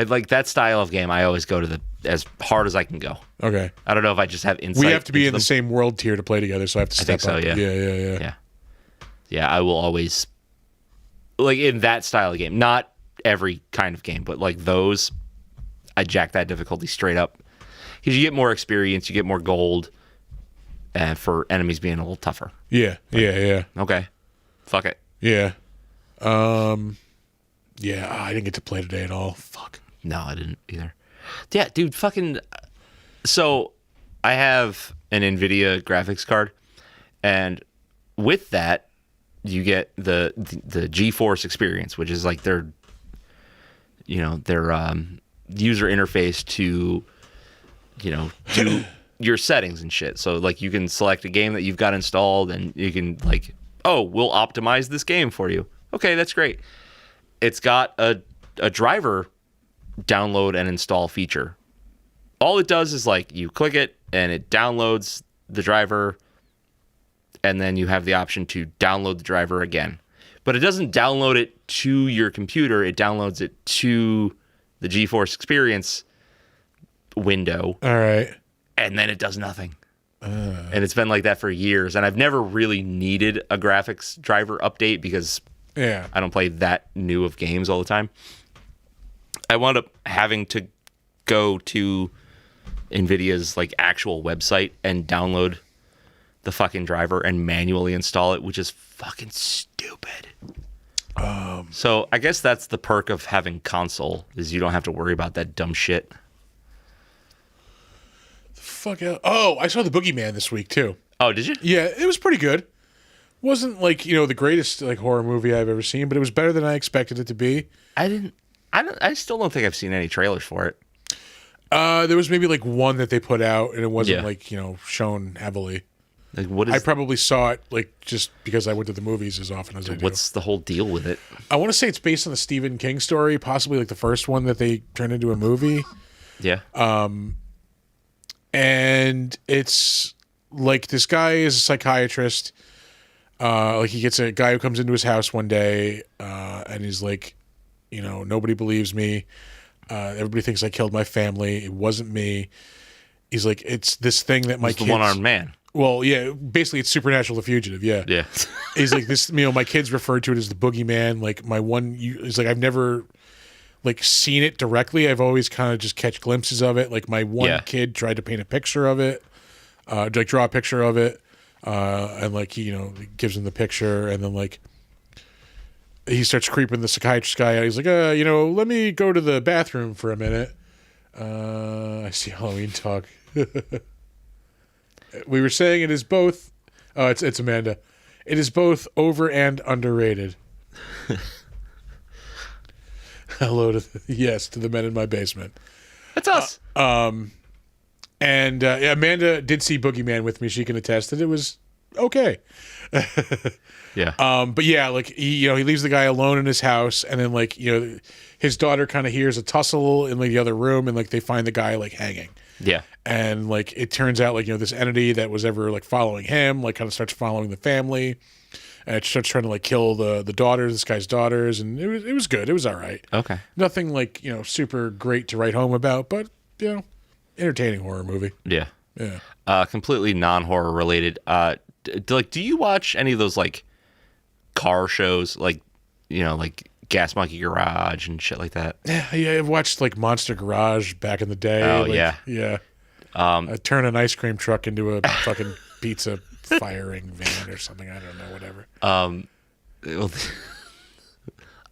like that style of game. I always go to as hard as I can go. Okay. I don't know if I just have insight. We have to be into in the them. same world tier to play together, so I have to step think so, up. yeah. Yeah. Yeah, I will always like in that style of game, not every kind of game, but like those, I jack that difficulty straight up because you get more experience, you get more gold, for enemies being a little tougher. Yeah. Okay, fuck it. Yeah. I didn't get to play today at all. Fuck. No, I didn't either. Yeah, dude, fucking. So I have an NVIDIA graphics card, and with that, you get the GeForce experience, which is like their user interface to, do your settings and shit. So like you can select a game that you've got installed, and you can like, oh, we'll optimize this game for you. Okay, that's great. It's got a driver download and install feature. All it does is like you click it and it downloads the driver, and then you have the option to download the driver again. But it doesn't download it to your computer. It downloads it to the GeForce Experience window. All right. And then it does nothing. And it's been like that for years. And I've never really needed a graphics driver update because Yeah. I don't play that new of games all the time. I wound up having to go to NVIDIA's like actual website and download the fucking driver and manually install it, which is fucking stupid. So I guess that's the perk of having console, is you don't have to worry about that dumb shit. Fuck out. Oh, I saw The Boogeyman this week too. Oh, did you? Yeah, it was pretty good. Wasn't like, the greatest like horror movie I've ever seen, but it was better than I expected it to be. I still don't think I've seen any trailers for it. There was maybe like one that they put out and it wasn't Yeah. like, shown heavily. Like, what I is? probably saw it like just because I went to the movies as often as I do. What's the whole deal with it? I want to say it's based on the Stephen King story, possibly like the first one that they turned into a movie. Yeah. And it's like this guy is a psychiatrist. Like he gets a guy who comes into his house one day, and he's like, nobody believes me. Everybody thinks I killed my family. It wasn't me. He's like, it's this thing that my It's kids... the one-armed man. Well, yeah, basically it's Supernatural the Fugitive, yeah. Yeah. He's like, this, my kids referred to it as the boogeyman. Like, he's like, I've never, like, seen it directly. I've always kind of just catch glimpses of it. Like, my one kid tried to paint a picture of it, like, draw a picture of it, and, like, he, gives him the picture, and then, like, he starts creeping the psychiatrist guy out. He's like, let me go to the bathroom for a minute. I see Halloween talk. We were saying it is both. Oh, it's Amanda. It is both over and underrated. Hello to the men in my basement. That's us. And Amanda did see Boogeyman with me. She can attest that it was okay. Yeah. But yeah, like he leaves the guy alone in his house, and then like his daughter kind of hears a tussle in like the other room, and like they find the guy like hanging. Yeah. And like it turns out like this entity that was ever like following him like kind of starts following the family, and it starts trying to like kill the daughters, this guy's daughters, and it was good. It was all right. Okay. Nothing like super great to write home about, but entertaining horror movie. Yeah. Yeah. Completely non-horror related. Do you watch any of those like car shows, like like Gas Monkey Garage and shit like that? Yeah, I've watched like Monster Garage back in the day. Oh, like, yeah. Yeah. I turn an ice cream truck into a fucking pizza firing van or something. I don't know, whatever.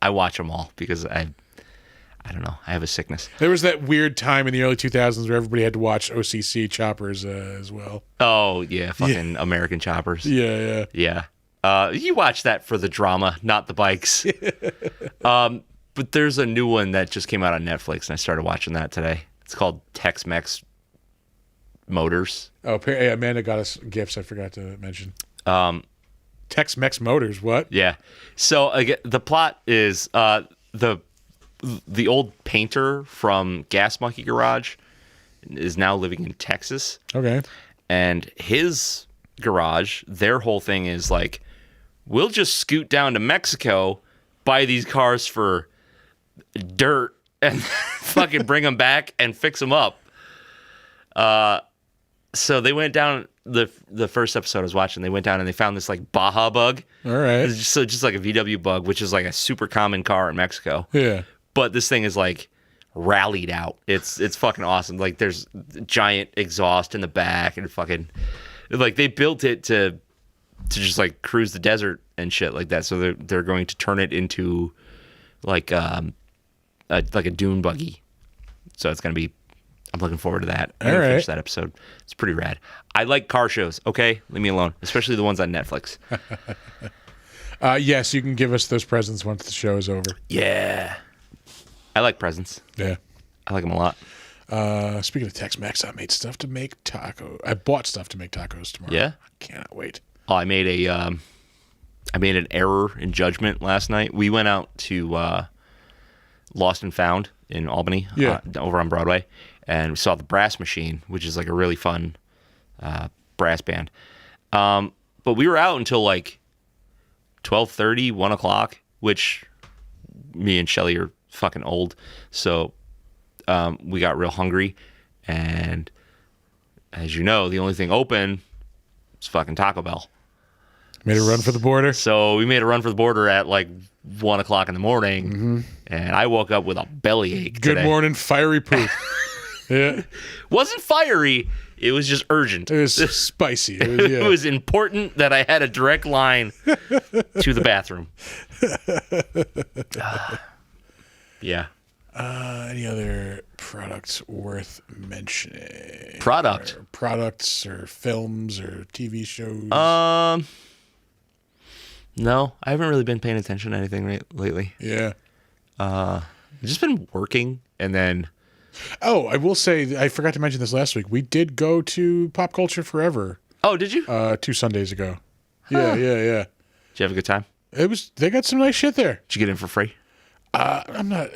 I watch them all because I don't know. I have a sickness. There was that weird time in the early 2000s where everybody had to watch OCC Choppers as well. Oh, yeah. Fucking American Choppers. Yeah. You watch that for the drama, not the bikes. But there's a new one that just came out on Netflix, and I started watching that today. It's called Tex-Mex Motors. Oh, yeah, Amanda got us gifts I forgot to mention. Tex-Mex Motors, what? Yeah. So again, the plot is the old painter from Gas Monkey Garage is now living in Texas. Okay. And his garage, their whole thing is like, we'll just scoot down to Mexico, buy these cars for dirt, and fucking bring them back and fix them up. So they went down, the first episode I was watching, they went down and they found this like Baja bug. All right. It's just like a VW bug, which is like a super common car in Mexico. Yeah. But this thing is like rallied out. It's fucking awesome. Like there's giant exhaust in the back and fucking like they built it to just like cruise the desert and shit like that. So they're going to turn it into like a dune buggy. So it's gonna be. I'm looking forward to that. I'm gonna finish that episode. It's pretty rad. I like car shows. Okay, leave me alone, especially the ones on Netflix. Yes, you can give us those presents once the show is over. Yeah, I like presents. Yeah, I like them a lot. Speaking of Tex-Mex, I made stuff to make tacos. I bought stuff to make tacos tomorrow. Yeah, I cannot wait. Oh, I made an error in judgment last night. We went out to Lost and Found in Albany, over on Broadway, and we saw the Brass Machine, which is like a really fun brass band. But we were out until like 12:30, 1 o'clock, which me and Shelly are fucking old, so we got real hungry, and as you know, the only thing open is fucking Taco Bell. Made a run for the border. So we made a run for the border at like 1 o'clock in the morning, and I woke up with a bellyache. Good today. morning, fiery poop. Yeah, Wasn't fiery. It was just urgent. it was spicy. It was important that I had a direct line to the bathroom. Yeah. Any other products worth mentioning? Product. Or products or films or TV shows? No, I haven't really been paying attention to anything lately. Yeah. I've just been working, and then... Oh, I will say, I forgot to mention this last week. We did go to Pop Culture Forever. Oh, did you? 2 Sundays ago. Huh. Yeah. Did you have a good time? They got some nice shit there. Did you get in for free? I'm not...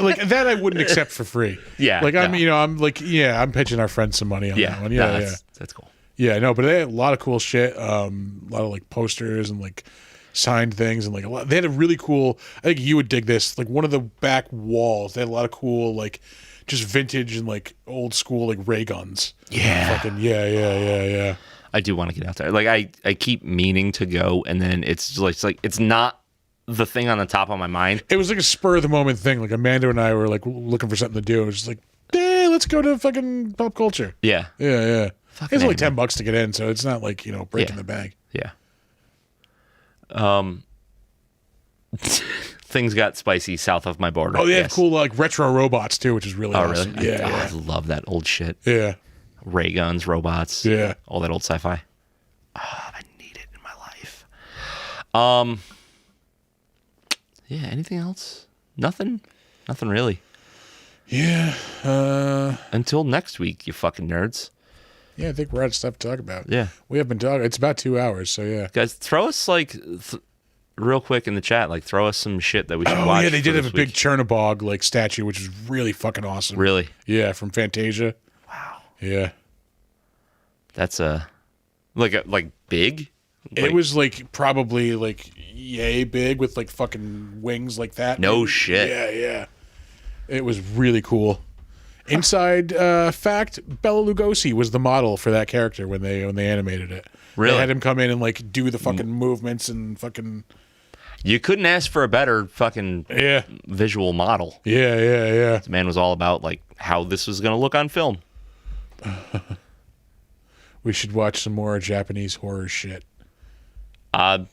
like that I wouldn't accept for free. Yeah. Like I'm I'm pitching our friends some money on that one. That's cool. Yeah, no, but they had a lot of cool shit. A lot of like posters and like signed things and like a lot. They had a really cool. I think you would dig this. Like one of the back walls, they had a lot of cool like just vintage and like old school like ray guns. Yeah. Fucking yeah. I do want to get out there. Like I keep meaning to go, and then it's like it's not the thing on the top of my mind. It was like a spur of the moment thing. Like Amanda and I were like looking for something to do. It was just like, let's go to fucking pop culture. Yeah. Yeah. Fucking It's only anime. $10 to get in, so it's not like, breaking the bank. Yeah. Things got spicy south of my border. Oh, they had yes. cool like retro robots too, which is really Oh, awesome. really? Yeah, I love that old shit. yeah. Ray guns, robots. Yeah. All that old sci-fi. I need it in my life. Yeah, anything else? Nothing really. Yeah. Until next week, you fucking nerds. Yeah, I think we're out of stuff to talk about. Yeah. We have been talking. It's about 2 hours, so yeah. Guys, throw us real quick in the chat, like throw us some shit that we should Oh, watch. yeah, they for did have this a big week. Chernobog like statue, which is really fucking awesome. Really? Yeah, from Fantasia. Wow. Yeah. That's like big? It was like probably like yay big with like fucking wings like that. No maybe. shit. Yeah. It was really cool. Inside fact, Bela Lugosi was the model for that character when they animated it. Really? They had him come in and like do the fucking movements and fucking You couldn't ask for a better fucking yeah. visual model. Yeah. The man was all about like how this was going to look on film. We should watch some more Japanese horror shit. I'm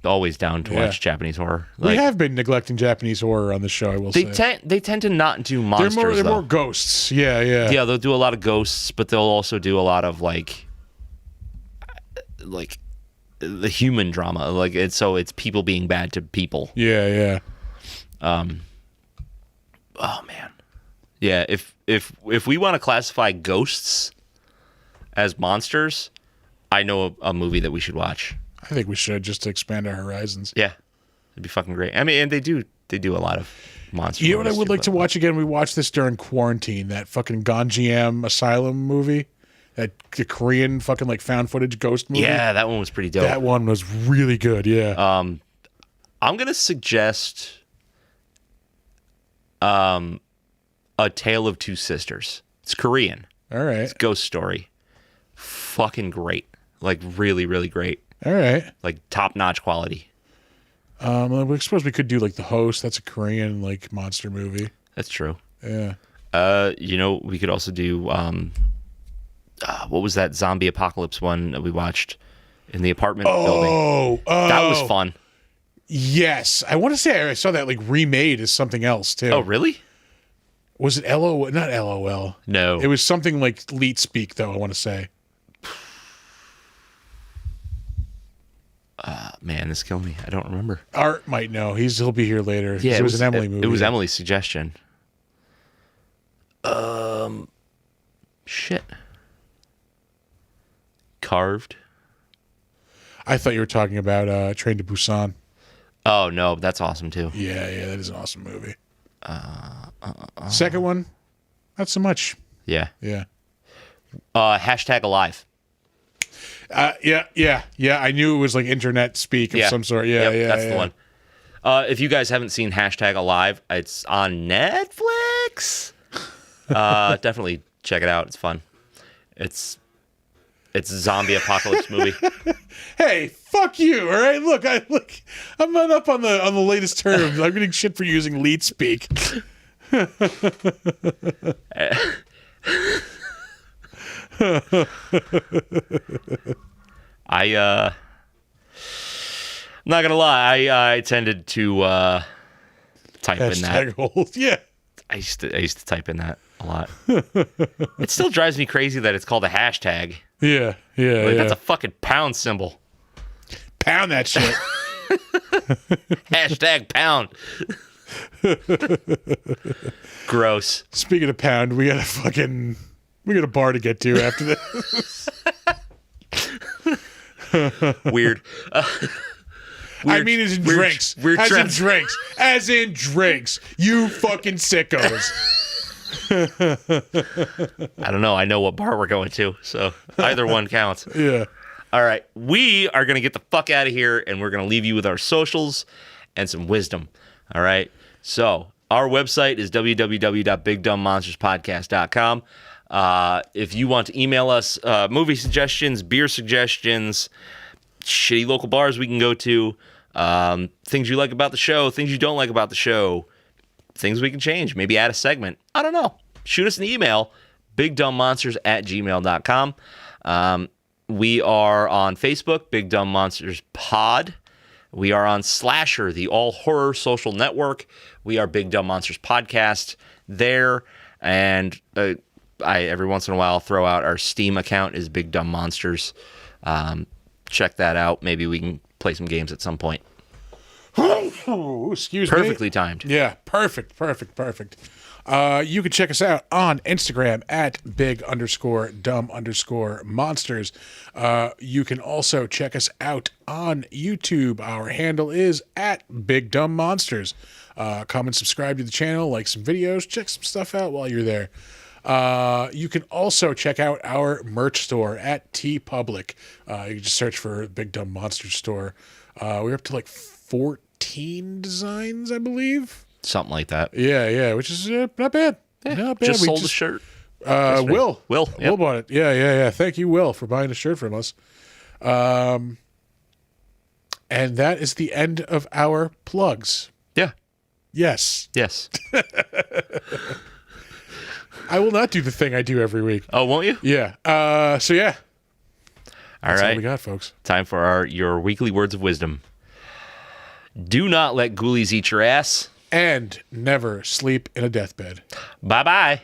always down to Yeah. watch Japanese horror. We Like, have been neglecting Japanese horror on the show, I will they say. tend to not do They're monsters more though. ghosts. Yeah. Yeah, they'll do a lot of ghosts, but they'll also do a lot of like the human drama. Like it's people being bad to people. Yeah. Oh man. Yeah, if we want to classify ghosts as monsters, I know a movie that we should watch. I think we should just to expand our horizons. Yeah. It'd be fucking great. I mean, and they do a lot of monster You know what I movies would too, like to but- watch again? We watched this during quarantine. That fucking Ganjiam Asylum movie, that the Korean fucking like found footage ghost movie. Yeah, that one was pretty dope. that one was really good. Yeah, I'm gonna suggest A Tale of Two Sisters. It's Korean. all right, Ghost story. Fucking great. Like really, really great. all right. Like top-notch quality. I suppose we could do like The Host. That's a Korean like monster movie. That's true. Yeah. We could also do what was that zombie apocalypse one that we watched in the apartment building? Oh, That was fun. Yes, I want to say I saw that like remade as something else too. Oh, really? Was it LOL? Not LOL. No. It was something like Leet Speak though. I want to say. Man, this killed me. I don't remember. Art might know. He'll be here later. 'cause Yeah, it was an Emily movie. It was Emily's suggestion. Shit. Carved. I thought you were talking about Train to Busan. Oh no, that's awesome too. Yeah, that is an awesome movie. Second one, not so much. Yeah. Yeah. Hashtag alive. Yeah. I knew it was like internet speak of some sort. Yeah, Yep, that's yeah. the one. If you guys haven't seen Hashtag Alive, it's on Netflix. Definitely check it out. It's fun. It's a zombie apocalypse movie. Hey, fuck you! All right, look, I'm not up on the latest terms. I'm getting shit for using Leet Speak. I'm not gonna lie. I tended to type in that. Hashtag hold. Yeah. I used to type in that a lot. It still drives me crazy that it's called a hashtag. Yeah. Like, that's a fucking pound symbol. Pound that shit. Hashtag pound. Gross. Speaking of pound, we got a bar to get to after this. Weird. I mean, as in drinks. Weird as trends. in drinks. As in drinks. You fucking sickos. I don't know. I know what bar we're going to, so either one counts. Yeah. All right. We are going to get the fuck out of here, and we're going to leave you with our socials and some wisdom. All right. So our website is www.bigdumbmonsterspodcast.com. If you want to email us movie suggestions, beer suggestions, shitty local bars we can go to, things you like about the show, things you don't like about the show, things we can change, maybe add a segment. I don't know. Shoot us an email, bigdumbmonsters@gmail.com. We are on Facebook, Big Dumb Monsters Pod. We are on Slasher, the all-horror social network. We are Big Dumb Monsters Podcast there. And I every once in a while throw out our Steam account is Big Dumb Monsters. Check that out. Maybe we can play some games at some point. Oh, excuse me. Perfectly timed. Yeah, perfect. You can check us out on Instagram at big_dumb_monsters. You can also check us out on YouTube. Our handle is at Big Dumb Monsters. Come and subscribe to the channel, like some videos, check some stuff out while you're there. You can also check out our merch store at TeePublic. You can just search for Big Dumb Monsters store. We're up to like 14 designs, I believe. Something like that. Yeah, which is not bad. Not bad. Just sold a shirt. Will yep. Will bought it. Yeah. Thank you, Will, for buying a shirt from us. And that is the end of our plugs. Yeah. Yes. I will not do the thing I do every week. Oh, won't you? Yeah. So yeah. That's all right. we got, folks. Time for your weekly words of wisdom. Do not let ghoulies eat your ass. And never sleep in a deathbed. Bye-bye.